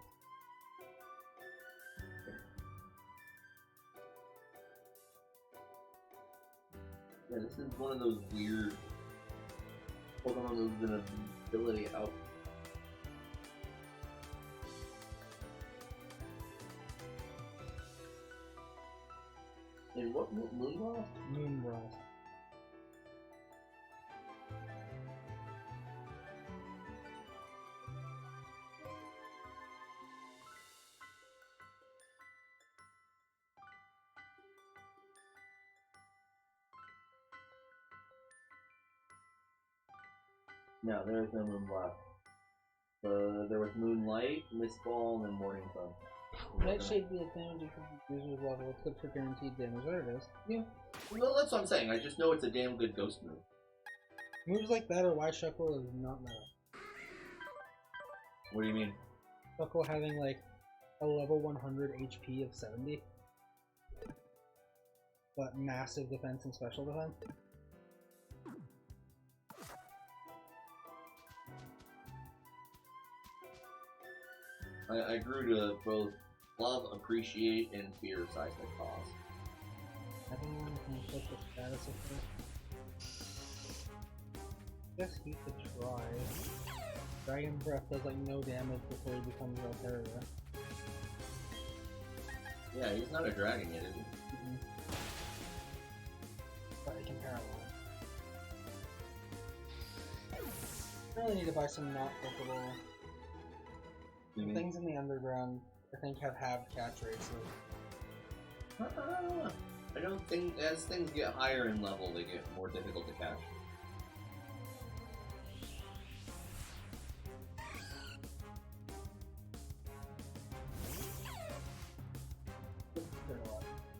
Yeah, this is one of those weird Pokemon moves and ability out. And what Moonblast? Moonblast. No, there is no Moonblast. There was Moonlight, Mistball, and then Morning Sun. Nightshade deals damage if the user's level. It's good for guaranteed damage. There it is. Yeah. Well, that's what I'm saying. I just know it's a damn good ghost move. Moves like that or why Shuckle is not meta. What do you mean? Shuckle having like a level 100 HP of 70. But massive defense and special defense. I grew to both love, appreciate, and fear Seismic Toss. Everyone can flip the status of this. Guess he could try. Dragon Breath does like no damage before he becomes Altaria. Yeah, he's not a dragon yet, is he? But I can paralyze. I really need to buy some not flippable. Mhm. Things in the underground, I think, have halved catch rates. I don't think as things get higher in level, they get more difficult to catch.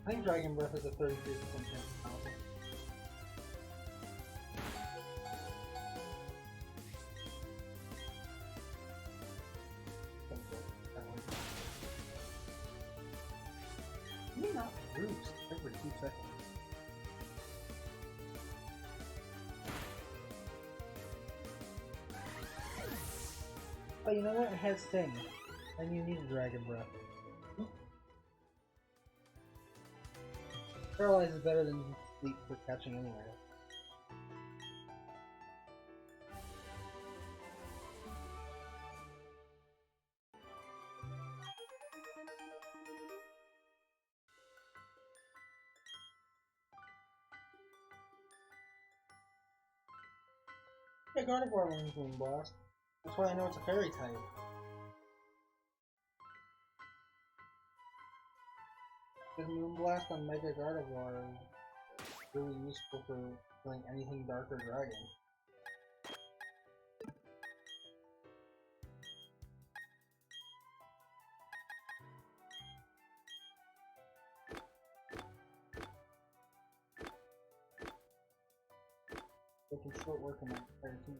I think Dragon Breath is a 33% chance of powerful. You may not roost every 2 seconds. But you know what? It has Sting. And you need a Dragon Breath. Paralyze is better than Sleep for catching anyway. Yeah, Gardevoir learns Moonblast. That's why I know it's a fairy type. Because Moonblast on Mega Gardevoir is really useful for killing anything dark or dragon. They can short work on my entire team.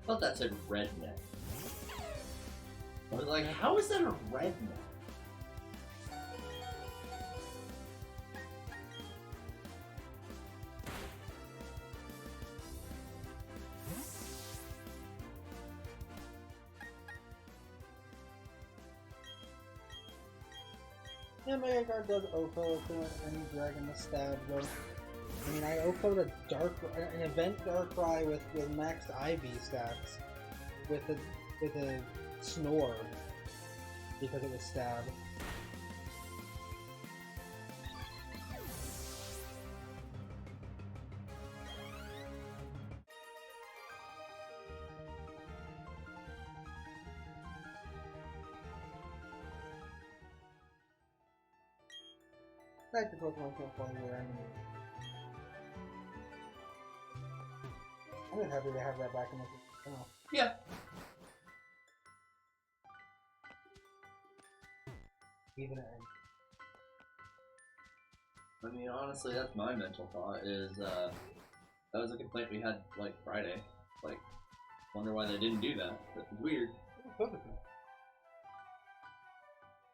I thought that said redneck. I was like, how is that a redneck? Yeah, Mega Guard does OPO to any dragon with stab though. I mean, I OHKO'd an event Darkrai with maxed IV stats with a snore because it was stab. Like the Pokemon can't follow you around. I'm just happy to have that back in the channel. Yeah. Even I mean, honestly, that's my mental thought. Is that was a complaint we had like Friday. Like, wonder why they didn't do that. That was weird.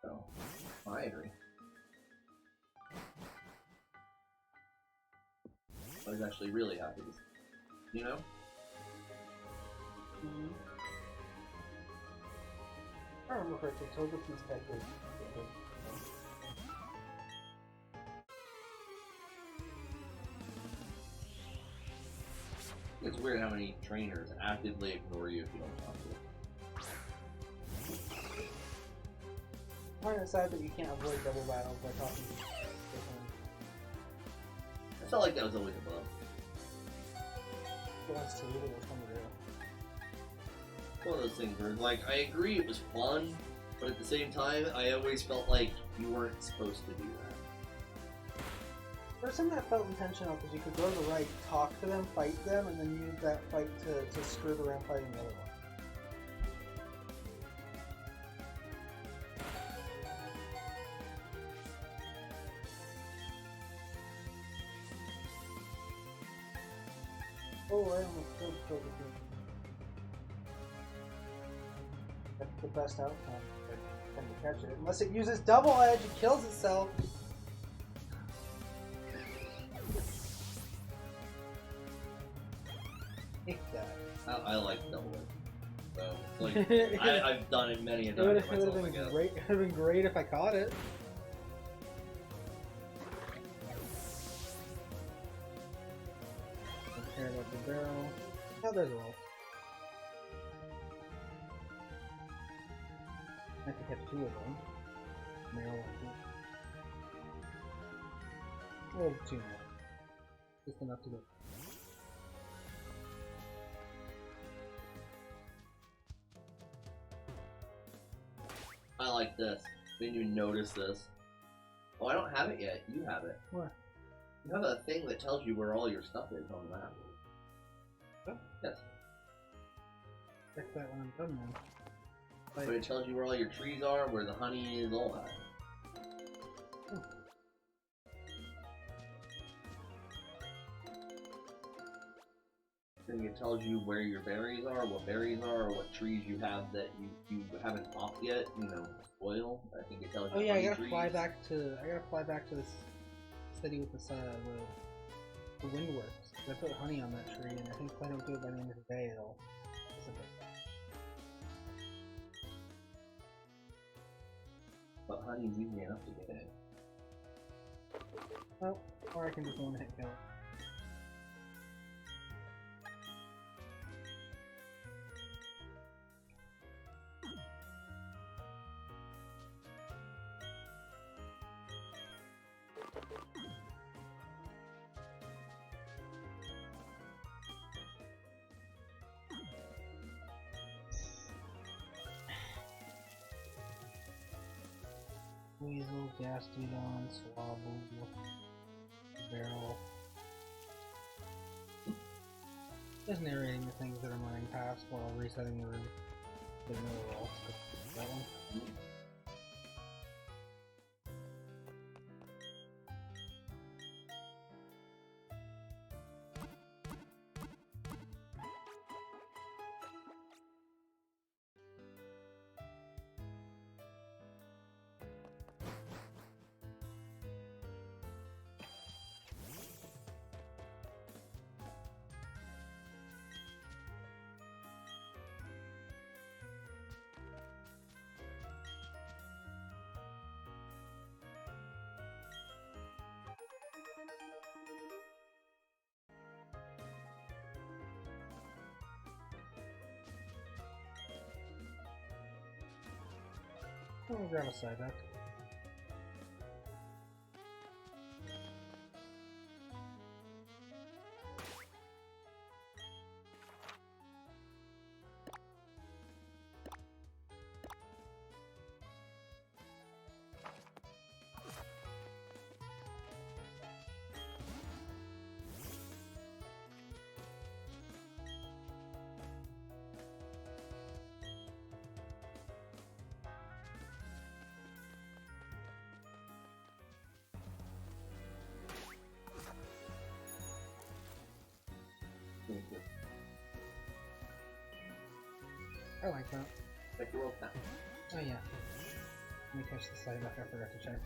So, I agree. I was actually really happy. You know? Mm-hmm. I remember correctly, Togepi's package. It's weird how many trainers actively ignore you if you don't talk to them. I'm kind of sad that you can't avoid double battles by talking to them. I felt like that was always above. It wants to leave it with fun to do. One of those things where, like, I agree it was fun, but at the same time, I always felt like you weren't supposed to do that. There's some that felt intentional because you could go to the right, talk to them, fight them, and then use that fight to skirt around fighting the other one. Oh, I almost killed Togepi. That's the best outcome. Trying to catch it. Unless it uses double edge, it kills itself. Take that. I like double it. So, like, I've done it many a It time would for have myself, I been guess. great. It would have been great if I caught it. Don't care about the barrel. Oh, there's a roll. I have to catch two of them. Male and two. Oh, two more. Just enough to go. I like this. Didn't even notice this. Oh, I don't have it yet. You have it. What? You have a thing that tells you where all your stuff is on the map. Huh? Yes. Check that when I'm done then. But it tells you where all your trees are, where the honey is, all that. Then it tells you where your berries are, what berries are, or what trees you have that you haven't popped yet, you know, spoil. I think it tells you. Oh yeah, I honey gotta trees. fly back to. I gotta fly back to this city with the Windworks. I put honey on that tree, and I think if I don't do it by the end of the day, it'll disappear. But honey's easy enough to get in. Oh, or I can just one hit kill it. Weasel, Gastrodon, Swablu, Barrel. Just narrating the things that are running past while resetting the room. The middle roll. That one. Let me grab a side deck. I like that. Check your world pack. Oh yeah. Let me catch the side deck, I forgot to check.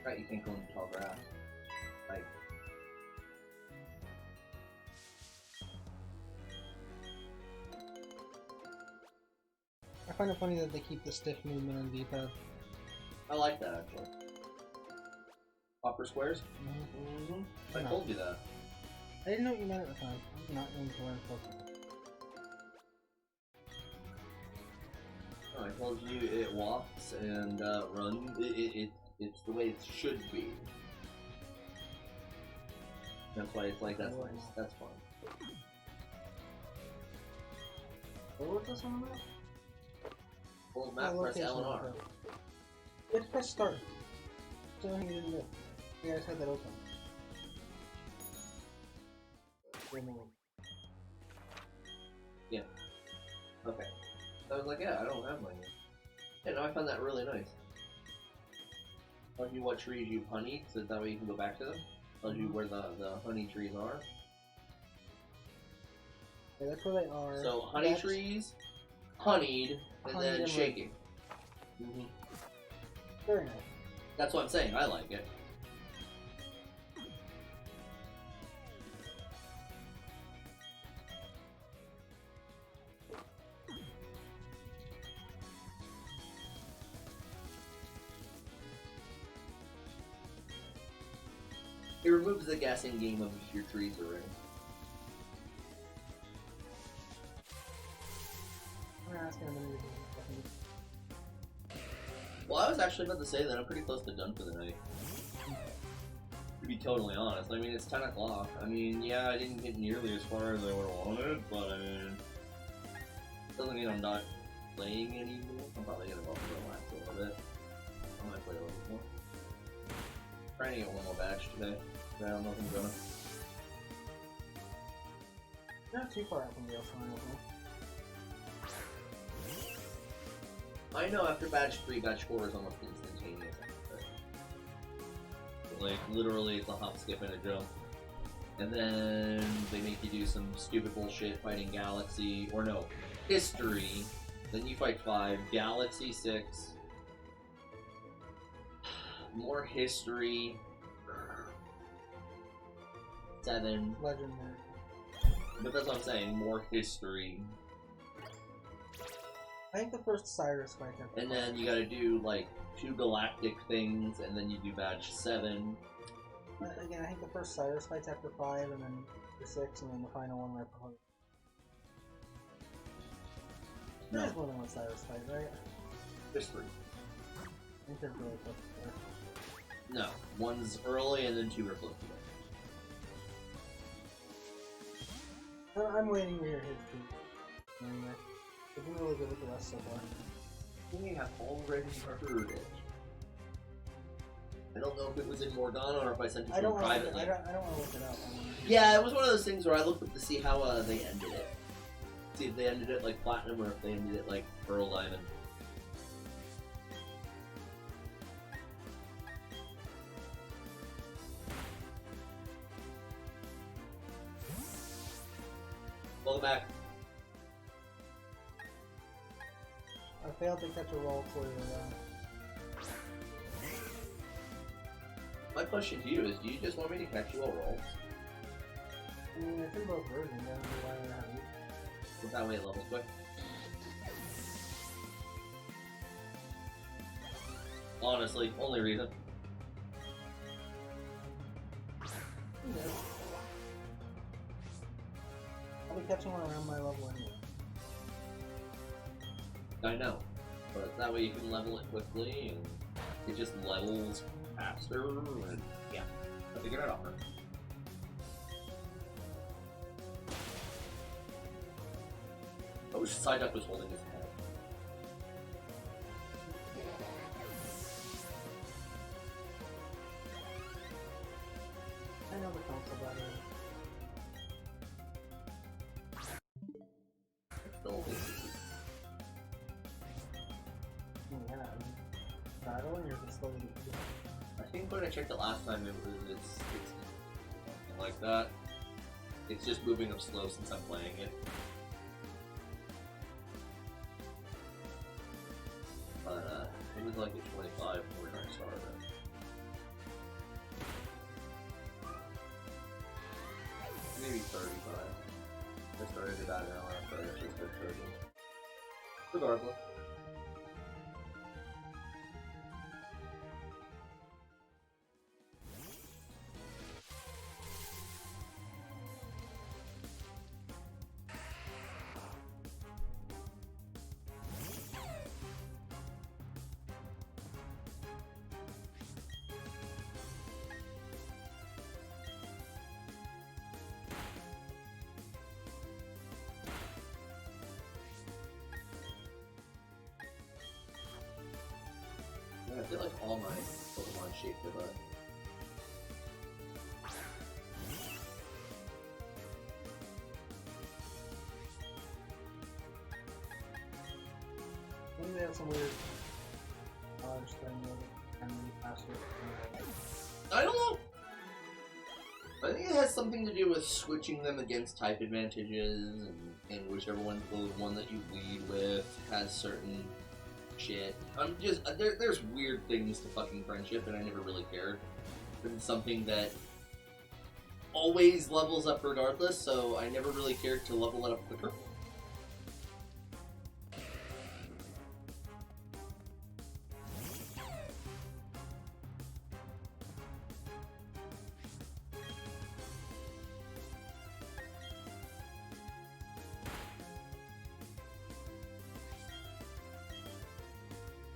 Right, you can't go into tall grass. Like, I find it funny that they keep the stiff movement on D-pad. I like that actually. Upper squares? Mm-hmm. I No. told you that. I didn't know what you meant at the time. I'm not going to learn Pokemon. Oh, I told you it walks and runs. It's the way it should be. That's why it's like that's Nice. nice. That's fun. What was this one about? Well, map Oh, press L and R. location. You had to press start. So you didn't do. You guys had that open. Okay. I was like, yeah, I don't have mine yet. Yeah, no, I found that really nice. Tells you what trees you've honeyed, so that way you can go back to them. Tells you where the honey trees are. Yeah, that's where they are. So honey That's- trees, honeyed, and Honeyed then and shaking. Very nice. That's what I'm saying. I like it. It removes the guessing game of if your trees are ready. I'm gonna ask him in a minute. Well, I was actually about to say that I'm pretty close to done for the night. To be totally honest, I mean, it's 10 o'clock. I mean, yeah, I didn't get nearly as far as I would have wanted, but I mean, doesn't mean I'm not playing anymore. I'm probably gonna go up and relax a little bit. I might play a little bit more. Trying to get one more badge today. I don't know if I'm gonna. Not too far out from the final. I know after badge 3, badge 4 is almost instantaneous. Like, literally, it's a hop, skip, and a jump. And then they make you do some stupid bullshit fighting Galaxy, or no, History. Then you fight 5, Galaxy 6, more History, 7. Legendary. But that's what I'm saying, more History. I think the first Cyrus fight. And then you gotta do, like, 2 galactic things, and then you do badge 7. Again, I think the first Cyrus fight's after 5, and then the 6, and then the final one right before. No. There's more than one Cyrus fight, right? Just 3. I think they're really close together. No, one's early and then 2 are close together. I'm waiting to hear his tweet. Anyway, they've been really good with the rest so far. We have already heard it. I don't know if it was in Morgana or if I sent it I to don't him want to. privately. I don't want to look it up. I mean, Yeah, it was one of those things where I looked up to see how they ended it. See if they ended it like Platinum or if they ended it like Pearl Diamond. Welcome back. I failed to catch a roll for My question to you is, do you just want me to catch you all rolls? I mean, it's in both versions. I don't know why they're not used. With that way it levels quick. Honestly, only reason. Yeah. I'll be catching one around my level anyway. I know, but that way you can level it quickly, and it just levels faster, and yeah, I figured it out. I wish Psyduck was holding his head. I know the console better. Still, Yeah, battling or just still I think when I checked it last time, it's like that. It's just moving up slow since I'm playing it. But it was like a 25 when I started. Maybe 35. I started about an hour after I just hit 30. Regardless. I feel like all my Pokemon shaped their butt. I think they have some weird college thing with it, and faster. I don't know. I think it has something to do with switching them against type advantages, and whichever one's the one that you lead with has certain shit. I'm just there's weird things to fucking friendship, and I never really cared. It's something that always levels up regardless, so I never really cared to level it up quicker.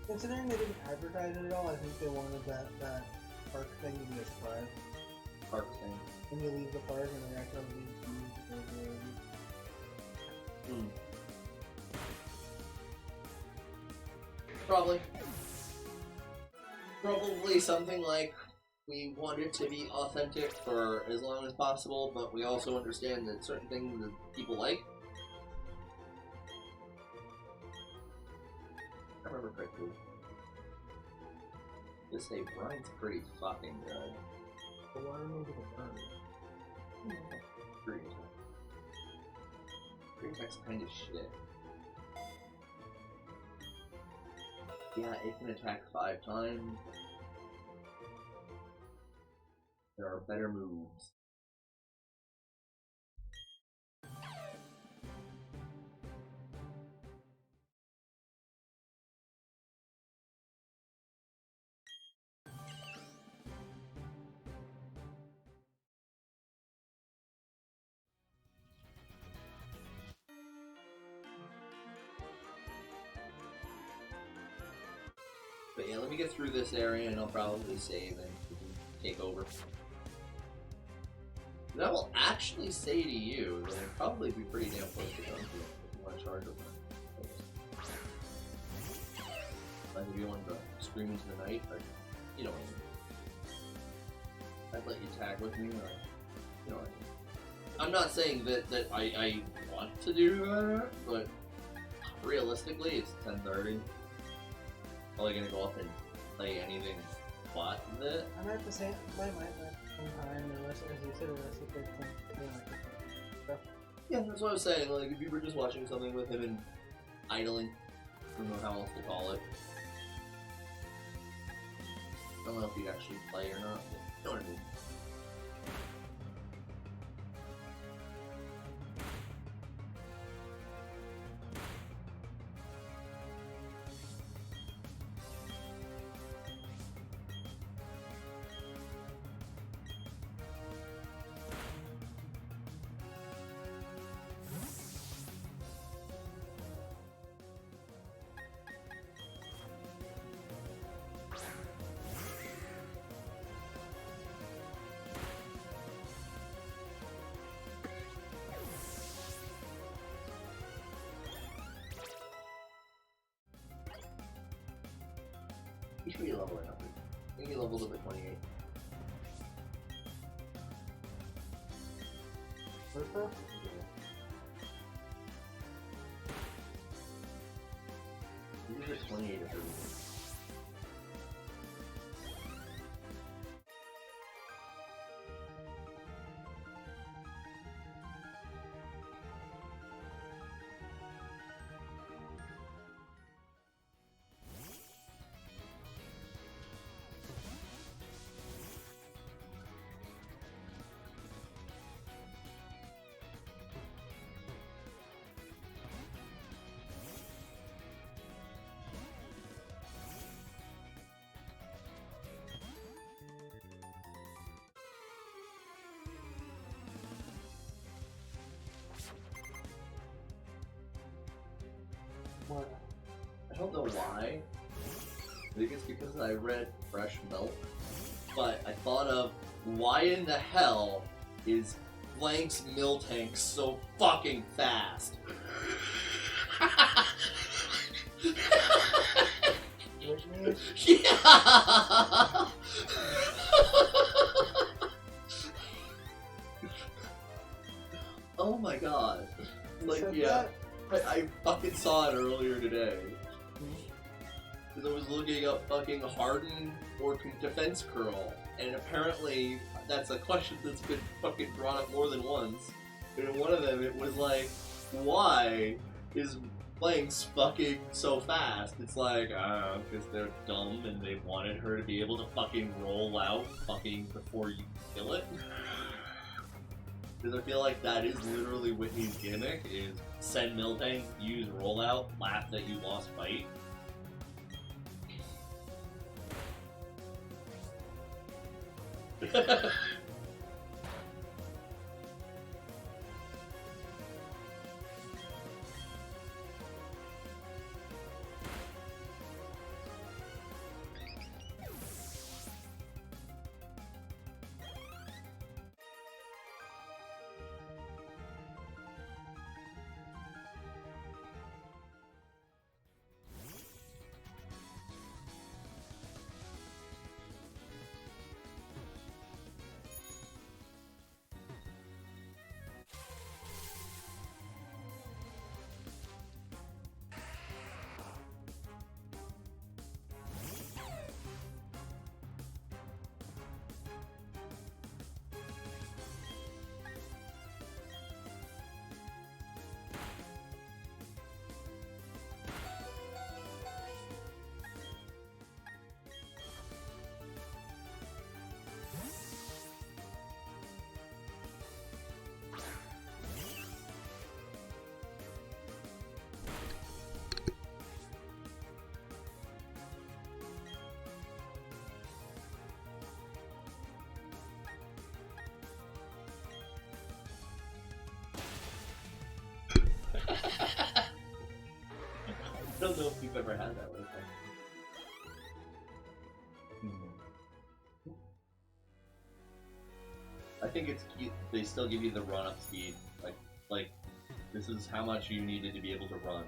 Considering they didn't advertise it at all, I think they wanted that park thing to be a surprise. Park thing. When you leave the park and they actually leave you to Probably. Probably something like, we want it to be authentic for as long as possible, but we also understand that certain things that people like. I remember correctly. Just say Brian's pretty fucking good. the water over the burn. Green Tech's kind of shit. Yeah, it can attack 5 times. There are better moves. But yeah, let me get through this area and I'll probably save and take over. And I will actually say to you that I'd probably be pretty damn close to going if you want to charge over. Like if you wanted to scream into the night, like, you know what I mean. I'd let you tag with me, or, you know what I mean. I'm not saying that I want to do that, but realistically it's 10:30. Probably gonna go up and play anything but that. I might have to say, I might have some time, unless, as you said, unless you take some, stuff. Yeah, that's what I was saying. Like, if you were just watching something with him and idling, I don't know how else to call it. I don't know if he'd actually play or not. But you know what I mean. You should be leveling up. I think he leveled up at 28. Bertha? He's at 28 or 30. What? I don't know why. I think it's because I read Fresh Milk, but I thought of why in the hell is Blank's Miltank so fucking fast? Whitney? Yeah! Oh my god. Like, Said yeah. that? I fucking saw it earlier today. Because I was looking up fucking harden or defense curl, and apparently that's a question that's been fucking brought up more than once. And in one of them, it was like, why is Blanks fucking so fast? It's like, because they're dumb and they wanted her to be able to fucking roll out fucking before you kill it. Because I feel like that is literally Whitney's gimmick, is send Miltank, use rollout, laugh that you lost fight. I don't know if you've ever had that like that. I think it's cute. They still give you the run-up speed. Like this is how much you needed to be able to run.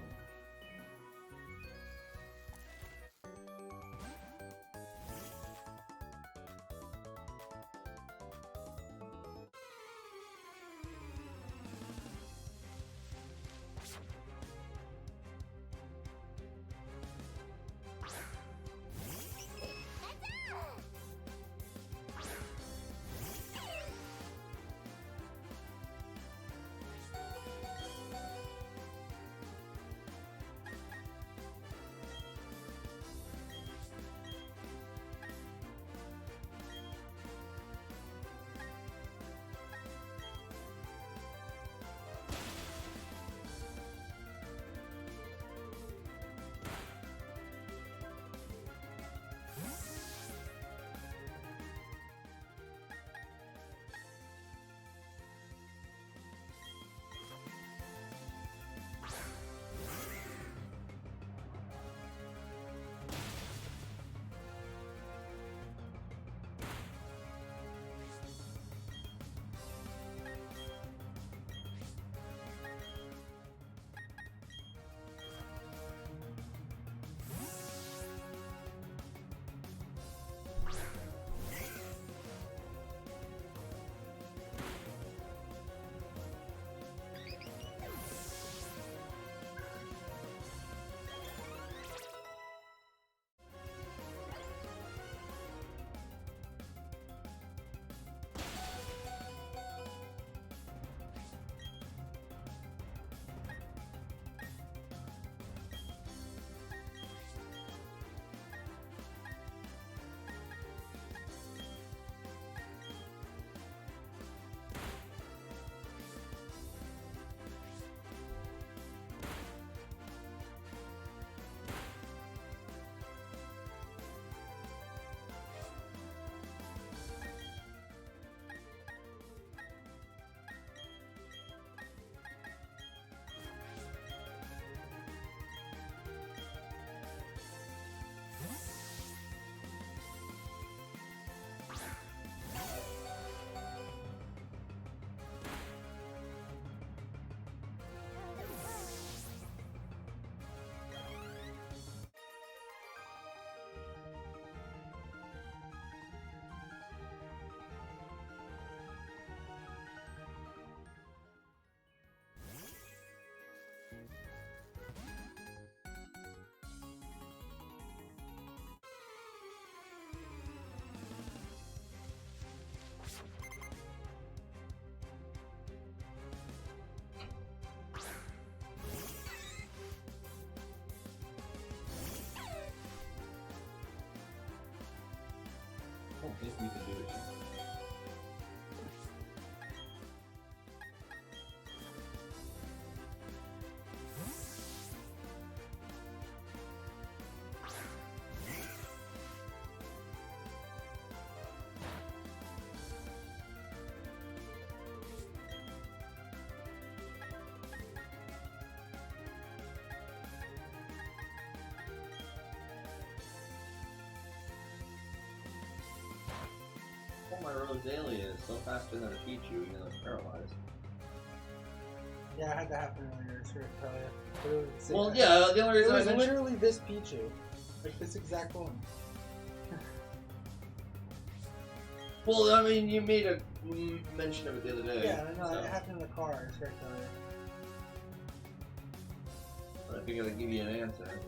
Just need to do it. Oh, my Roselia is so faster than a Pichu, even though it's paralyzed. Yeah, I had that happen earlier. It's weird to tell you. But it was the same Well, thing. yeah, the only It reason I was mentioned... literally this Pichu, like this exact one. Well, I mean, you made a mention of it the other day. Yeah, I know. so- It happened in the car. It's weird to tell you. But I figured I'd give you an answer.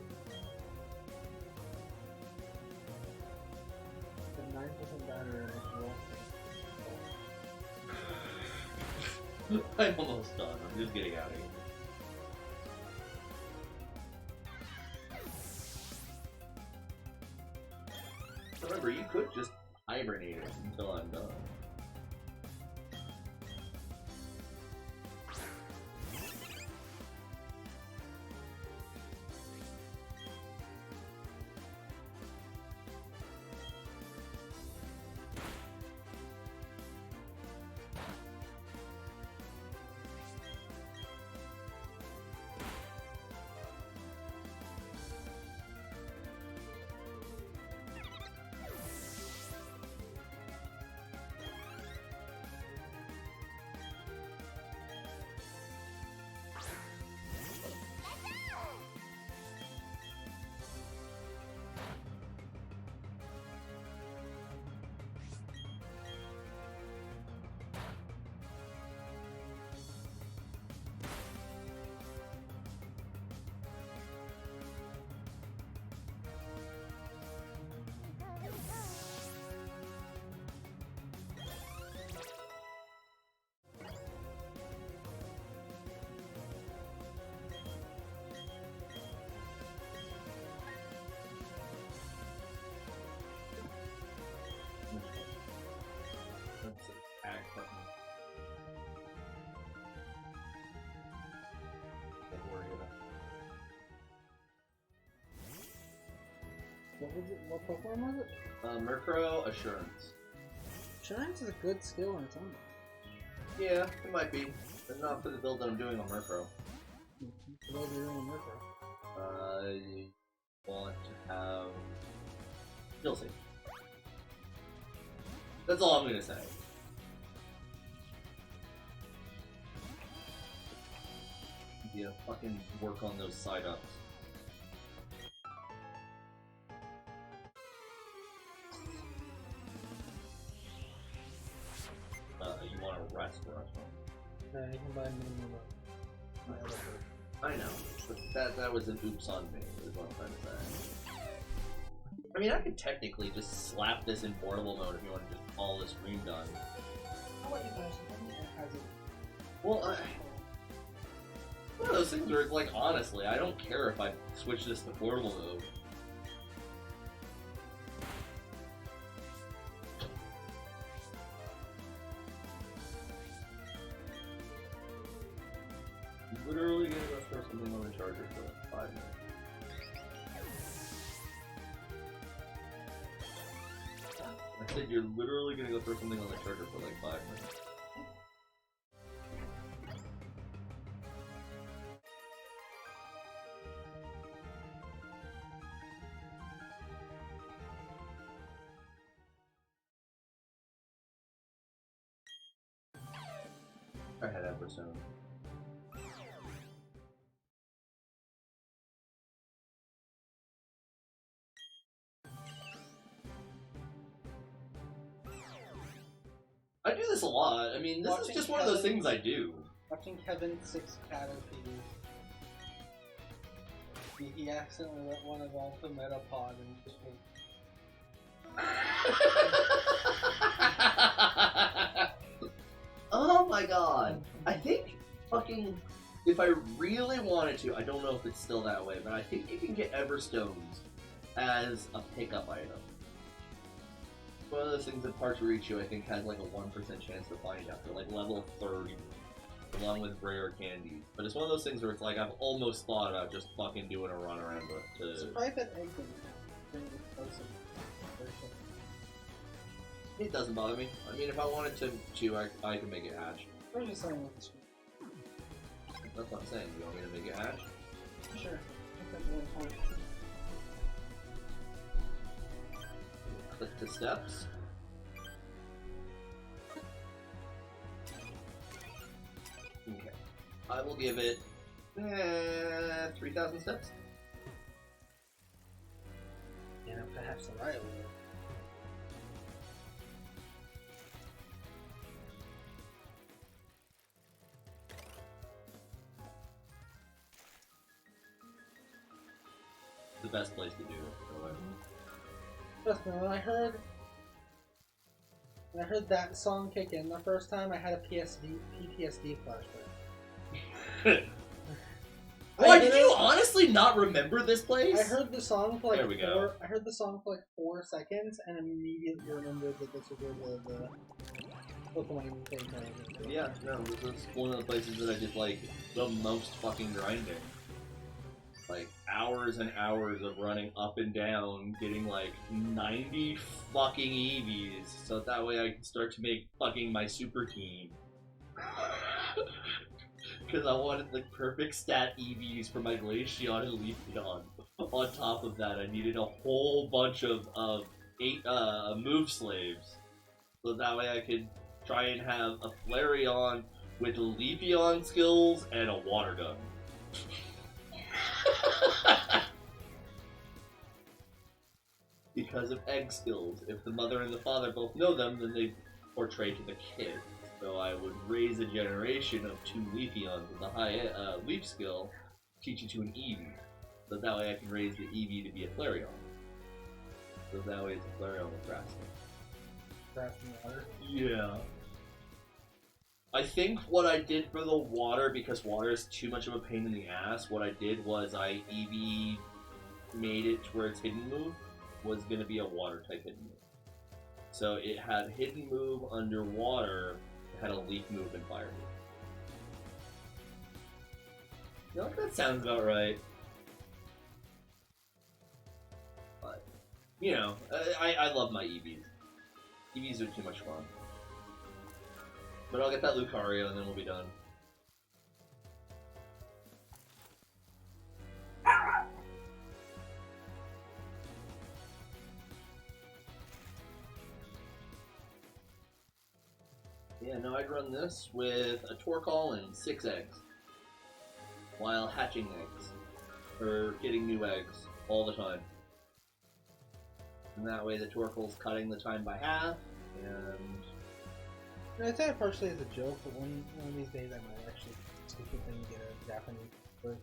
The 9% battery in this roll. I'm almost done. I'm just getting out of here. Remember, you could just hibernate it until I'm done. That's an ag button. Don't worry about What was it? What Pokemon was it? it. Murkrow Assurance. Assurance is a good skill on its own. Yeah, it might be, but not for the build that I'm doing on Murkrow. What are you doing with Murkrow? I want to have skill save. That's all I'm gonna say. Yeah, fucking work on those side ups. You want to rest, Yeah, you can buy a minimum of my other bird. I know, but that was an oops on me, is what I'm trying to say. I mean, I could technically just slap this in portable mode if you want to just call the stream done. How about you guys? Has it? Well, one of those things where it's like, honestly, I don't care if I switch this to portable mode. Literally gonna go throw something on the charger for like 5 minutes. I said you're literally gonna go throw something on the charger for like 5 minutes. I had Everstone. I do this a lot. I mean, this is Watching just one of those Kevin- things I do. Watching Kevin 6 Caterpie. He accidentally let one evolve to Metapod and just was... Oh my god. I think fucking, if I really wanted to, I don't know if it's still that way, but I think you can get Everstones as a pickup item. One of those things that Parts Richu, I think, has like a 1% chance to find after like level 30, along with rare candies. But it's one of those things where it's like I've almost thought about just fucking doing a run around to. Surprised that egg didn't bring the explosive version. It doesn't bother me. I mean, if I wanted to I can make it hatch. I'm just saying with the screen. That's what I'm saying. You want me to make it hatch? Sure. I think that's one point. Click the steps. Okay. I will give it 3,000 steps. Yeah, perhaps the right way. The best place to do it. by the way. Trust me, when I heard that song kick in the first time, I had a PTSD flashback. Why I did you honestly not remember this place? I heard the song for like There we go. I heard the song for like 4 seconds and immediately remembered that this was where the Pokemon thing came. Yeah, no, this is one of the places that I did like the most fucking grinding. Like hours and hours of running up and down, getting like 90 fucking EVs, so that way I can start to make fucking my super team. Because I wanted the perfect stat EVs for my Glaceon and Leafeon. On top of that, I needed a whole bunch of 8 move slaves, so that way I could try and have a Flareon with Leafeon skills and a water gun. Because of egg skills. If the mother and the father both know them, then they portray to the kid. So I would raise a generation of 2 Leafeons with a high leaf skill, teach it to an Eevee. So that way I can raise the Eevee to be a Flareon. So that way it's a Flareon with grass. Grass and water. Yeah. I think what I did for the water, because water is too much of a pain in the ass, what I did was I EV made it to where its hidden move was going to be a water type hidden move. So it had hidden move underwater, it had a leaf move and fire move. You know, that sounds about right. But, you know, I love my EVs. EVs are too much fun. But I'll get that Lucario and then we'll be done. Yeah, no, I'd run this with a Torkoal and 6 eggs. While hatching eggs. Or getting new eggs all the time. And that way the Torkoal's cutting the time by half, and... I say it partially as a joke, but one of these days I might actually stupid thing get a Japanese bird.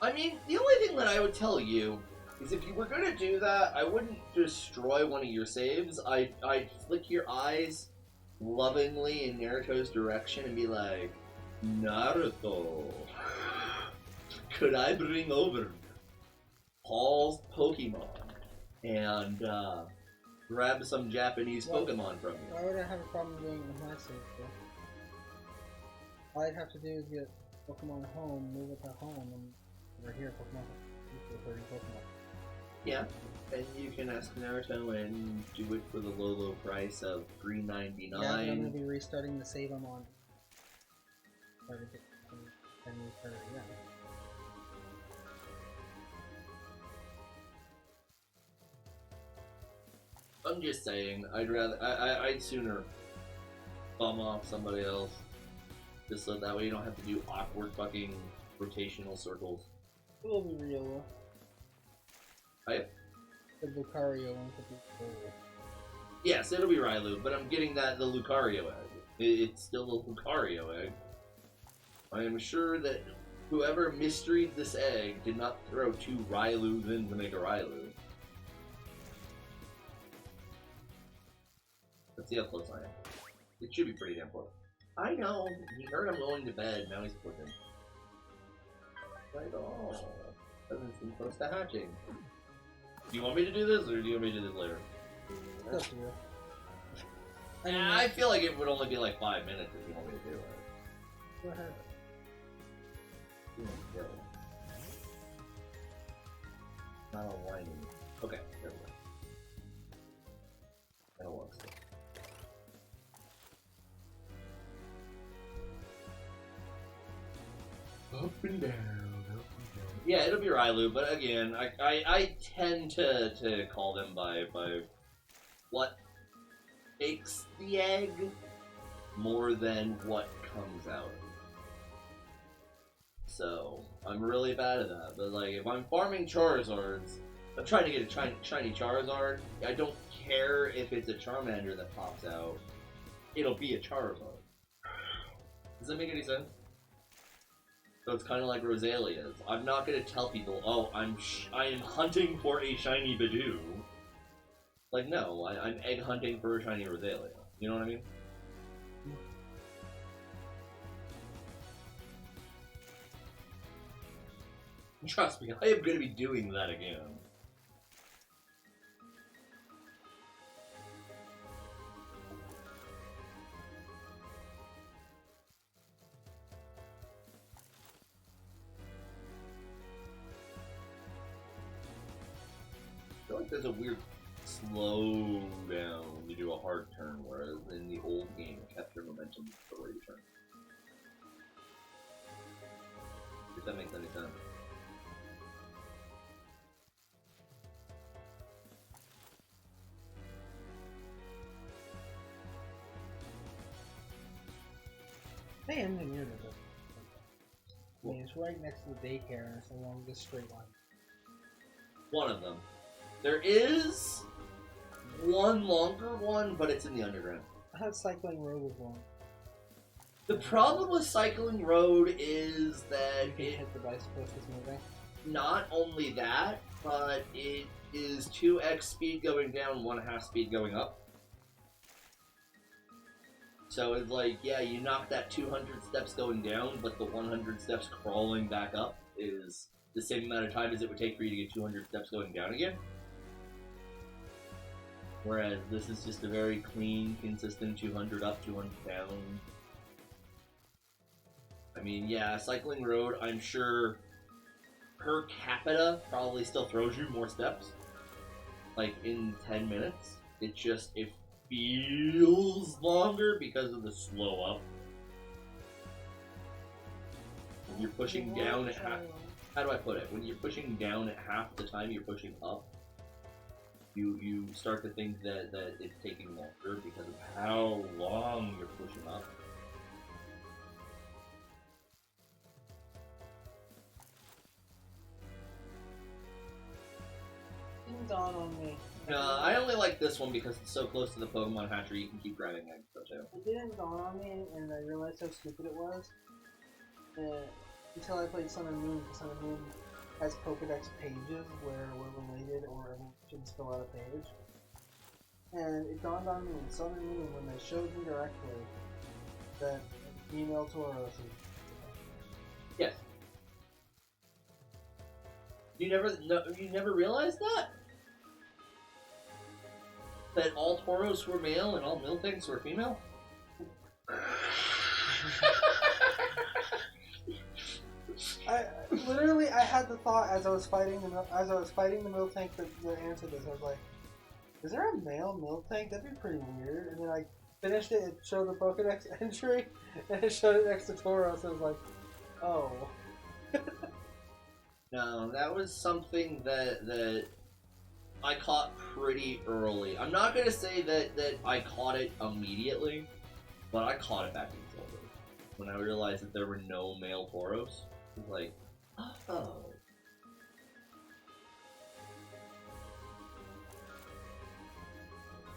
I mean, the only thing that I would tell you is if you were going to do that, I wouldn't destroy one of your saves. I'd flick your eyes lovingly in Naruto's direction and be like, Naruto, could I bring over Paul's Pokemon and grab some Japanese Pokemon from you? Why would I have a problem doing it with my save, though? All I'd have to do is get Pokemon home, move it to home, and we're here, Pokemon. Equal 30 Pokemon. Yeah, and you can ask Naruto and do it for the low price of $3.99. Yeah, but I'm gonna be restarting the save I'm on. Try to get and restart it again. I'm just saying, I'd sooner bum off somebody else, just so that way you don't have to do awkward fucking rotational circles. It will be real though. Right? The Lucario one could be cool. Yes, it'll be Rylu, but I'm getting the Lucario egg. It's still a Lucario egg. I am sure that whoever mysteried this egg did not throw 2 Rylus in to make a Rylu. Let's see how close I am. It should be pretty damn close. I know! He heard I'm going to bed, now he's clicking. Right on. Doesn't seem close to hatching. Do you want me to do this, or do you want me to do this later? It's up to you. I feel like it would only be like 5 minutes if you want me to do it. Go ahead. Not a whining. Okay, there we go. That'll work. Up and down. Yeah, it'll be Rylu, but again, I tend to call them by what bakes the egg more than what comes out. So, I'm really bad at that, but like, if I'm farming Charizards, I'm trying to get a shiny Charizard, I don't care if it's a Charmander that pops out, it'll be a Charizard. Does that make any sense? So it's kind of like Rosalia's. I'm not going to tell people, oh, I am hunting for a shiny Bidoof. Like, no, I'm egg hunting for a shiny Rosalia. You know what I mean? Trust me, I am going to be doing that again. I feel like there's a weird slow down when you do a hard turn, whereas in the old game it kept your momentum before you turn. If that makes any sense. They engineered it. I mean, it's right next to the daycare and it's along this straight line. One of them. There is one longer one, but it's in the underground. I thought Cycling Road was long. The problem with Cycling Road is that You can it hit the bicycle if it's moving. not only that, but it is 2x speed going down, 1/2 speed going up. So it's like, yeah, you knock that 200 steps going down, but the 100 steps crawling back up is the same amount of time as it would take for you to get 200 steps going down again. Whereas this is just a very clean, consistent 200 up, 200 down. I mean, yeah, Cycling Road, I'm sure per capita probably still throws you more steps. Like in 10 minutes. It feels longer because of the slow up. When you're pushing down at half, how do I put it? When you're pushing down at half the time you're pushing up, you start to think that it's taking longer because of how long you're pushing up. Didn't dawn on me. I only like this one because it's so close to the Pokemon hatchery you can keep grabbing eggs though too. It didn't dawn on me, and I realized how stupid it was until I played Sun and Moon. Because Sun and Moon has Pokedex pages where we're related or emotions fill out a page. And it dawned on me in Sun and Moon when they showed me directly that female Tauros is. Yes. You never realized that? That all Tauros were male and all Miltanks were female? I had the thought as I was fighting the Miltank that answered this. I was like, "Is there a male Miltank? That'd be pretty weird." And then I finished it. It showed the Pokedex entry, and it showed it next to Tauros. I was like, "Oh." No, that was something that I caught pretty early. I'm not gonna say that I caught it immediately, but I caught it back in Silver. When I realized that there were no male Tauros. I was like, oh.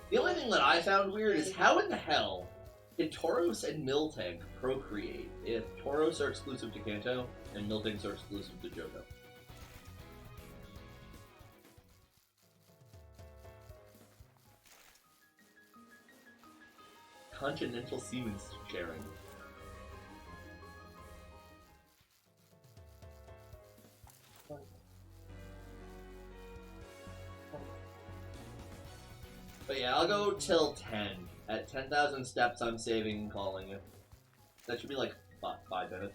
The only thing that I found weird is how in the hell did Tauros and Miltank procreate if Tauros are exclusive to Kanto and Miltanks are exclusive to Johto? Continental semen sharing. But yeah, I'll go till 10. At 10,000 steps, I'm saving and calling you. That should be like 5 minutes.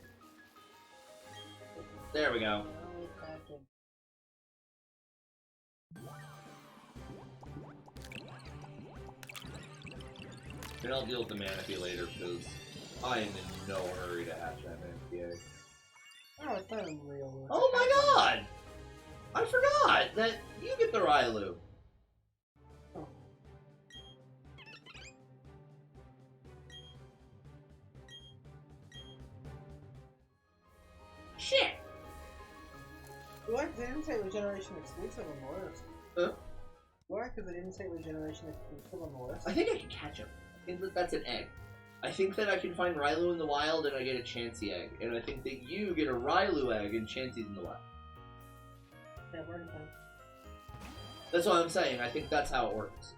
There we go. And I'll deal with the Manaphy later because I am in no hurry to hatch that Manaphy egg. Oh, it's not unreal. Oh my god! I forgot that you get the Rylu. Oh. Shit! What? They didn't say regeneration exclusive on the list. Huh? Why? Because they didn't say regeneration exclusive on the list. I think I can catch him. I think that that's an egg. I think that I can find Rylu in the wild and I get a Chansey egg. And I think that you get a Rylu egg and Chansey's in the wild. Yeah, we're done. That's what I'm saying. I think that's how it works.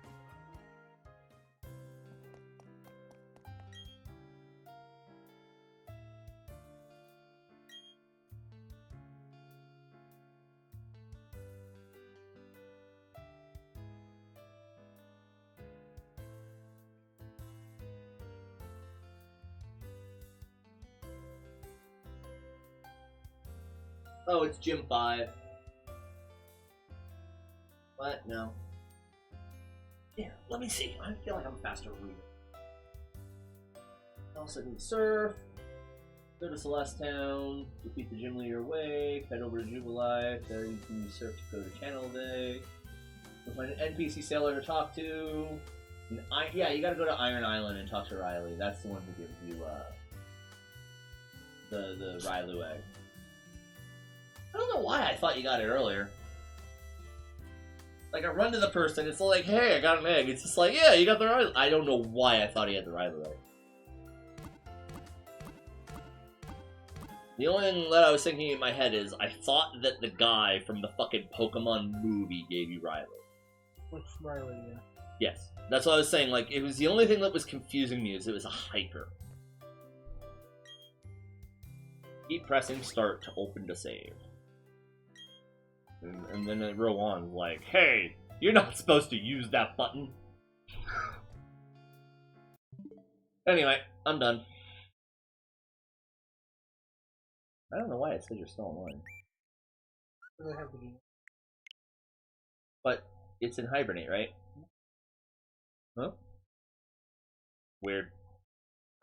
Oh, it's Gym 5. What? No. Yeah, let me see. I feel like I'm a faster reader. Also need Surf. Go to Celeste Town. Defeat the gym leader away. Head over to Jubilife. There you can use Surf to go to Channel Day. You'll find an NPC sailor to talk to. And yeah, you gotta go to Iron Island and talk to Riley. That's the one who gives you the Rylu egg. I don't know why I thought you got it earlier. Like, I run to the person, it's like, hey, I got an egg. It's just like, yeah, you got the Rylu. I don't know why I thought he had the Rylu egg. The only thing that I was thinking in my head is, I thought that the guy from the fucking Pokemon movie gave you Rylu. Which Riley, yeah. Yes. That's what I was saying, like, it was the only thing that was confusing me is it was a hyper. Keep pressing start to open to save. And then Rowan's like, hey, you're not supposed to use that button. Anyway, I'm done. I don't know why it says you're still online. Does it have to be? But it's in Hibernate, right? Huh? Weird.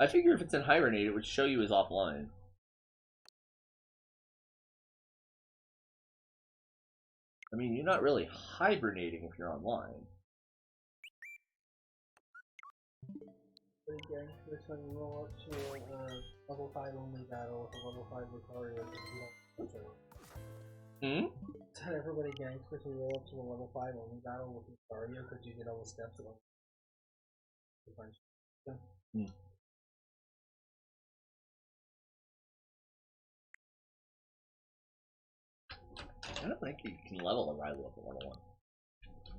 I figure if it's in Hibernate, it would show you as offline. I mean, you're not really hibernating if you're online. Again, this one you roll up to level 5 only battle with a level 5 Lucario. Tell everybody gangsters we roll up to a level 5 only battle with Lucario because you get all the steps along the bunch. I don't think you can level a Rylu up to level 1.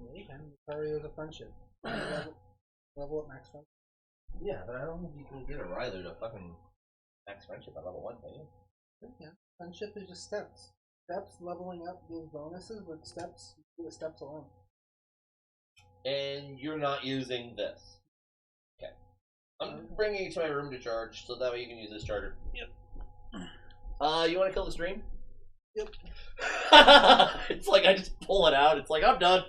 Yeah, you can. Lucario is a friendship. level up max friendship. Yeah, but I don't think you can get a Rylu to fucking max friendship at level 1, can you? Yeah, friendship is just steps. Steps leveling up gives bonuses, but steps, do the steps alone. And you're not using this. Okay. I'm bringing it to my room to charge, so that way you can use this charger. Yep. You want to kill the stream? Yep. It's like I just pull it out. It's like, I'm done.